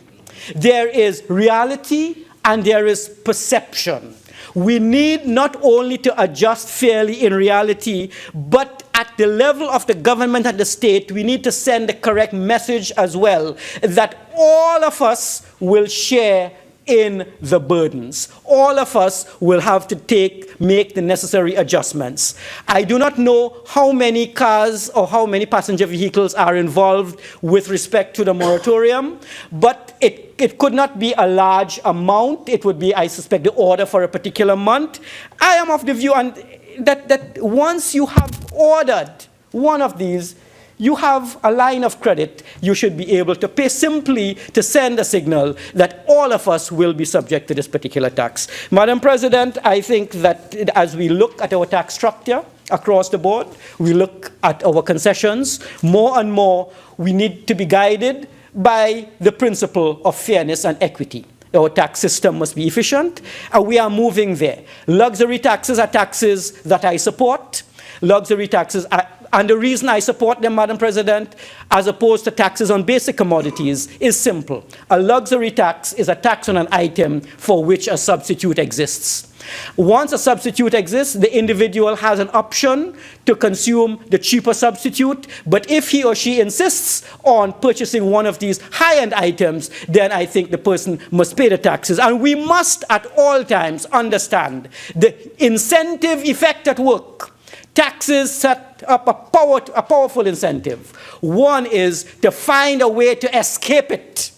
There is reality and there is perception. We need not only to adjust fairly in reality, but at the level of the government and the state, we need to send the correct message as well, that all of us will share in the burdens. All of us will have to make the necessary adjustments. I do not know how many cars or how many passenger vehicles are involved with respect to the moratorium, but it could not be a large amount. It would be, I suspect, the order for a particular month. I am of the view that once you have ordered one of these, you have a line of credit you should be able to pay, simply to send a signal that all of us will be subject to this particular tax. Madam President, I think that as we look at our tax structure across the board, we look at our concessions, more and more we need to be guided by the principle of fairness and equity. Our tax system must be efficient, and we are moving there. Luxury taxes are taxes that I support. Luxury taxes are, and the reason I support them, Madam President, as opposed to taxes on basic commodities, is simple. A luxury tax is a tax on an item for which a substitute exists. Once a substitute exists, the individual has an option to consume the cheaper substitute, but if he or she insists on purchasing one of these high-end items, then I think the person must pay the taxes. And we must at all times understand the incentive effect at work. Taxes set up a powerful incentive. One is to find a way to escape it.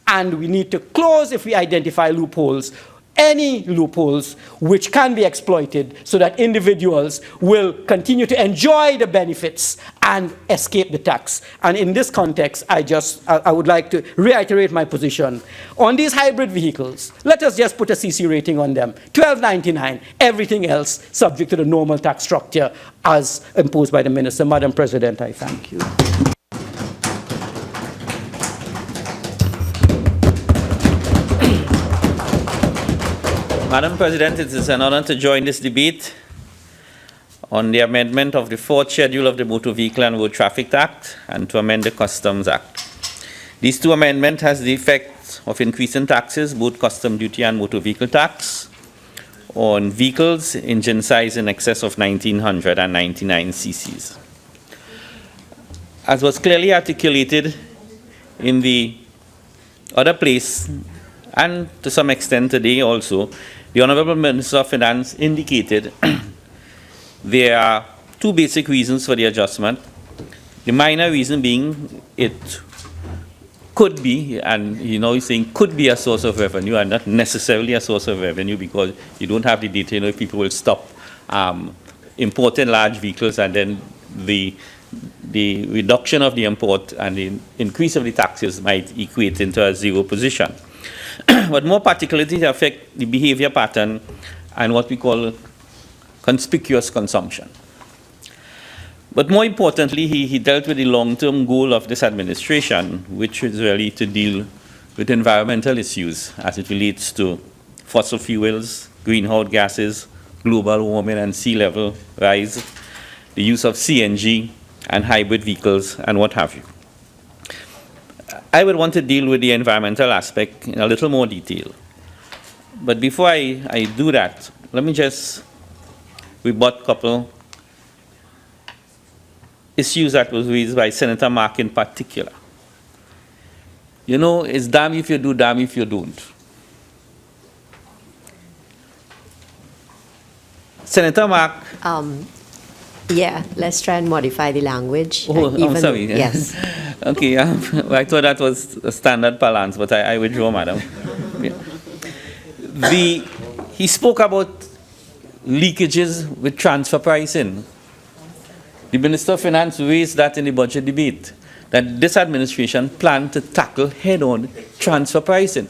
And we need to close, if we identify loopholes, any loopholes which can be exploited, so that individuals will continue to enjoy the benefits and escape the tax. And in this context, I would like to reiterate my position. On these hybrid vehicles, let us just put a CC rating on them, $12.99, everything else subject to the normal tax structure as imposed by the minister. Madam President, I thank you. Madam President, it is an honor to join this debate on the amendment of the fourth schedule of the Motor Vehicle and Road Traffic Act and to amend the Customs Act. These two amendments has the effect of increasing taxes, both custom duty and motor vehicle tax, on vehicles engine size in excess of 1999 cc's. As was clearly articulated in the other place, and to some extent today also, the Honourable Minister of Finance indicated there are two basic reasons for the adjustment. The minor reason being it could be, and he's saying could be a source of revenue and not necessarily a source of revenue, because you don't have the data, if people will stop importing large vehicles, and then the reduction of the import and the increase of the taxes might equate into a zero position. But more particularly, affect the behavior pattern and what we call conspicuous consumption. But more importantly, he dealt with the long-term goal of this administration, which is really to deal with environmental issues as it relates to fossil fuels, greenhouse gases, global warming and sea level rise, the use of CNG and hybrid vehicles, and what have you. I would want to deal with the environmental aspect in a little more detail. But before I do that, let me just rebut a couple issues that was raised by Senator Mark in particular. It's damn if you do, damn if you don't. Senator Mark. Yeah, let's try and modify the language. Oh, I'm sorry. Yes. Okay, I thought that was a standard balance, but I withdraw, madam. Yeah. He spoke about leakages with transfer pricing. The Minister of Finance raised that in the budget debate, that this administration planned to tackle head-on transfer pricing.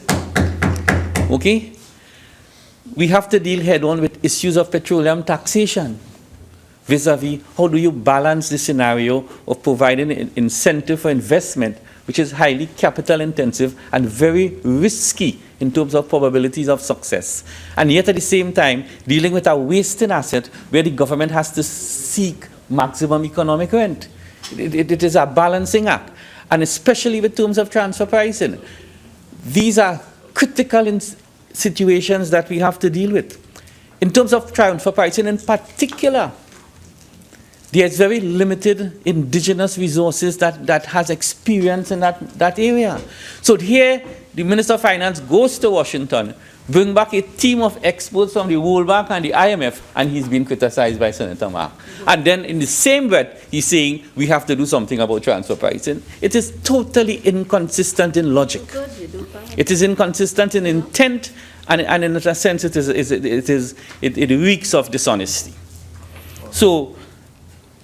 Okay? We have to deal head-on with issues of petroleum taxation. Vis-a-vis, how do you balance the scenario of providing an incentive for investment, which is highly capital intensive and very risky in terms of probabilities of success, and yet at the same time dealing with a wasting asset where the government has to seek maximum economic rent. It is a balancing act, and especially with terms of transfer pricing. These are critical situations that we have to deal with. In terms of transfer pricing in particular, there's very limited indigenous resources that has experience in that area. So here, the Minister of Finance goes to Washington, bring back a team of experts from the World Bank and the IMF, and he's been criticized by Senator Mark. And then in the same breath, he's saying we have to do something about transfer pricing. It is totally inconsistent in logic. It is inconsistent in intent, and in a sense, it reeks of dishonesty. So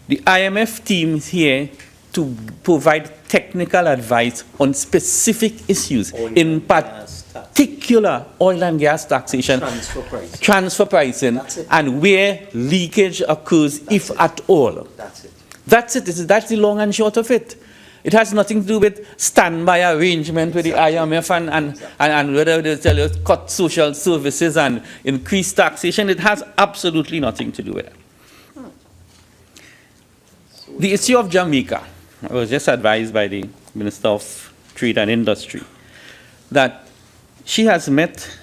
the IMF team is here to provide technical advice on specific issues, in particular oil and gas taxation, transfer pricing, and where leakage occurs, if at all. That's it. That's the long and short of it. It has nothing to do with standby arrangement with the IMF and whether they tell you cut social services and increase taxation. It has absolutely nothing to do with it. The issue of Jamaica, I was just advised by the Minister of Trade and Industry that she has met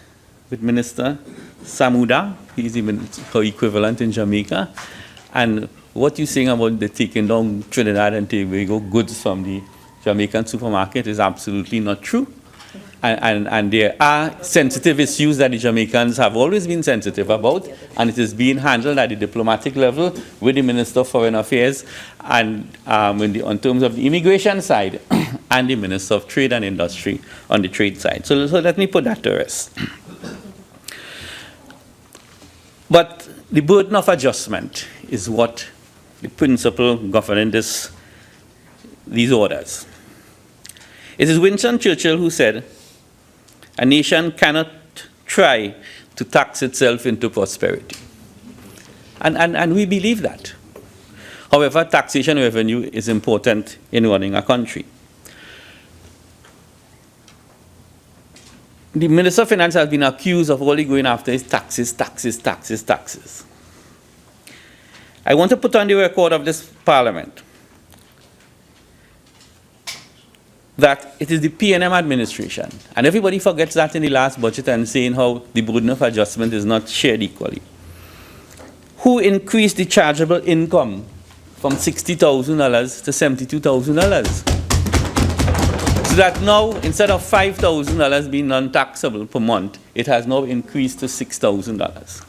with Minister Samuda, he's her equivalent in Jamaica, and what you're saying about the taking down Trinidad and Tobago goods from the Jamaican supermarket is absolutely not true. And there are sensitive issues that the Jamaicans have always been sensitive about, and it is being handled at the diplomatic level with the Minister of Foreign Affairs and on terms of the immigration side and the Minister of Trade and Industry on the trade side. So let me put that to rest. But the burden of adjustment is what the principle governing these orders. It is Winston Churchill who said, "A nation cannot try to tax itself into prosperity." And we believe that. However, taxation revenue is important in running a country. The Minister of Finance has been accused of only going after his taxes. I want to put on the record of this Parliament that it is the P&M administration, and everybody forgets that in the last budget and saying how the burden of adjustment is not shared equally, who increased the chargeable income from $60,000 to $72,000. So that now, instead of $5,000 being non-taxable per month, it has now increased to $6,000.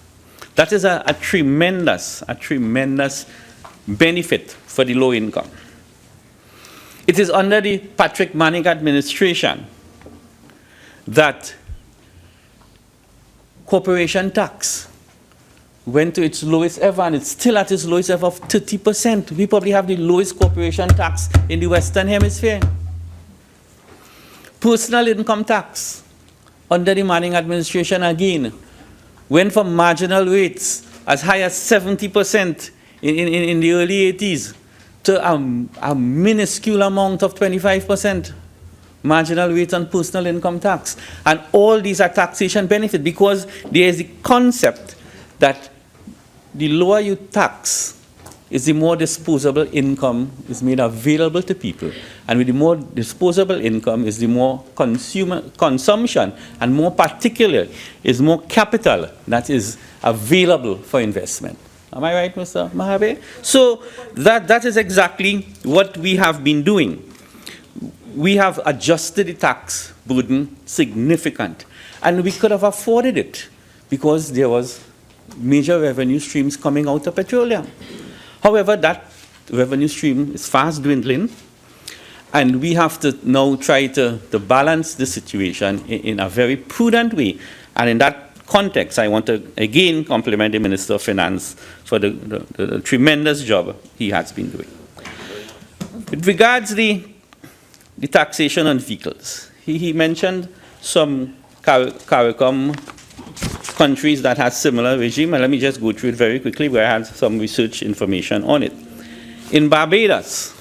That is a tremendous benefit for the low income. It is under the Patrick Manning administration that corporation tax went to its lowest ever, and it's still at its lowest ever of 30%. We probably have the lowest corporation tax in the Western Hemisphere. Personal income tax under the Manning administration again went from marginal rates as high as 70% in the early 80s to a minuscule amount of 25% marginal rate on personal income tax. And all these are taxation benefits, because there is the concept that the lower you tax is the more disposable income is made available to people. And with the more disposable income is the more consumption, and more particular is more capital that is available for investment. Am I right, Mr. Mahabir? So that is exactly what we have been doing. We have adjusted the tax burden significant, and we could have afforded it because there was major revenue streams coming out of petroleum. However, that revenue stream is fast dwindling, and we have to now try to balance the situation in a very prudent way. And in that context, I want to again compliment the Minister of Finance for the tremendous job he has been doing. With regards the taxation on vehicles, he mentioned some CARICOM countries that have similar regime, and let me just go through it very quickly, where I had some research information on it. In Barbados,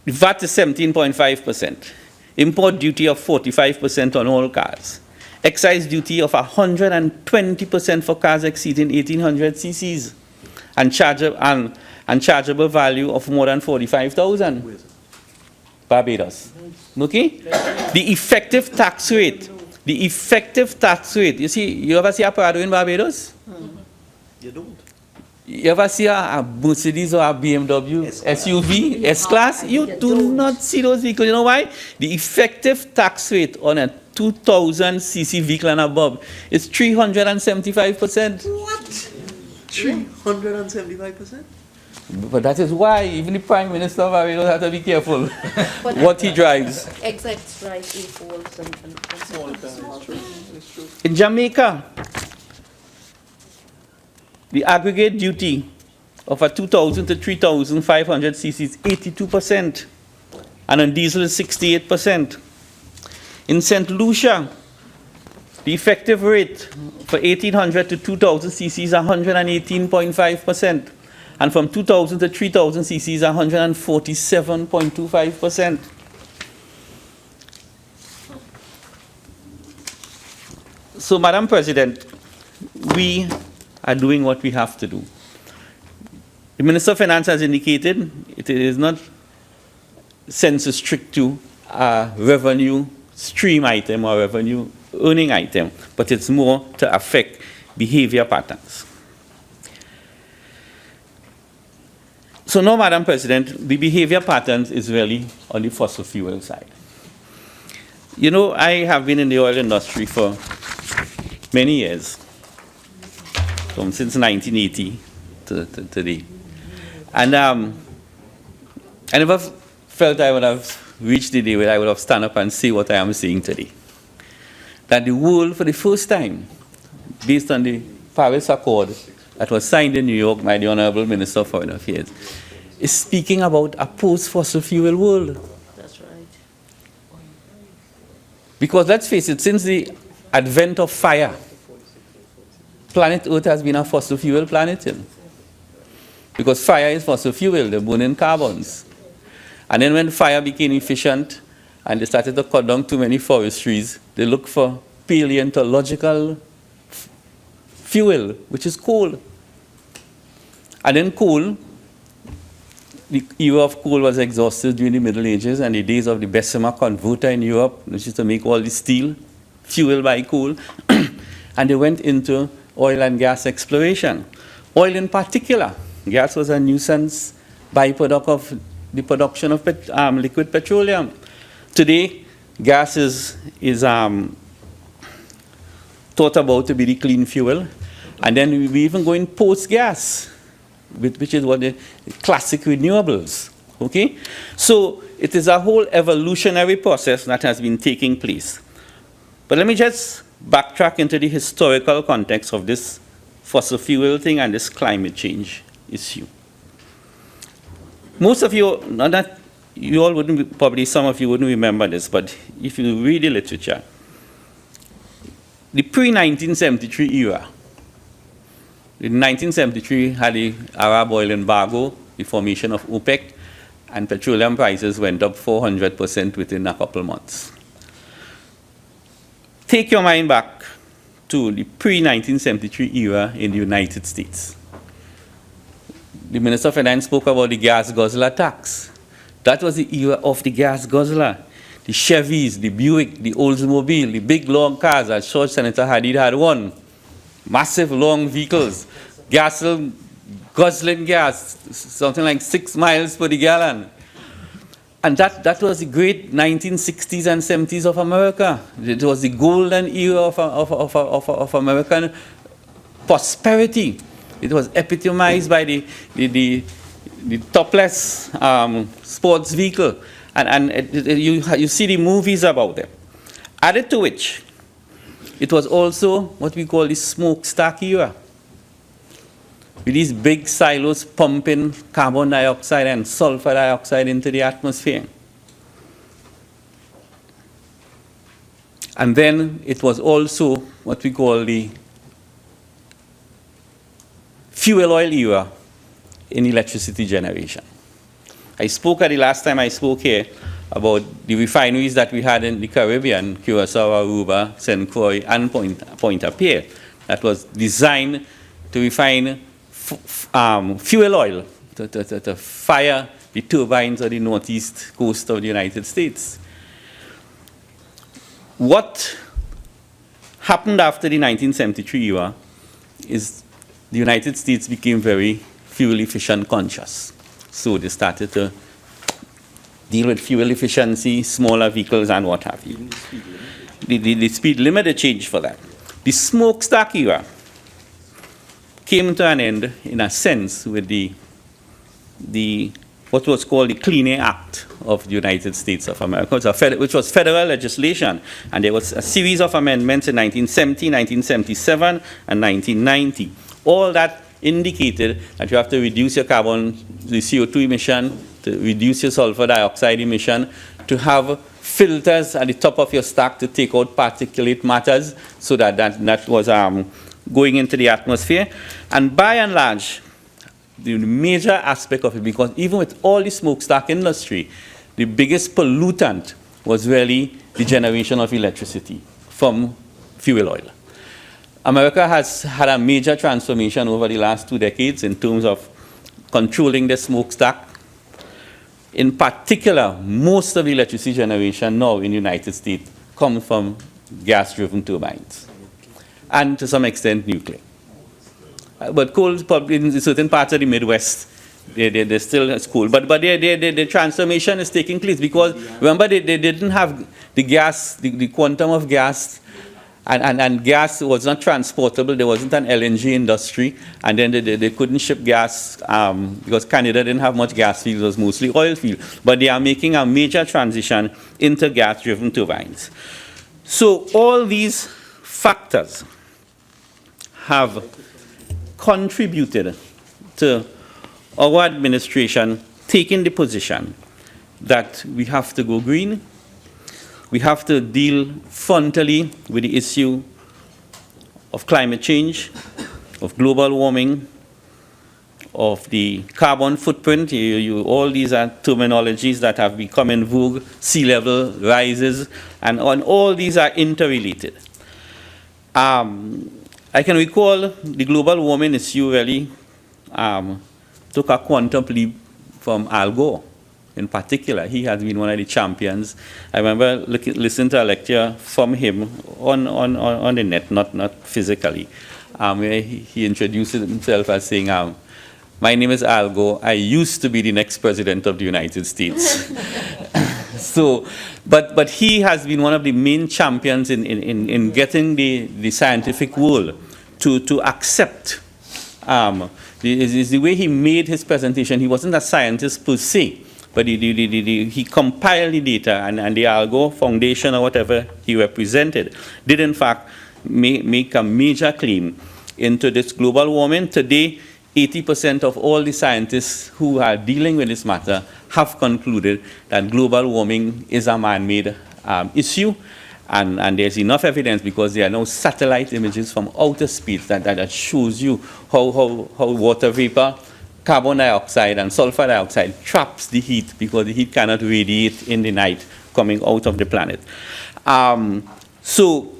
the VAT is 17.5%, import duty of 45% on all cars, excise duty of 120% for cars exceeding 1,800 cc's, and chargeable value of more than 45,000. Barbados. Okay? The effective tax rate, you see, you ever see a Prado in Barbados? You don't. You ever see a Mercedes or a BMW SUV, S-Class? You do not see those vehicles. You know why? The effective tax rate on a 2,000 cc vehicle and above is 375%. What? 375%? But that is why even the Prime Minister of Barbados has to be careful what he drives. Exact right, A4s and small cars. In Jamaica, the aggregate duty of a 2,000 to 3,500 cc is 82%, and on diesel is 68%. In St. Lucia, the effective rate for 1,800 to 2,000 cc is 118.5%, and from 2,000 to 3,000 cc is 147.25%. So, Madam President, we are doing what we have to do. The Minister of Finance has indicated it is not census strict to a revenue stream item or revenue earning item, but it's more to affect behavior patterns. So now, Madam President, the behavior patterns is really on the fossil fuel side. You know, I have been in the oil industry for many years, since 1980 to today. And I never felt I would have reached the day where I would have stand up and say what I am saying today. That the world, for the first time, based on the Paris Accord that was signed in New York by the Honourable Minister of Foreign Affairs, is speaking about a post-fossil fuel world. That's right. Because let's face it, since the advent of fire, planet Earth has been a fossil fuel planet. Because fire is fossil fuel, they're burning carbons. And then when fire became efficient and they started to cut down too many forestries, they looked for paleontological fuel, which is coal. And then coal, the era of coal was exhausted during the Middle Ages and the days of the Bessemer converter in Europe, which is to make all the steel, fueled by coal. And they went into oil and gas exploration. Oil in particular. Gas was a nuisance byproduct of the production of liquid petroleum. Today, gas is thought about to be the clean fuel. And then we even go in post-gas, which is what the classic renewables. Okay? So it is a whole evolutionary process that has been taking place. But let me just backtrack into the historical context of this fossil fuel thing and this climate change issue. Most of you, not that you all wouldn't, probably some of you wouldn't remember this, but if you read the literature, the pre-1973 era, in 1973 had the Arab oil embargo, the formation of OPEC, and petroleum prices went up 400% within a couple months. Take your mind back to the pre-1973 era in the United States. The Minister of Finance spoke about the gas guzzler tax. That was the era of the gas guzzler. The Chevys, the Buick, the Oldsmobile, the big long cars. I'm sure Senator Hadeed had one. Massive long vehicles, guzzling gas, something like 6 miles per gallon. And that was the great 1960s and 70s of America. It was the golden era of American prosperity. It was epitomized by the topless sports vehicle. And you see the movies about them. Added to which, it was also what we call the smokestack era, with these big silos pumping carbon dioxide and sulfur dioxide into the atmosphere. And then it was also what we call the fuel oil era in electricity generation. I spoke at the last time I spoke here about the refineries that we had in the Caribbean, Curaçao, Aruba, St. Croix, and Pointe-à-Pierre, that was designed to refine fuel oil to fire the turbines of the northeast coast of the United States. What happened after the 1973 era is the United States became very fuel efficient conscious. So they started to deal with fuel efficiency, smaller vehicles, and what have you. The speed limit changed for that. The smokestack era came to an end, in a sense, with what was called the Clean Air Act of the United States of America, which was federal legislation. And there was a series of amendments in 1970, 1977, and 1990. All that indicated that you have to reduce your carbon, the CO2 emission, to reduce your sulfur dioxide emission, to have filters at the top of your stack to take out particulate matters, so that was going into the atmosphere. And by and large, the major aspect of it, because even with all the smokestack industry, the biggest pollutant was really the generation of electricity from fuel oil. America has had a major transformation over the last 2 decades in terms of controlling the smokestack. In particular, most of the electricity generation now in the United States comes from gas-driven turbines, and to some extent nuclear. But coal, probably in certain parts of the Midwest, they're still coal. But the transformation is taking place because, remember, they didn't have the gas, the quantum of gas, and gas was not transportable. There wasn't an LNG industry, and then they couldn't ship gas because Canada didn't have much gas fields. It was mostly oil fields. But they are making a major transition into gas-driven turbines. So all these factors have contributed to our administration taking the position that we have to go green. We have to deal frontally with the issue of climate change, of global warming, of the carbon footprint. All these are terminologies that have become in vogue, sea level rises, and all these are interrelated. I can recall the global warming issue really took a quantum leap from Al Gore. In particular, he has been one of the champions. I remember listening to a lecture from him on the net, not physically, where he introduced himself as saying, "My name is Al Gore. I used to be the next president of the United States." So, but he has been one of the main champions in getting the scientific world to accept. Is the way he made his presentation. He wasn't a scientist per se, but he compiled the data, and the Al Gore Foundation or whatever he represented did in fact make a major claim into this global warming. Today, 80% of all the scientists who are dealing with this matter have concluded that global warming is a man-made issue, and there's enough evidence because there are now satellite images from outer space that shows you how water vapor, carbon dioxide, and sulfur dioxide traps the heat because the heat cannot radiate in the night coming out of the planet. So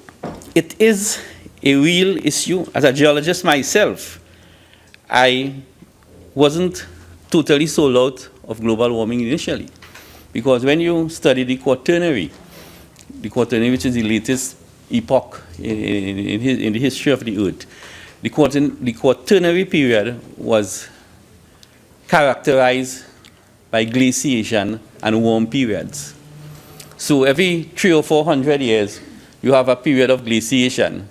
it is a real issue. As a geologist myself, I wasn't totally sold out of global warming initially, because when you study the Quaternary, which is the latest epoch in the history of the Earth, the Quaternary period was characterized by glaciation and warm periods. So every 300 or 400 years, you have a period of glaciation,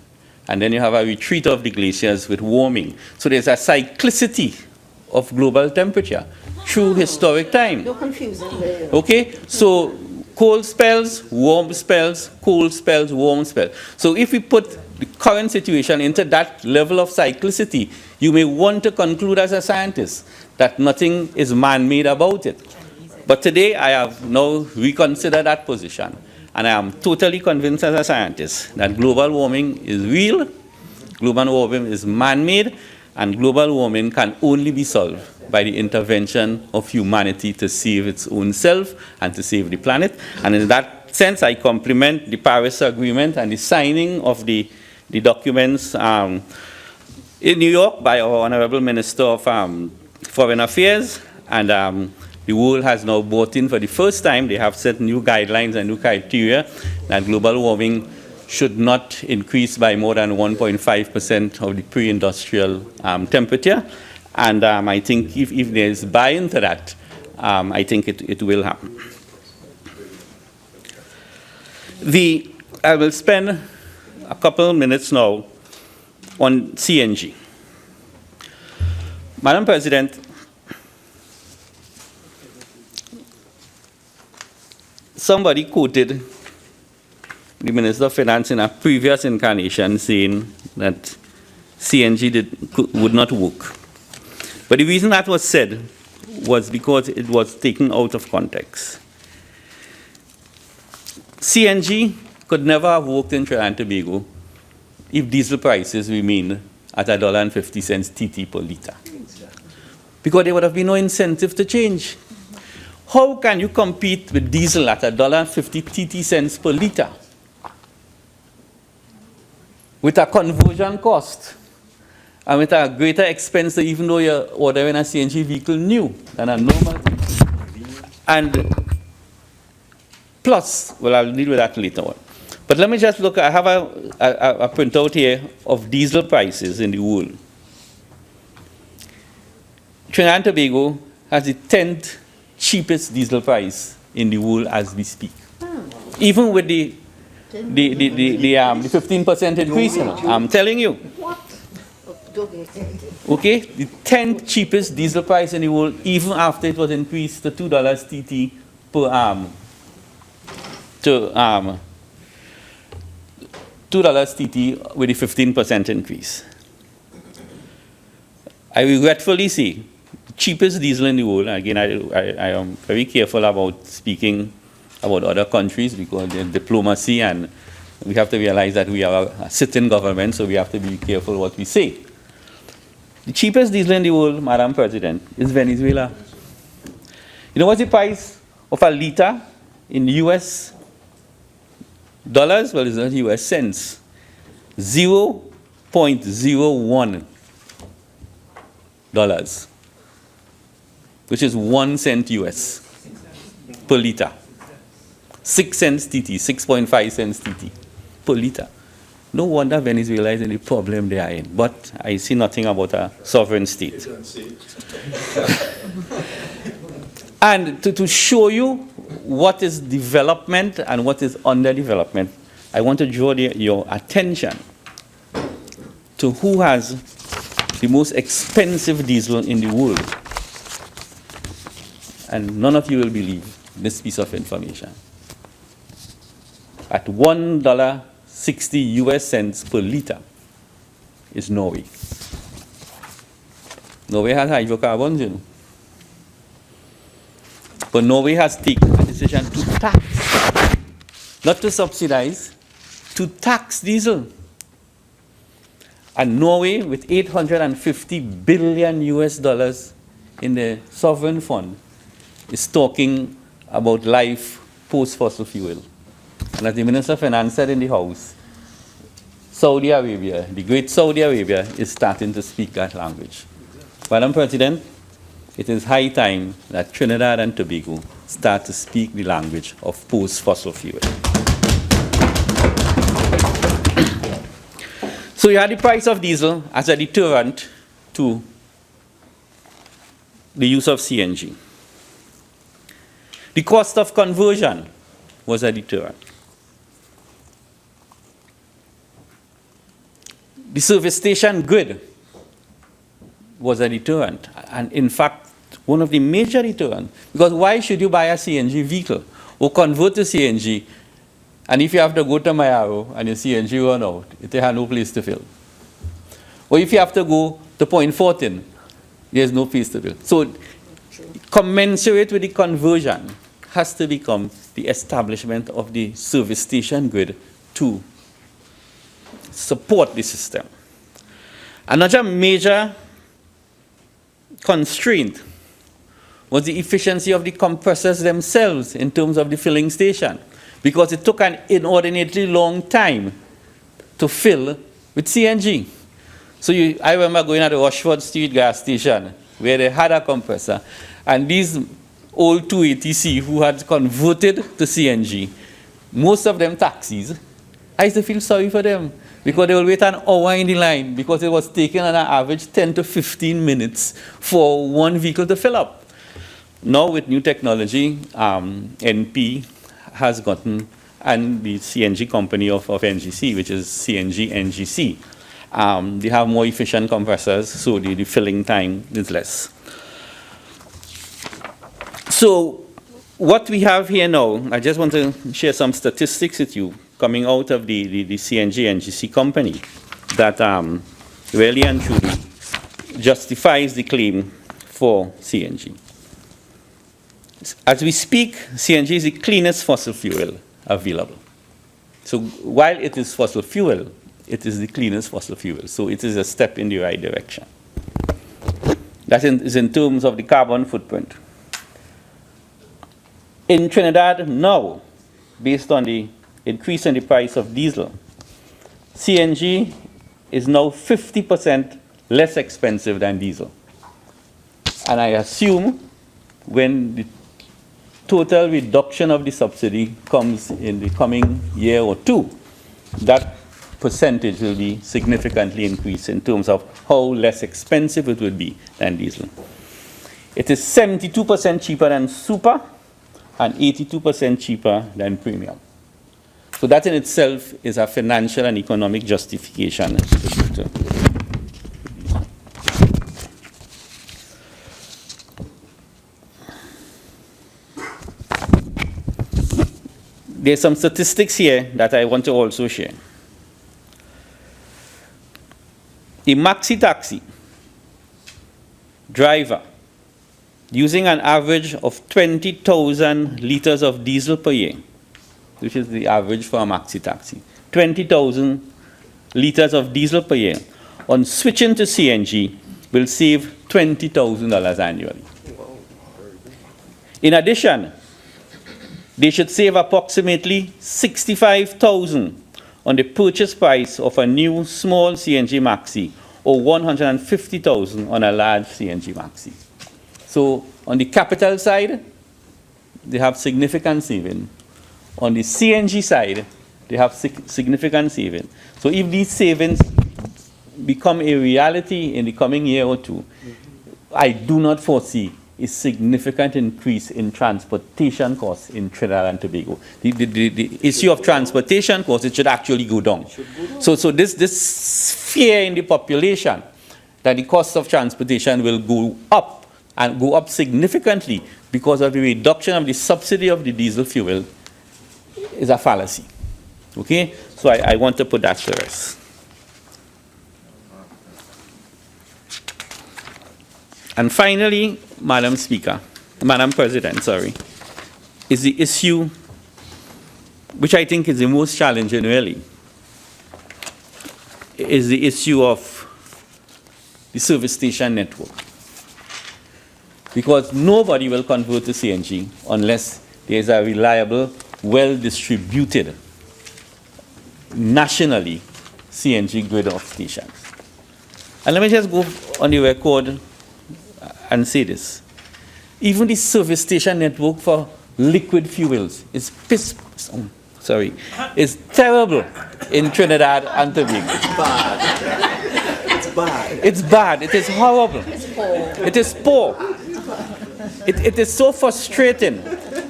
and then you have a retreat of the glaciers with warming. So there's a cyclicity of global temperature through historic time. No confusion there. Okay, so cold spells, warm spells, cold spells, warm spells. So if we put the current situation into that level of cyclicity, you may want to conclude as a scientist that nothing is man-made about it. But today I have now reconsidered that position, and I am totally convinced as a scientist that global warming is real, global warming is man-made, and global warming can only be solved by the intervention of humanity to save its own self and to save the planet. And in that sense, I compliment the Paris Agreement and the signing of the documents in New York by our Honourable Minister of Foreign Affairs. And the world has now bought in for the first time. They have set new guidelines and new criteria that global warming should not increase by more than 1.5% of the pre-industrial temperature. And I think if there is buy-in to that, I think it will happen. I will spend a couple of minutes now on CNG. Madam President, somebody quoted the Minister of Finance in a previous incarnation saying that CNG would not work. But the reason that was said was because it was taken out of context. CNG could never have worked in Trinidad and Tobago if diesel prices remained at $1.50 TT per litre. Because there would have been no incentive to change. How can you compete with diesel at $1.50 TT cents per litre with a conversion cost and with a greater expense even though you're ordering a CNG vehicle new than a normal vehicle? And plus, well, I'll deal with that later on. But let me just look, I have a printout here of diesel prices in the world. Trinidad and Tobago has the 10th cheapest diesel price in the world as we speak. Even with the 15% increase, I'm telling you. Okay, the 10th cheapest diesel price in the world, even after it was increased to $2 TT per $2 TT with a 15% increase. I regretfully say the cheapest diesel in the world, again I am very careful about speaking about other countries because there's diplomacy and we have to realize that we are a sitting government, so we have to be careful what we say. The cheapest diesel in the world, Madam President, is Venezuela. You know what's the price of a litre in US dollars? Well, it's not US cents. 0.01 dollars, which is 1 cent US per litre. 6 cents TT, 6.5 cents TT per litre. No wonder Venezuela is in the problem they are in. But I see nothing about a sovereign state. And to show you what is development and what is underdevelopment, I want to draw your attention to who has the most expensive diesel in the world. And none of you will believe this piece of information. At $1.60 US cents per litre is Norway. Norway has hydrocarbons, you know. But Norway has taken a decision to tax, not to subsidize, to tax diesel. And Norway, with $850 billion US dollars in the sovereign fund, is talking about life post-fossil fuel. And as the Minister of Finance said in the House, Saudi Arabia, the great Saudi Arabia, is starting to speak that language. Madam President, it is high time that Trinidad and Tobago start to speak the language of post-fossil fuel. So you had the price of diesel as a deterrent to the use of CNG. The cost of conversion was a deterrent. The service station grid was a deterrent. And in fact, one of the major deterrents. Because why should you buy a CNG vehicle or convert to CNG, and if you have to go to Mayaro and your CNG run out, they have no place to fill? Or if you have to go to Point 14, there's no place to fill. So commensurate with the conversion has to become the establishment of the service station grid to support the system. Another major constraint was the efficiency of the compressors themselves in terms of the filling station, because it took an inordinately long time to fill with CNG. So I remember going at the Rushford Street gas station where they had a compressor, and these old 280C who had converted to CNG, most of them taxis, I used to feel sorry for them because they will wait an hour in the line because it was taking on an average 10 to 15 minutes for one vehicle to fill up. Now with new technology, NP has gotten, and the CNG company of NGC, which is CNG NGC, they have more efficient compressors, so the filling time is less. So what we have here now, I just want to share some statistics with you coming out of the CNG NGC company that really and truly justifies the claim for CNG. As we speak, CNG is the cleanest fossil fuel available. So while it is fossil fuel, it is the cleanest fossil fuel. So it is a step in the right direction. That is in terms of the carbon footprint. In Trinidad now, based on the increase in the price of diesel, CNG is now 50% less expensive than diesel. And I assume when the total reduction of the subsidy comes in the coming year or two, that percentage will be significantly increased in terms of how less expensive it would be than diesel. It is 72% cheaper than super and 82% cheaper than premium. So that in itself is a financial and economic justification. There's some statistics here that I want to also share. A maxi taxi driver using an average of 20,000 liters of diesel per year, which is the average for a maxi taxi, 20,000 liters of diesel per year, on switching to CNG will save $20,000 annually. In addition, they should save approximately $65,000 on the purchase price of a new small CNG maxi, or $150,000 on a large CNG maxi. So on the capital side, they have significant saving. On the CNG side, they have significant saving. So if these savings become a reality in the coming year or two, I do not foresee a significant increase in transportation costs in Trinidad and Tobago. The issue of transportation costs, it should actually go down. So this fear in the population that the cost of transportation will go up and go up significantly because of the reduction of the subsidy of the diesel fuel is a fallacy. Okay? So I want to put that to rest. And finally, Madam President, is the issue which I think is the most challenging really, is the issue of the service station network. Because nobody will convert to CNG unless there is a reliable, well-distributed, nationally CNG grid of stations. And let me just go on the record and say this. Even the service station network for liquid fuels is is terrible in Trinidad and Tobago. It's bad. It's bad. It's bad. It is horrible. It's poor. It is poor. It is so frustrating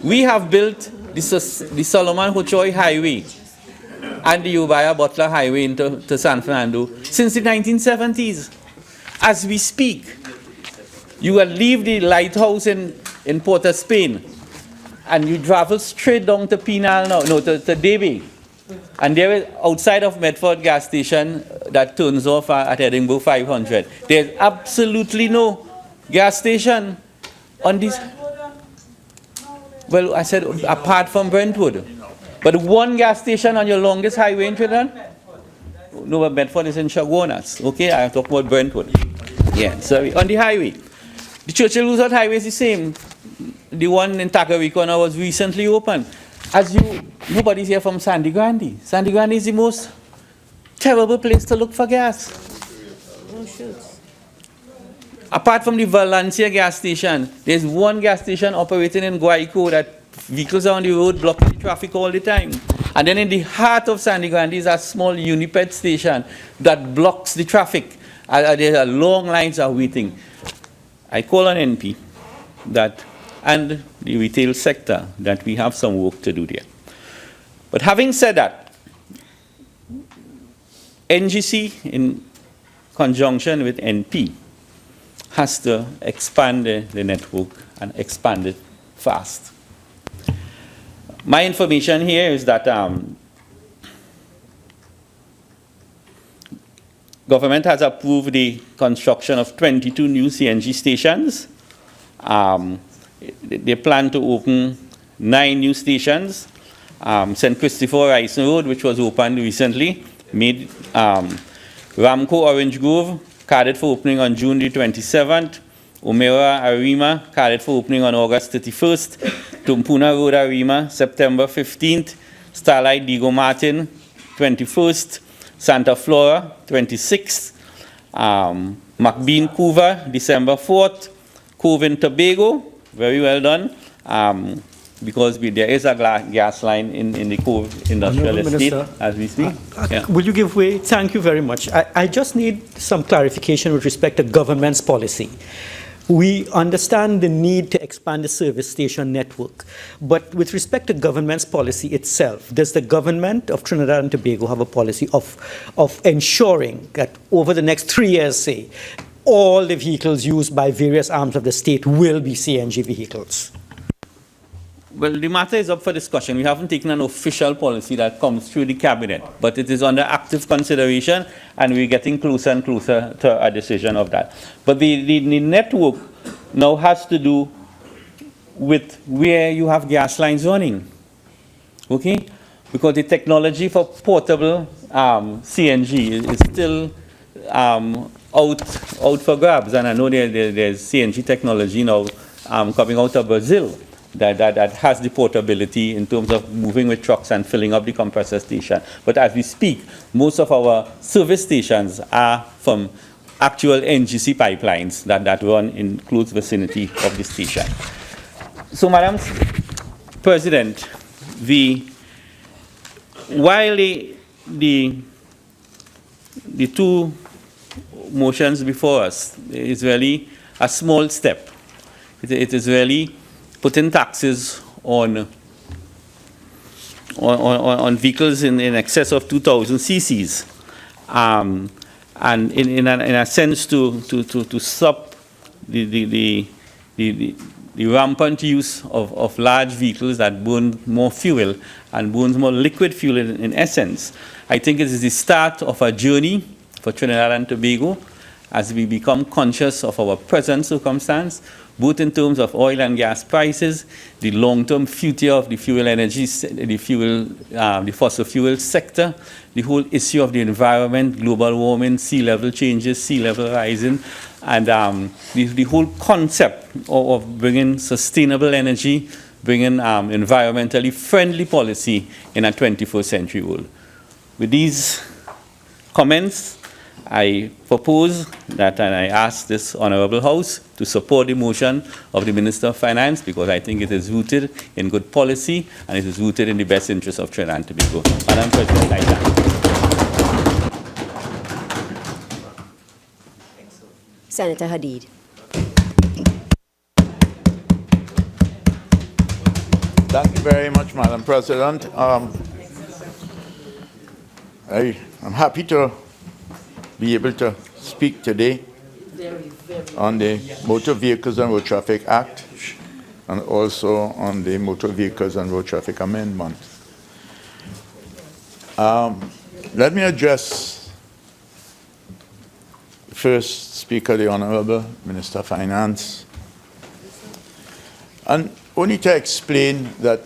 We have built the Solomon Hochoy Highway and the Ubaya Butler Highway into San Fernando since the 1970s. As we speak, you will leave the lighthouse in Port of Spain and you travel straight down to Penal now, no, to Debe. And there is, outside of Medford gas station that turns off at Edinburgh 500, there's absolutely no gas station on this. Well, I said apart from Brentwood. But one gas station on your longest highway in Trinidad? No, but Medford is in Chaguanas. Okay, I'm talking about Brentwood. Yeah, sorry. On the highway. The Churchill Roosevelt Highway is the same. The one in Tacaricona was recently opened. As you, nobody's here from Sandy Grande. Sandy Grande is the most terrible place to look for gas. Apart from the Valencia gas station, there's one gas station operating in Guayco that vehicles are on the road blocking the traffic all the time. And then in the heart of Sandy Grande is a small Uniped station that blocks the traffic. There are long lines are waiting. I call on NP that, and the retail sector, that we have some work to do there. But having said that, NGC in conjunction with NP has to expand the network and expand it fast. My information here is that government has approved the construction of 22 new CNG stations. They plan to open 9 new stations. St. Christopher Ryson Road, which was opened recently, made Ramco Orange Grove, carded for opening on June the 27th. Omera Arima, carded for opening on August 31st. Tumpuna Road Arima, September 15th. Starlight Diego Martin, 21st. Santa Flora, 26th. McBean Couva, December 4th. Cove in Tobago, very well done. Because there is a gas line in the Cove Industrial Estate as we speak. Will you give way? Thank you very much. I just need some clarification with respect to government's policy. We understand the need to expand the service station network, but with respect to government's policy itself, does the government of Trinidad and Tobago have a policy of ensuring that over the next 3 years, say, all the vehicles used by various arms of the state will be CNG vehicles? Well, the matter is up for discussion. We haven't taken an official policy that comes through the cabinet, but it is under active consideration, and we're getting closer and closer to a decision of that. But the network now has to do with where you have gas lines running, okay? Because the technology for portable CNG is still out for grabs, and I know there's CNG technology now coming out of Brazil that has the portability in terms of moving with trucks and filling up the compressor station. But as we speak, most of our service stations are from actual NGC pipelines that run in close vicinity of the station. So, Madam President, while the two motions before us is really a small step, it is really putting taxes on vehicles in excess of 2,000 cc's, and in a sense to stop the rampant use of large vehicles that burn more fuel and burns more liquid fuel in essence. I think it is the start of a journey for Trinidad and Tobago as we become conscious of our present circumstance, both in terms of oil and gas prices, the long-term future of the fuel energy, the fossil fuel sector, the whole issue of the environment, global warming, sea level changes, sea level rising, and the whole concept of bringing sustainable energy, bringing environmentally friendly policy in a 21st century world. With these comments, I propose that, and I ask this Honourable House to support the motion of the Minister of Finance, because I think it is rooted in good policy and it is rooted in the best interest of Trinidad and Tobago. Madam President, I thank you. Senator Hadeed. Thank you very much, Madam President. I'm happy to be able to speak today on the Motor Vehicles and Road Traffic Act and also on the Motor Vehicles and Road Traffic Amendment. Let me address the first speaker, the Honourable Minister of Finance, and only to explain that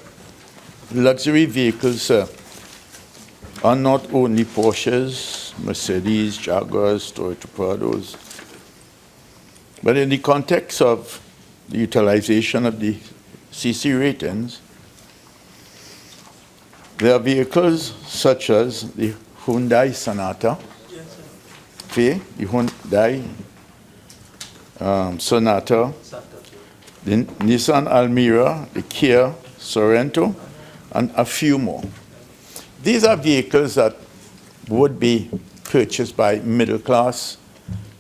luxury vehicles are not only Porsches, Mercedes, Jaguars, Toyota Prados, but in the context of the utilization of the CC ratings, there are vehicles such as the Hyundai Sonata, the Hyundai Sonata, the Nissan Almera, the Kia Sorento, and a few more. These are vehicles that would be purchased by middle-class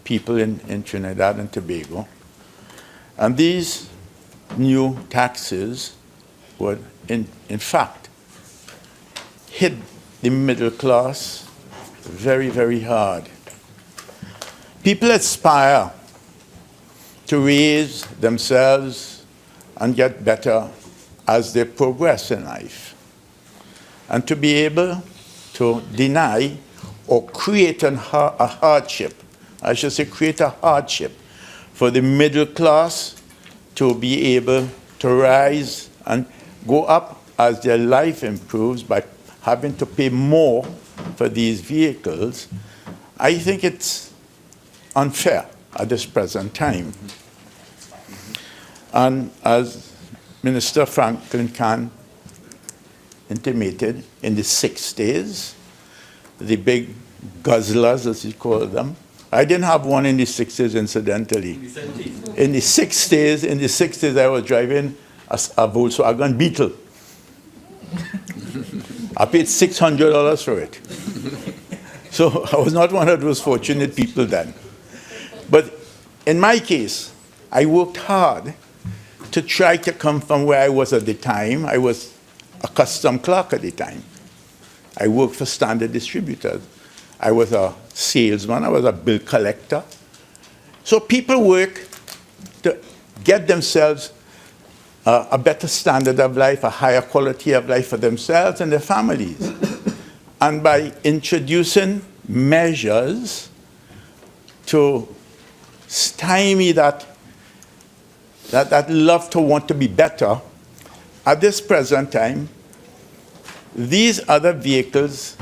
people in Trinidad and Tobago. And these new taxes would, in fact, hit the middle class very, very hard. People aspire to raise themselves and get better as they progress in life. And to be able to deny or create a hardship, I should say create a hardship for the middle class to be able to rise and go up as their life improves by having to pay more for these vehicles, I think it's unfair at this present time. And as Minister Franklin Khan intimated, in the 60s, the big guzzlers, as he called them, I didn't have one in the 60s, incidentally. In the 60s, I was driving a Volkswagen Beetle. I paid $600 for it. So I was not one of those fortunate people then. But in my case, I worked hard to try to come from where I was at the time. I was a custom clerk at the time. I worked for Standard Distributors. I was a salesman. I was a bill collector. So people work to get themselves a better standard of life, a higher quality of life for themselves and their families. And by introducing measures to stymie that love to want to be better, at this present time, these other vehicles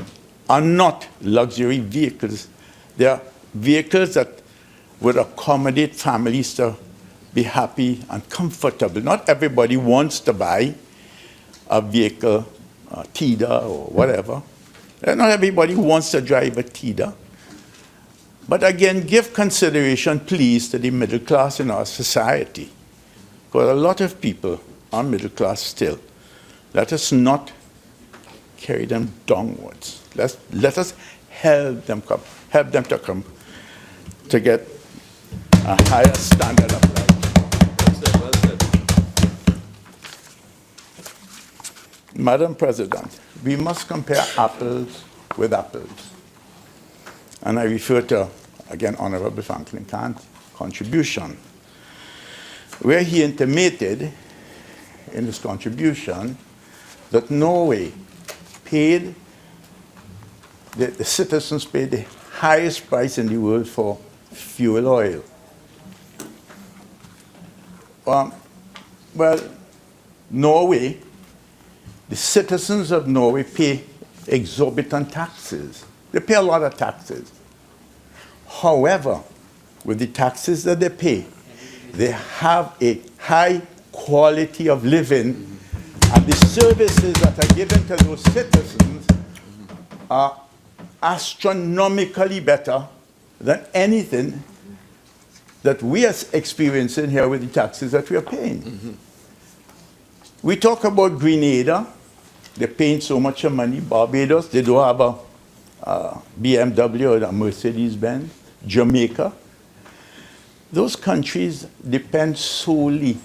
are not luxury vehicles. They are vehicles that would accommodate families to be happy and comfortable. Not everybody wants to buy a vehicle, a Tida or whatever. Not everybody wants to drive a Tida. But again, give consideration, please, to the middle class in our society. Because a lot of people are middle class still. Let us not carry them downwards. Let us help them to come to get a higher standard of life. Madam President, we must compare apples with apples. And I refer to, again, Honourable Franklin Khan's contribution, where he intimated in his contribution that Norway paid, the citizens paid the highest price in the world for fuel oil. Well, Norway, the citizens of Norway pay exorbitant taxes. They pay a lot of taxes. However, with the taxes that they pay, they have a high quality of living, and the services that are given to those citizens are astronomically better than anything that we are experiencing here with the taxes that we are paying. We talk about Grenada, they're paying so much money. Barbados, they don't have a BMW or a Mercedes-Benz. Jamaica. Those countries depend solely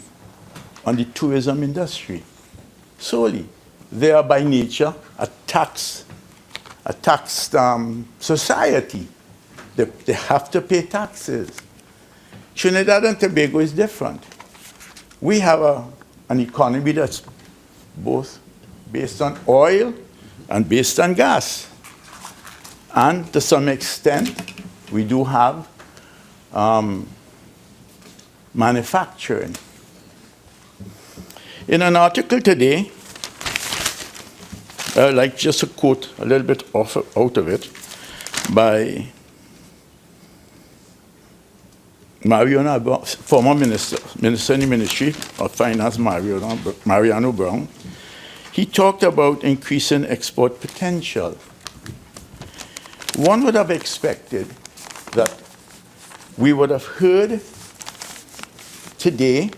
on the tourism industry. solely. They are by nature a taxed society. They have to pay taxes. Trinidad and Tobago is different. We have an economy that's both based on oil and based on gas. And to some extent, we do have manufacturing. In an article today, I like just to quote a little bit out of it by Mariano, former minister in the Ministry of Finance, Mariano Brown. He talked about increasing export potential. One would have expected that we would have heard today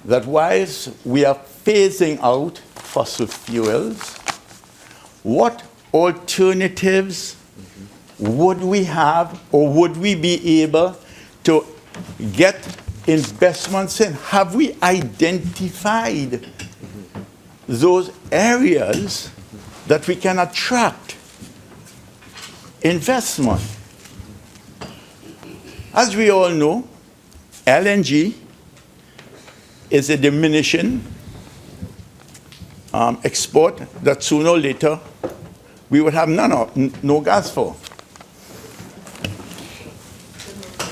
that whilst we are phasing out fossil fuels, what alternatives would we have, or would we be able to get investments in? Have we identified those areas that we can attract investment? As we all know, LNG is a diminishing export that sooner or later we would have no gas for.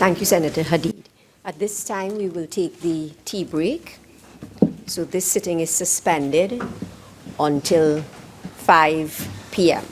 Thank you, Senator Hadeed. At this time, we will take the tea break. So this sitting is suspended until 5 p.m.